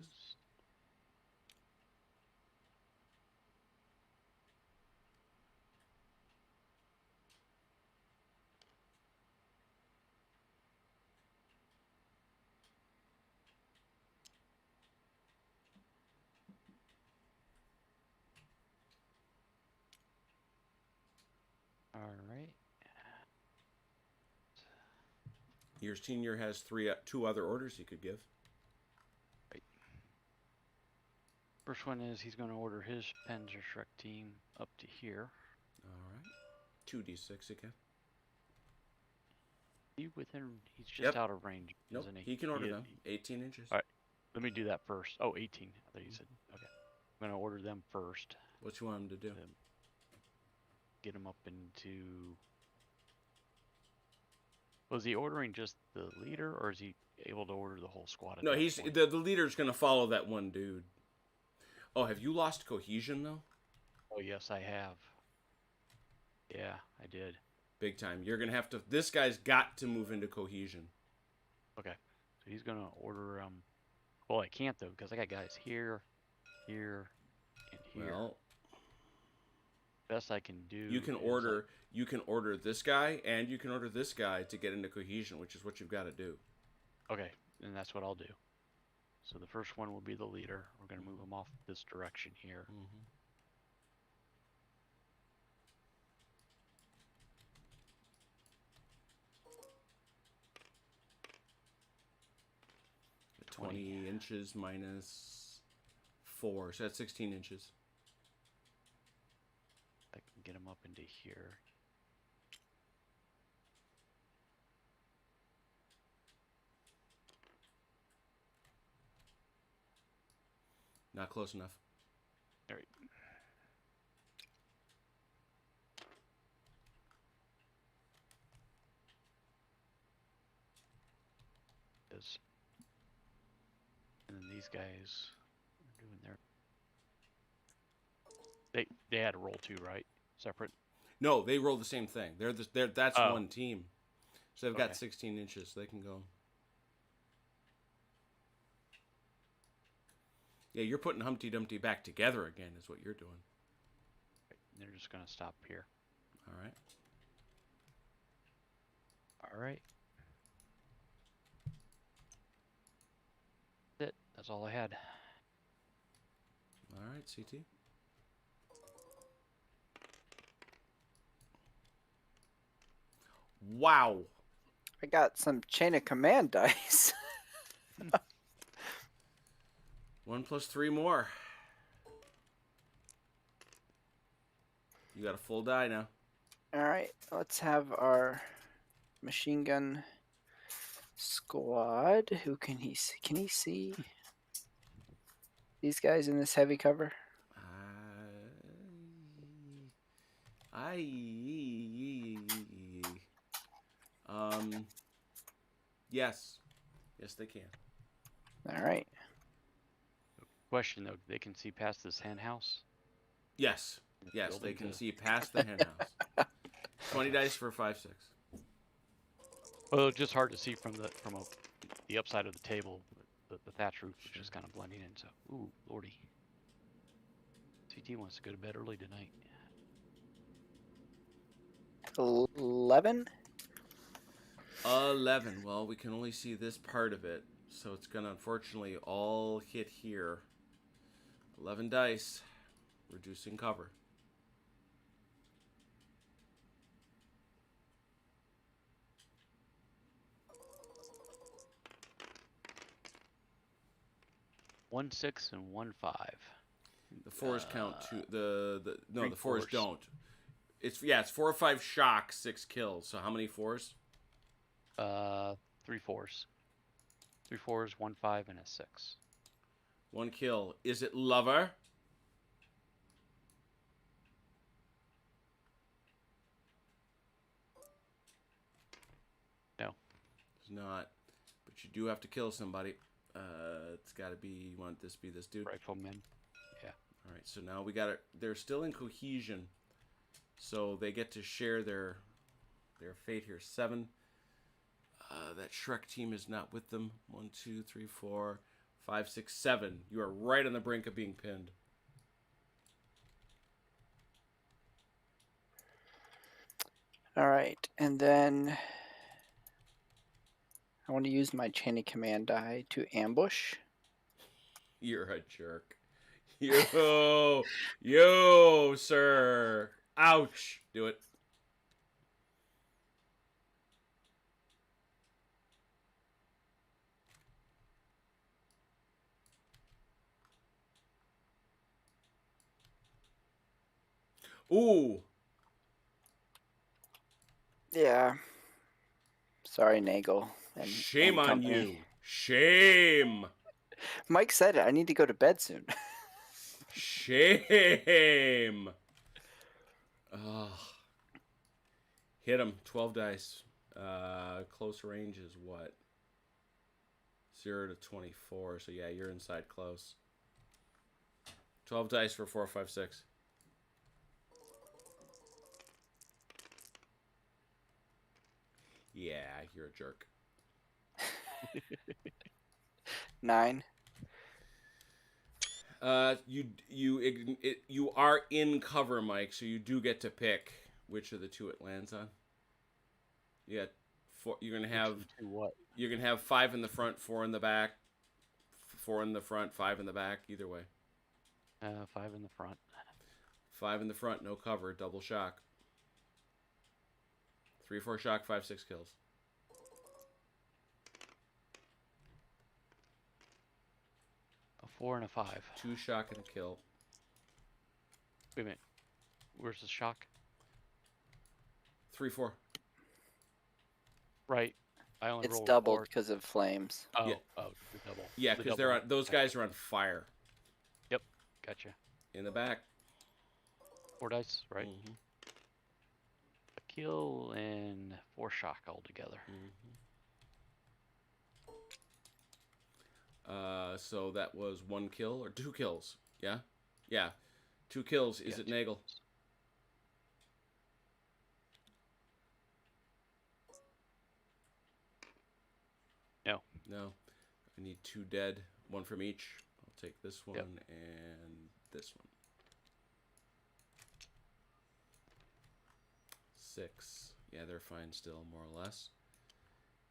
All right. Your senior has two other orders he could give. Right. First one is he's going to order his Panzer Shrek team up to here. All right. 2d6 again. He's just out of range, Nope, isn't he? he can order them. 18 inches. All right. Let me do that first. Oh, 18. I thought you said. Okay. I'm going to order them first. What you want him to do? Get him up into... Was he ordering just the leader, or is he able to order the whole squad? No, he's the leader's going to follow that one dude. Oh, have you lost cohesion, though? Oh, yes, I have. Yeah, I did. Big time. You're going to have to... This guy's got to move into cohesion. Okay. So he's going to order... Well, I can't, though, because I got guys here, here, and here. Well... Best I can do... You can order this guy, and you can order this guy to get into cohesion, which is what you've got to do. Okay, and that's what I'll do. So the first one will be the leader. We're going to move him off this direction here. Mm-hmm. $20 inches minus 4, so that's 16 inches. I can get him up into here. Not close enough. All right. And then these guys are doing their... They had to roll two, right? Separate? No, they roll the same thing. That's one team. So they've got Okay. 16 inches. So they can go. Yeah, you're putting Humpty Dumpty back together again is what you're doing. They're just going to stop here. All right. All right. That's it. That's all I had. All right, CT. Wow. I got some chain of command dice. 1 plus 3 more. You got a full die now. All right, let's have our machine gun squad. Who can he see? Can he see these guys in this heavy cover? Yes. Yes, they can. All right. Question, though. They can see past this hen house? Yes. Yes, they can see past the hen house. 20 dice for 5-6. Well, it's just hard to see from the upside of the table. The thatch roof is just kind of blending in. So, ooh, lordy. CT wants to go to bed early tonight. 11. 11. Well, we can only see this part of it, so it's gonna unfortunately all hit here. 11 dice, reducing cover. One 6 and 1 5. The 4s count to the Three the 4s fours. don't. It's 4 or 5 shocks, 6 kills. So how many 4s? 3 4s. 3 4s, 1 5, and a 6. 1 kill. Is it Lover? No. It's not. But you do have to kill somebody. It's got to be. You want this to be this dude? Rifleman. Yeah. so now we got it. They're still in cohesion, so they get to share their fate here. 7. That Shrek team is not with them. 1, 2, 3, 4, 5, 6, 7. You are right on the brink of being pinned. All right, and then I want to use my chain of command die to ambush. You're a jerk. Sir. Ouch. Do it. Ooh. Yeah. Sorry, Nagel. And Shame on company. you. Shame. Mike said it. I need to go to bed soon. Shame. Ugh. Hit him. 12 dice. Close range is what? 0 to 24. So yeah, you're inside close. 12 dice for 4, 5, 6. Yeah, you're a jerk. 9. You are in cover, Mike, so you do get to pick which of the 2 it lands on. Yeah, 4. You're gonna have what? You're gonna have 5 in the front, 4 in the back, 4 in the front, 5 in the back. Either way. 5 in the front. 5 in the front, no cover, double shock. 3, 4 shock, 5, 6 kills. A 4 and a 5. 2 shock and a kill. Wait a minute. Where's the shock? 3, 4. Right. I only It's rolled doubled 4. because of flames. Oh, Yeah. The double. Yeah, The because they're double. on. Those guys are on fire. Yep. Gotcha. In the back. 4 dice, right? Mm-hmm. A kill and 4 shock altogether. Mm-hmm. So that was 1 kill or 2 kills. Yeah, yeah, 2 kills. Is it Nagel? No. No. I need 2 dead. 1 from each. I'll take this one and this one. 6. Yeah, they're fine still, more or less.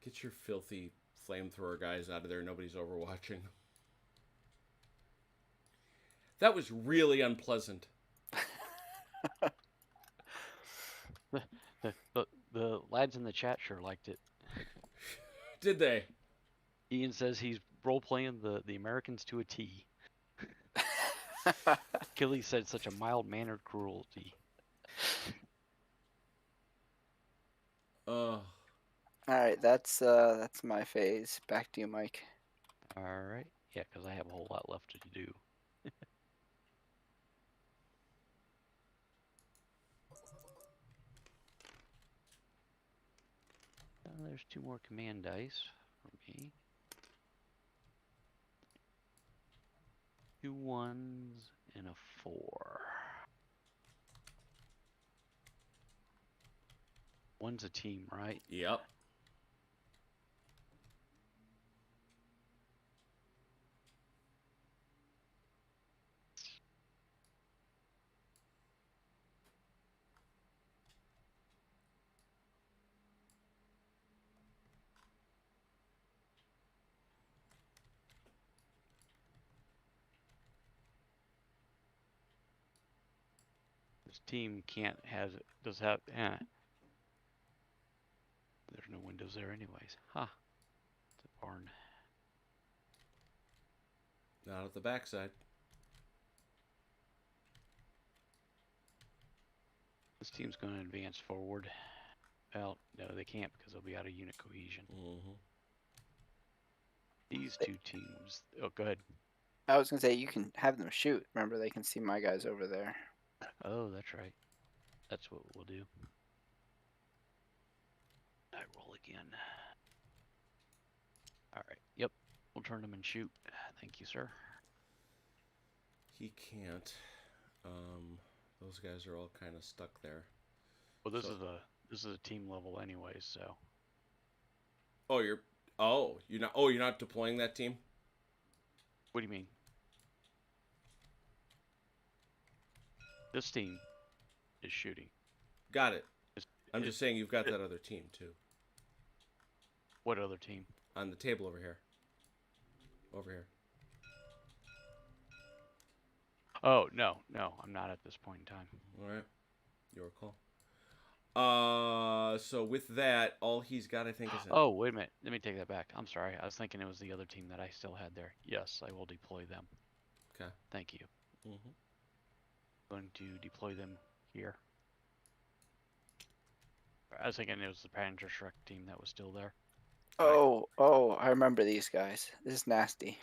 Get your filthy flamethrower guys out of there. Nobody's overwatching. That was really unpleasant. The lads in the chat sure liked it. Did they? Ian says he's role-playing the Americans to a T. Killy said such a mild-mannered cruelty. All right, that's my phase. Back to you, Mike. All right. Yeah, because I have a whole lot left to do. There's 2 more command dice for me. 2 1s and a 4. 1's a team, right? Yep. This team does have. There's no windows there, anyways. Huh. It's a barn. Not at the backside. This team's going to advance forward. Well, no, they can't because they'll be out of unit cohesion. Mm-hmm. These 2 teams. Oh, go ahead. I was gonna say you can have them shoot. Remember, they can see my guys over there. Oh, that's right. That's what we'll do. I roll again. All right. Yep. We'll turn them and shoot. Thank you, sir. He can't. Those guys are all kind of stuck there. Well, this So- is a team level anyway, so. Oh, you're not deploying that team? What do you mean? This team is shooting. Got it. It's- I'm it- just saying you've got it- that other team too What other team? on the table over here. Over here. Oh, no, I'm not at this point in time. All right. Your call. So with that, all he's got, I think, is. Oh, wait a minute. Let me take that back. I'm sorry. I was thinking it was the other team that I still had there. Yes, I will deploy them. Okay. Thank you. Mm-hmm. Going to deploy them here. I was thinking it was the Panther Shrek team that was still there. Oh, I remember these guys. This is nasty.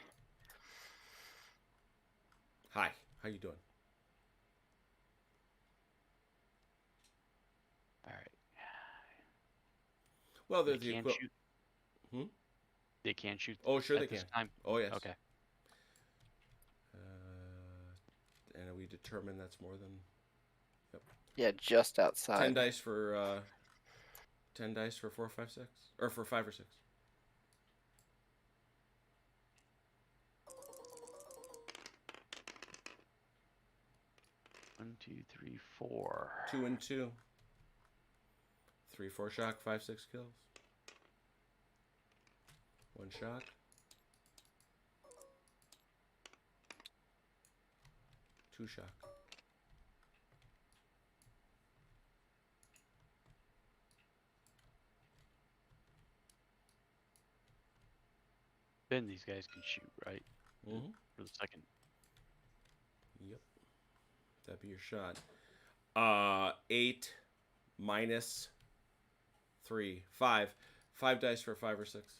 Hi. How you doing? All right. Well, They they're the can't equivalent. shoot. Hmm? They can't shoot. Oh, sure at they this can. time? Oh, yes. Okay. And we determine that's more than Yeah, just outside. 10 dice for 4, 5, 6, or for 5 or 6. One, 2, 3, 4. 2 and 2. 3, 4 shock, 5, 6 kills. 1 shock. 2 shock. Then these guys can shoot, right? Mm-hmm. For the second. Yep. That'd be your shot. 8 minus 3. 5. 5 dice for 5 or 6.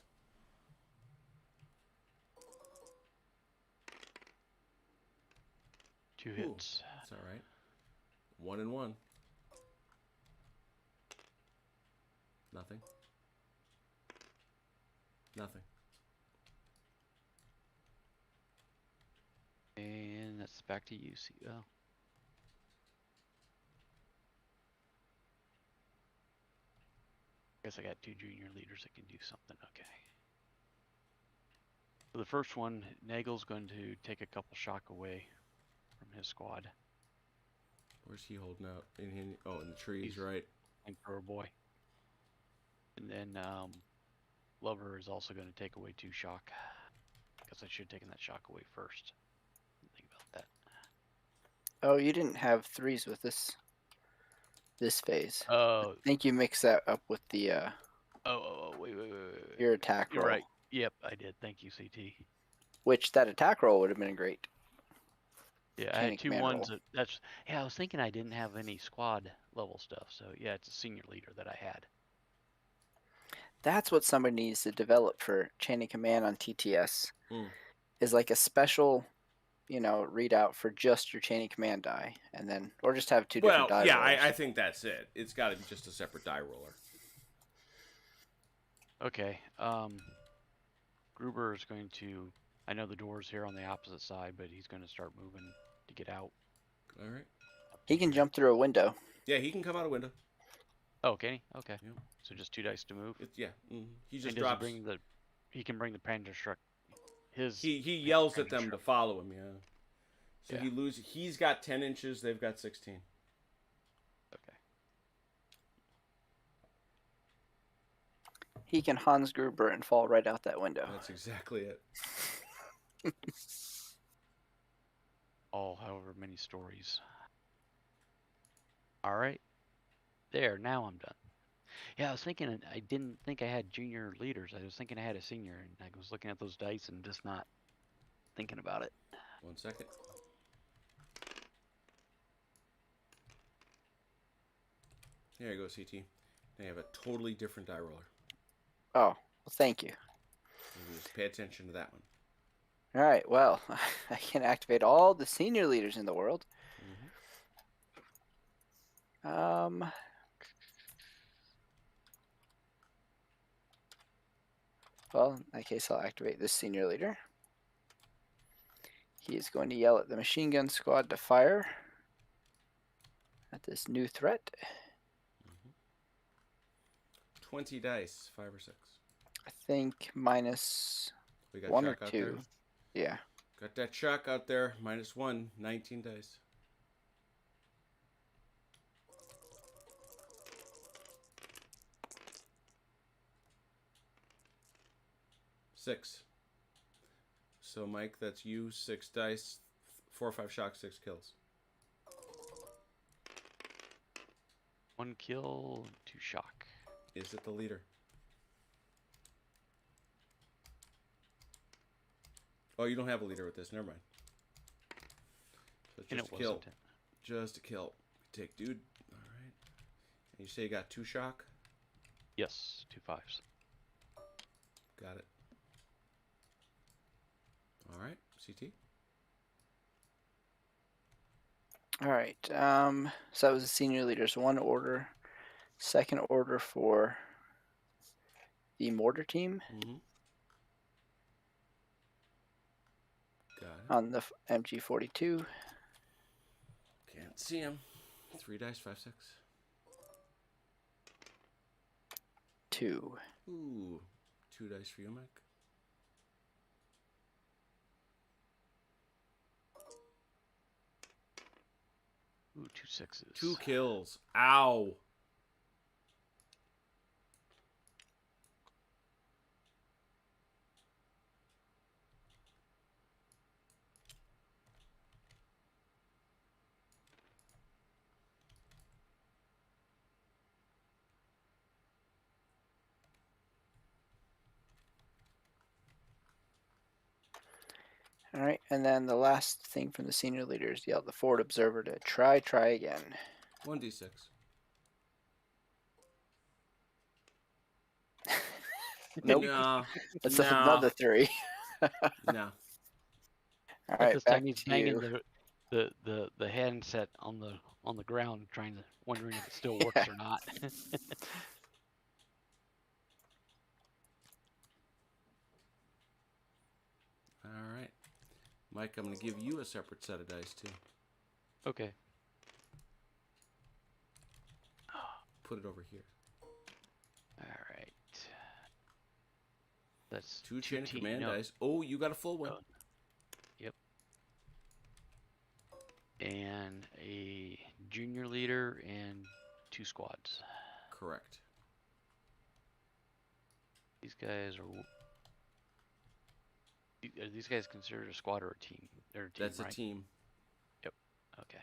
Two Ooh, hits. that's all right. 1 and 1. Nothing. Nothing. And that's back to you, CL. Guess I got 2 junior leaders that can do something. Okay. So the first one, Nagel's going to take a couple shock away from his squad. Where's he holding out? In the trees, He's- right? Emperor boy. And then Lover is also going to take away 2 shock. Guess I should have taken that shock away first. Didn't think about that. Oh, you didn't have 3s with this phase. Oh, I think you mixed that up with the wait. your attack You're roll. right. Yep, I did. Thank you, CT. Which that attack roll would have been great. Yeah, I Chain had of 2 command ones. roll. I was thinking I didn't have any squad level stuff. So yeah, it's a senior leader that I had. That's what somebody needs to develop for chain of command on TTS. Mm. Is like a special, readout for just your chain of command die, and then or just have 2 different die yeah, rolls. I think that's it. It's got to be just a separate die roller. Okay. Gruber is going to. I know the door's here on the opposite side, but he's going to start moving to get out. All right. He can jump through a window. Yeah, he can come out a window. Oh, can he? Okay. Yep. So just 2 dice to move. He just And does drops. he can bring the Panther Shrek. He yells at Panther them to Shrek. follow him. Yeah. So Yeah. he loses. He's got 10 inches. They've got 16. Okay. He can Hans Gruber and fall right out that window. That's exactly it. All however many stories. All right. There. Now I'm done. Yeah, I was thinking. I didn't think I had junior leaders. I was thinking I had a senior, and I was looking at those dice and just not thinking about it. 1 second. There you go, CT. Now you have a totally different die roller. Oh, well, thank you. You can just pay attention to that one. All right, well, I can activate all the senior leaders in the world. Mm-hmm. Well, in that case, I'll activate this senior leader. He is going to yell at the machine gun squad to fire. this new threat. 20 dice, 5 or 6. I think minus We got 1 or shock out 2. there. Yeah. Got that shock out there. -1, 19 dice. Six. So Mike, that's you. 6 dice, 4 or 5 shock, 6 kills. 1 kill, 2 shock. Is it the leader? Oh, you don't have a leader with this. Never mind. So And just it a kill. wasn't it. Just a kill. Take dude. All right. And you say you got 2 shock? Yes, 2 5s. Got it. All right. CT. All right. So that was the senior leaders. 1 order. Second order for the mortar team Mm-hmm. Got it. on the MG42. Can't see him. 3 dice, 5 6. 2. Ooh. 2 dice for you, Mike. Ooh, 2 6s. 2 kills. Ow. All right. And then the last thing from the senior leaders yelled the forward observer to try again. 1d6. Nope. No. That's no. another 3. No. All But right. this Back time he's to banging you. the handset on the ground, wondering if it still works or not. All right. Mike, I'm going to give you a separate set of dice, too. Okay. Put it over here. All right. That's 2 chain of team- command no. dice. Oh, you got a full one. Oh. Yep. And a junior leader and 2 squads. Correct. These guys are these guys considered a squad or a team? They're a team, That's right? a team. Okay.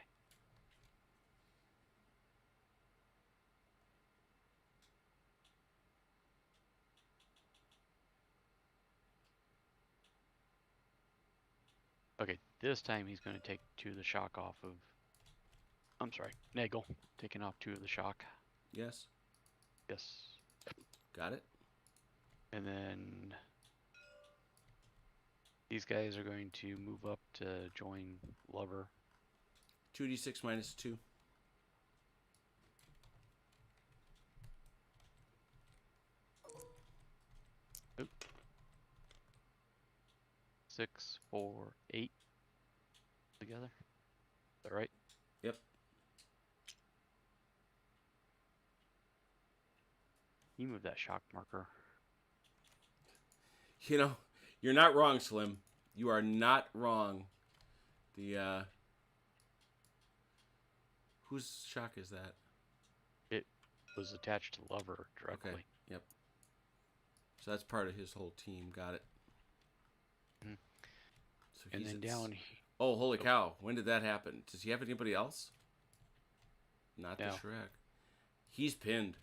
Okay, this time he's going to take 2 of the shock off of... I'm sorry, Nagel. Taking off 2 of the shock. Yes. Yes. Got it. And then... these guys are going to move up to join Lover. 2d6 minus 2. Oop. 6, 4, 8 together. Is that right? Yep. You move that shock marker. You know, you're not wrong, Slim. You are not wrong. The, whose shock is that? It was attached to Lover directly. Okay. Yep. So that's part of his whole team. Got it. Mhm. So And he's then at down... Oh, holy cow. When did that happen? Does he have anybody else? Not No. the Shrek. He's pinned.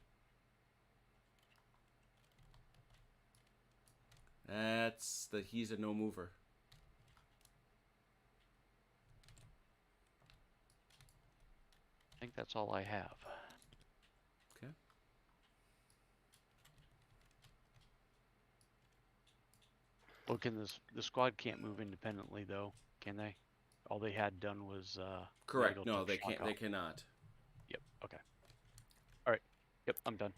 He's a no mover. I think that's all I have. Okay. Well, the squad can't move independently though, can they? All they had done was Correct. Nagel No, took they shock can't. off. They cannot. Yep. Okay. All right. Yep. I'm done.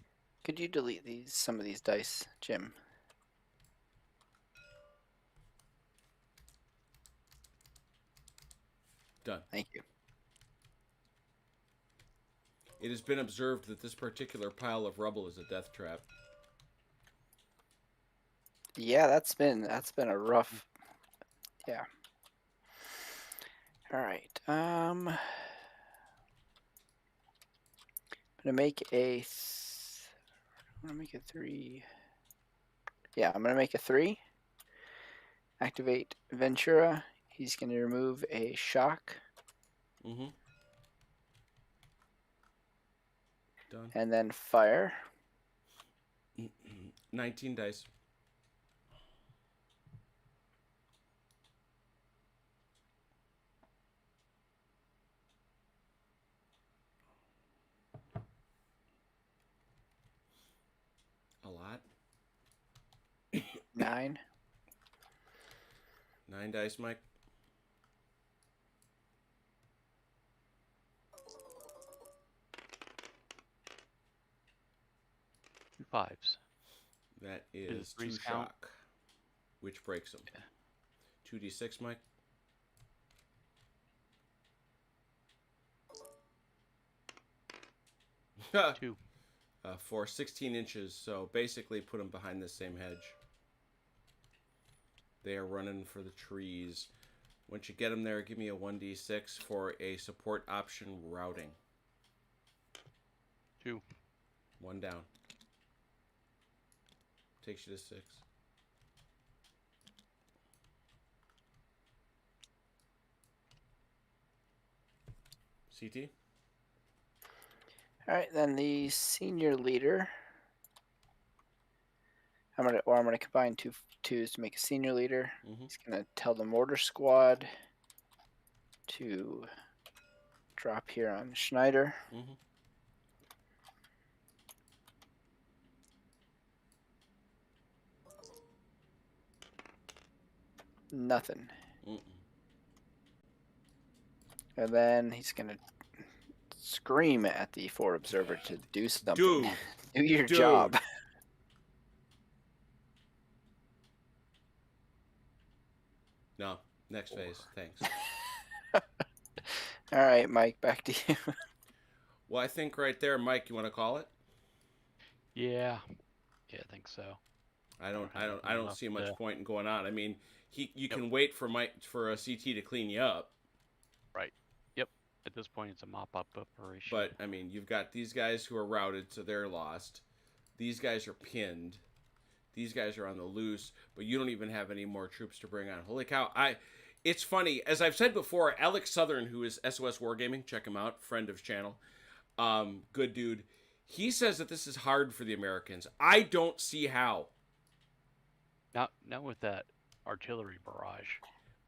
Could you delete some of these dice, Jim? Done. Thank you. It has been observed that this particular pile of rubble is a death trap. Yeah, that's been a rough. Yeah. All right. I'm gonna make a. I'm gonna make a 3. Yeah, I'm gonna make a 3. Activate Ventura. He's gonna remove a shock. Mm-hmm. Done. And then fire. 19 dice. A lot. 9. 9 dice, Mike. Two 5s. That Did is the 2 threes count? shock, which breaks them. Yeah. 2d6, Mike. Two. For 16 inches, so basically put them behind the same hedge. They are running for the trees. Once you get them there, give me a 1d6 for a support option routing. 2. 1 down. Takes you to 6. CT? All right, then the senior leader. I'm gonna combine two twos to make a senior leader. Mm-hmm. He's gonna tell the mortar squad to drop here on Schneider. Mm-hmm. Nothing. Mm-mm. And then he's gonna scream at the forward observer to do something. Dude. Do your Dude. job. No. Next phase. Thanks. All right, Mike, back to you. Well, I think right there, Mike, you want to call it? Yeah. Yeah, I think so. I don't enough see much to- point in going on. I mean, you can wait for a CT to clean you up, Right. Yep. At this point, it's a mop-up operation. but I mean, you've got these guys who are routed, so they're lost. These guys are pinned. These guys are on the loose, but you don't even have any more troops to bring on. Holy cow! It's funny, as I've said before. Alex Southern, who is SOS Wargaming, check him out, friend of channel, good dude. He says that this is hard for the Americans. I don't see how. Not with that artillery barrage.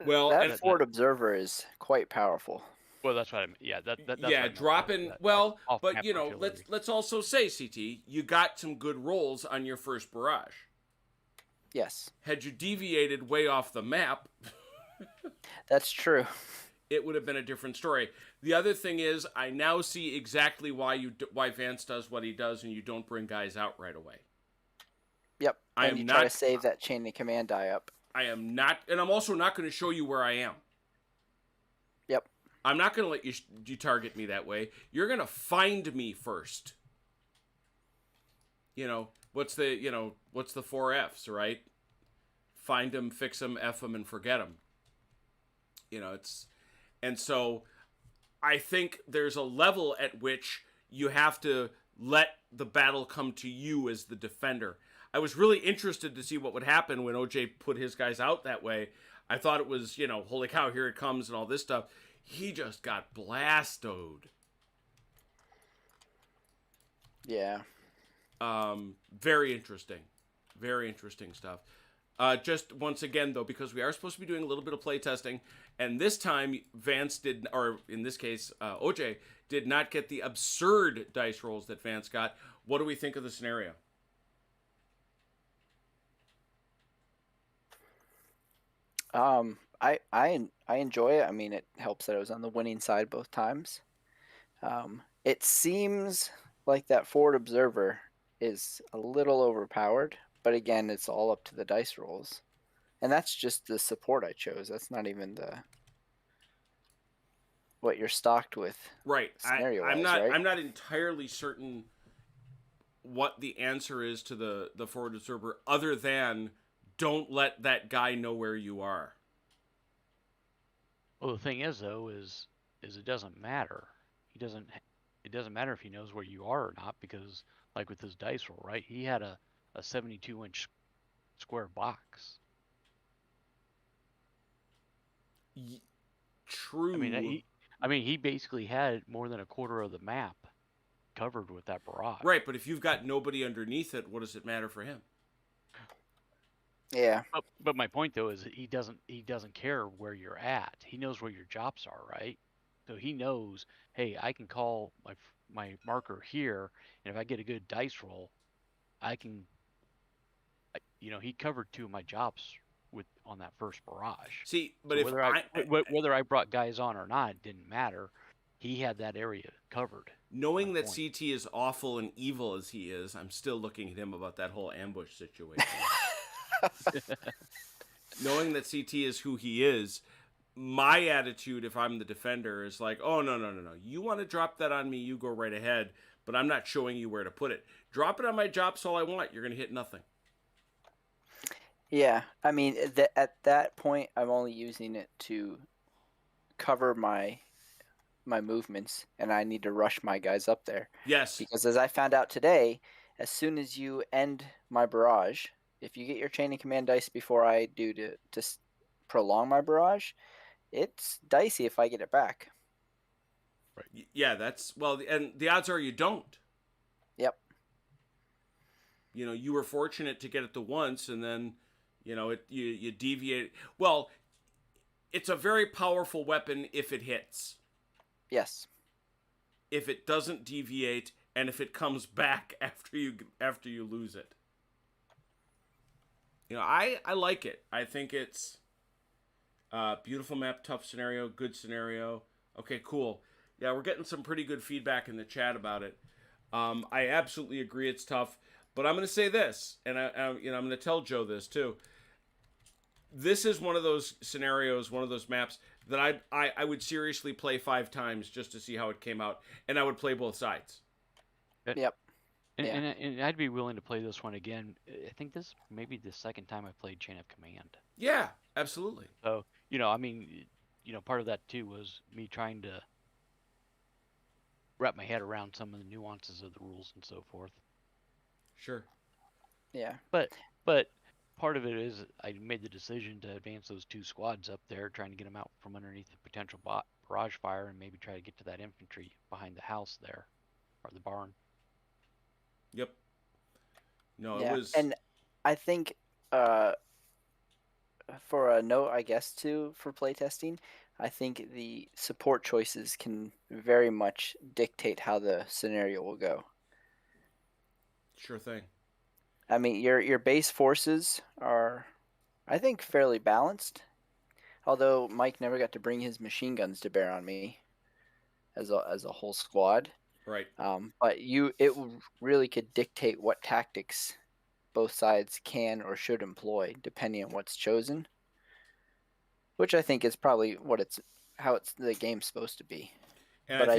Well, that and- forward observer is quite powerful. Well, that's what I mean. Yeah, that's what I yeah, meant. dropping. That's Well, off-map but you know, artillery. let's also say, CT, you got some good rolls on your first barrage. Yes, Had you deviated way off the map, that's true. it would have been a different story. The other thing is, I now see exactly why Vance does what he does, and you don't bring guys out right away. Yep. I and am you try not- to save that chain of command die up. I am not, and I'm also not going to show you where I am. Yep. I'm not going to let you target me that way. You're going to find me first. You know, what's the 4 F's, right? Find them, fix them, F them, and forget them. You know, and so I think there's a level at which you have to let the battle come to you as the defender. I was really interested to see what would happen when OJ put his guys out that way. I thought it was, holy cow, here it comes and all this stuff. He just got blastoed. Yeah. Very interesting. Very interesting stuff. Just once again, though, because we are supposed to be doing a little bit of play testing, and this time Vance did, or in this case, OJ did not get the absurd dice rolls that Vance got. What do we think of the scenario? I enjoy it. I mean, it helps that I was on the winning side both times. It seems like that forward observer is a little overpowered, but again, it's all up to the dice rolls. And that's just the support I chose. That's not even the... what you're stocked with. Right. Scenario-wise, right? I'm not entirely certain what the answer is to the forward observer, other than don't let that guy know where you are. Well, the thing is though, is it doesn't matter. He doesn't. It doesn't matter if he knows where you are or not, because like with his dice roll, right? He had a 72-inch square box. True. I mean, he basically had more than a quarter of the map covered with that barrage. Right, but if you've got nobody underneath it, what does it matter for him? Yeah. But my point though is he doesn't care where you're at. He knows where your jobs are, right? So he knows, hey, I can call my marker here, and if I get a good dice roll, I can. He covered 2 of my jobs on that first barrage. See, but so if whether I brought guys on or not, it didn't matter. He had that area covered. Knowing that CT is awful and evil as he is, I'm still looking at him about that whole ambush situation. Knowing that CT is who he is, my attitude, if I'm the defender, is like, oh, no. You want to drop that on me, you go right ahead, but I'm not showing you where to put it. Drop it on my jobs all I want. You're going to hit nothing. Yeah. I mean, at that point, I'm only using it to cover my movements, and I need to rush my guys up there. Yes. Because as I found out today, as soon as you end my barrage, if you get your chain of command dice before I do to prolong my barrage, it's dicey if I get it back. Right. Yeah, and the odds are you don't. Yep. You were fortunate to get it the once, and then, you deviate. Well, it's a very powerful weapon if it hits. Yes. If it doesn't deviate, and if it comes back after you lose it. I like it. I think it's beautiful map, tough scenario, good scenario. Okay, cool. Yeah, we're getting some pretty good feedback in the chat about it. I absolutely agree it's tough, but I'm going to say this, and I'm going to tell Joe this too. This is one of those scenarios, one of those maps that I would seriously play 5 times just to see how it came out, and I would play both sides. Yep. And I'd be willing to play this one again. I think this may be the second time I played Chain of Command. Yeah, absolutely. So, part of that too was me trying to wrap my head around some of the nuances of the rules and so forth. Sure. Yeah. But part of it is I made the decision to advance those 2 squads up there, trying to get them out from underneath the potential barrage fire, and maybe try to get to that infantry behind the house there, or the barn. Yep. No, yeah. It was. And I think for a note, I guess, too, for playtesting, I think the support choices can very much dictate how the scenario will go. Sure thing. I mean, your base forces are, I think, fairly balanced. Although Mike never got to bring his machine guns to bear on me as a whole squad. Right. But it really could dictate what tactics both sides can or should employ, depending on what's chosen. Which I think is probably how the game's supposed to be. And but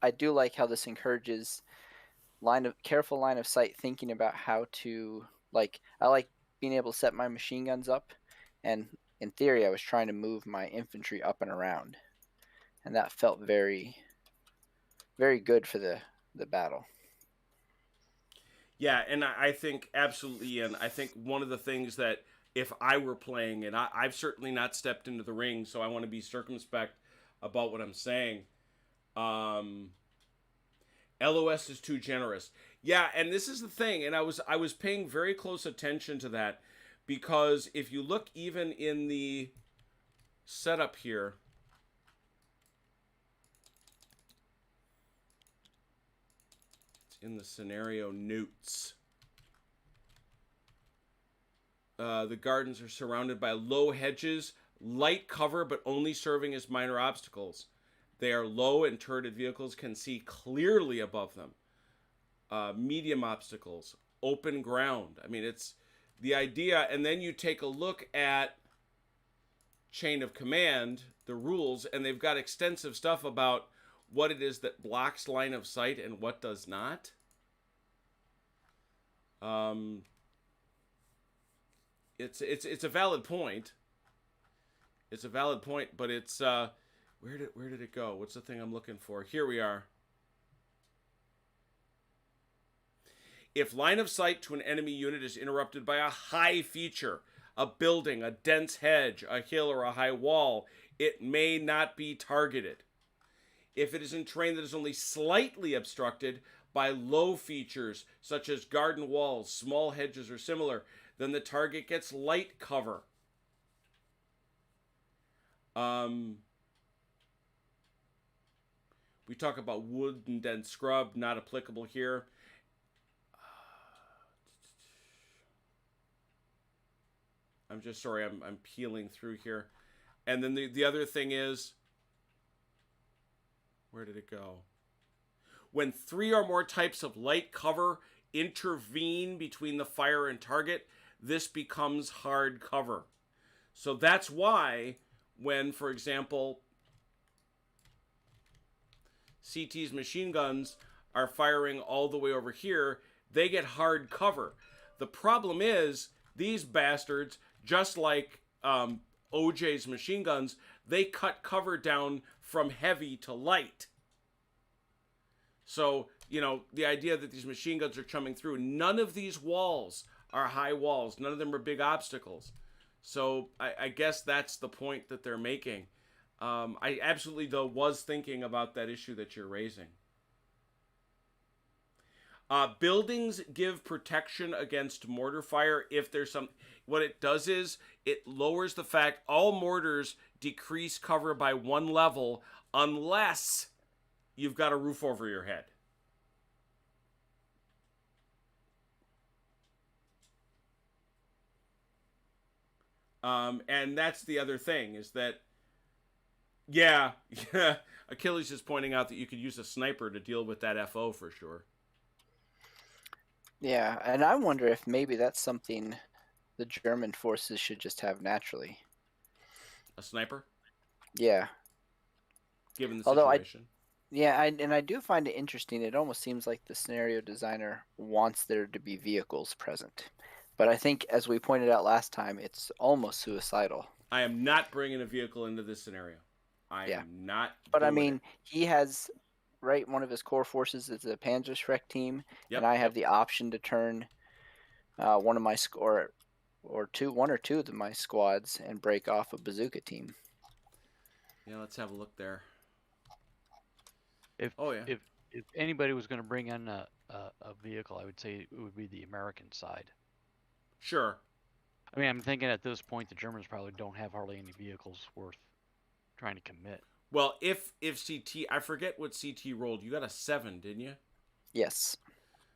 I do like how this encourages careful line of sight thinking about how to, I like being able to set my machine guns up, and in theory I was trying to move my infantry up and around, and that felt very, very good for the battle. Yeah, and I think absolutely, and I think one of the things that if I were playing, and I've certainly not stepped into the ring, so I want to be circumspect about what I'm saying. LOS is too generous. Yeah, and this is the thing, and I was paying very close attention to that, because if you look even in the setup here, it's in the scenario notes. The gardens are surrounded by low hedges, light cover, but only serving as minor obstacles. They are low, and turreted vehicles can see clearly above them. Medium obstacles, open ground. I mean, it's the idea. And then you take a look at chain of command, the rules, and they've got extensive stuff about what it is that blocks line of sight and what does not. It's a valid point. It's a valid point, but it's where did it go? What's the thing I'm looking for? Here we are. If line of sight to an enemy unit is interrupted by a high feature, a building, a dense hedge, a hill, or a high wall, it may not be targeted. If it is in terrain that is only slightly obstructed by low features, such as garden walls, small hedges, or similar, then the target gets light cover. We talk about wood and dense scrub, not applicable here. I'm just sorry, I'm peeling through here. And then the other thing is, where did it go? When 3 or more types of light cover intervene between the fire and target, this becomes hard cover. So that's why when, for example, CT's machine guns are firing all the way over here, they get hard cover. The problem is, these bastards, just like OJ's machine guns, they cut cover down from heavy to light. So, you know, the idea that these machine guns are chumming through, none of these walls are high walls. None of them are big obstacles. So I guess that's the point that they're making. I absolutely, though, was thinking about that issue that you're raising. Buildings give protection against mortar fire if there's some... What it does is it lowers the fact all mortars decrease cover by 1 level unless you've got a roof over your head. And that's the other thing is that, yeah, Achilles is pointing out that you could use a sniper to deal with that FO for sure. Yeah, and I wonder if maybe that's something the German forces should just have naturally. A sniper? Yeah. Given the Although situation. I do find it interesting. It almost seems like the scenario designer wants there to be vehicles present. But I think, as we pointed out last time, it's almost suicidal. I am not bringing a vehicle into this scenario. I am not. But I mean, he has, right, one of his core forces is a Panzerschreck team, and I have the option to turn one of my one or two of my squads and break off a bazooka team. Yeah, let's have a look there. If anybody was going to bring in a vehicle, I would say it would be the American side. Sure. I mean, I'm thinking at this point the Germans probably don't have hardly any vehicles worth trying to commit. Well, if CT, I forget what CT rolled. You got a 7, didn't you? Yes.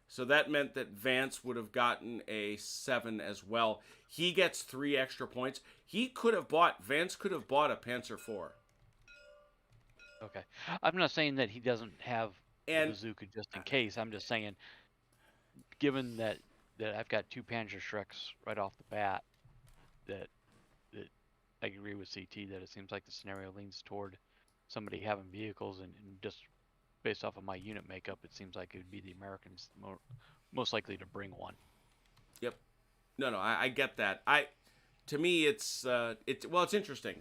So that meant that Vance would have gotten a 7 as well. He gets 3 extra points. Vance could have bought a Panzer IV. Okay. I'm not saying that he doesn't have a bazooka just in case. I'm just saying, given that I've got 2 Panzerschrecks right off the bat, that I agree with CT that it seems like the scenario leans toward somebody having vehicles, and just based off of my unit makeup, it seems like it would be the Americans most likely to bring one. Yep. No, I get that. To me, it's interesting.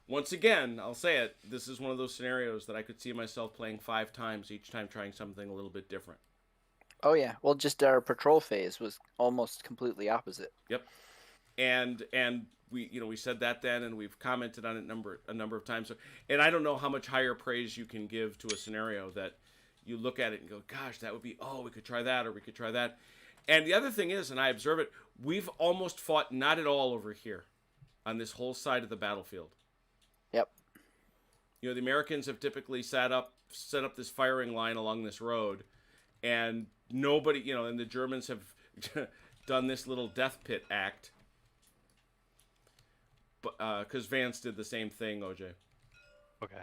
Once again, I'll say it, this is one of those scenarios that I could see myself playing 5 times, each time trying something a little bit different. Oh yeah, well, just our patrol phase was almost completely opposite. Yep. And we said that then, and we've commented on it a number of times. And I don't know how much higher praise you can give to a scenario that you look at it and go, gosh, that would be, we could try that, or we could try that. And the other thing is, and I observe it, we've almost fought not at all over here on this whole side of the battlefield. Yep. You know, the Americans have typically set up this firing line along this road, and nobody, and the Germans have done this little death pit act. Because Vance did the same thing, OJ. Okay.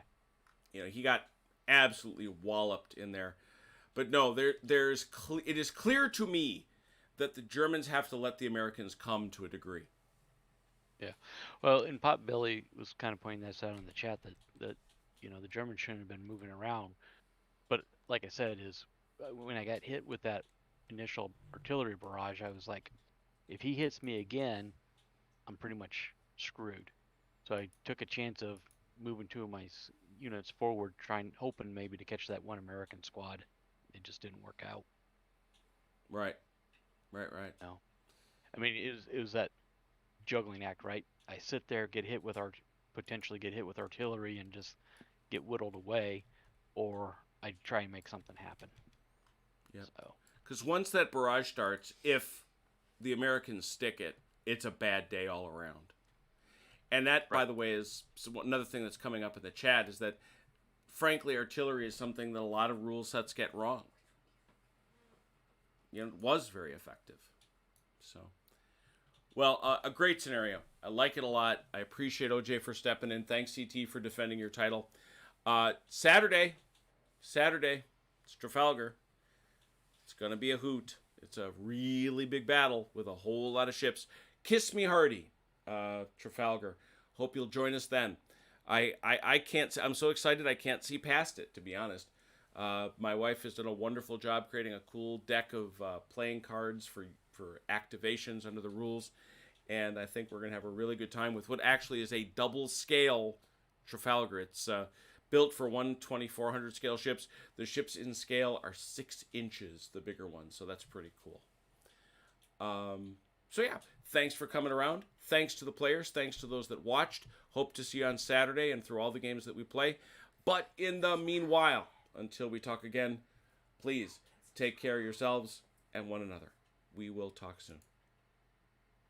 He got absolutely walloped in there. But no, it is clear to me that the Germans have to let the Americans come to a degree. Yeah. Well, and Pop Billy was kind of pointing this out in the chat that the Germans shouldn't have been moving around. But like I said, is when I got hit with that initial artillery barrage, I was like, if he hits me again, I'm pretty much screwed. So I took a chance of moving two of my units forward, hoping maybe to catch that one American squad. It just didn't work out. Right. No, I mean it was that juggling act, right? I sit there, potentially get hit with artillery, and just get whittled away, or I try and make something happen. Yeah. So. Because once that barrage starts, if the Americans stick it, it's a bad day all around. And that, by the way, is another thing that's coming up in the chat, is that, frankly, artillery is something that a lot of rule sets get wrong. It was very effective. So, well, a great scenario. I like it a lot. I appreciate OJ for stepping in. Thanks, CT, for defending your title. Saturday, it's Trafalgar. It's going to be a hoot. It's a really big battle with a whole lot of ships. Kiss me hearty, Trafalgar. Hope you'll join us then. I can't. I'm so excited I can't see past it, to be honest. My wife has done a wonderful job creating a cool deck of playing cards for activations under the rules, and I think we're going to have a really good time with what actually is a double scale Trafalgar. It's built for 2400 scale ships. The ships in scale are 6 inches, the bigger ones, so that's pretty cool. So yeah, thanks for coming around. Thanks to the players. Thanks to those that watched. Hope to see you on Saturday and through all the games that we play. But in the meanwhile, until we talk again, please take care of yourselves and one another. We will talk soon.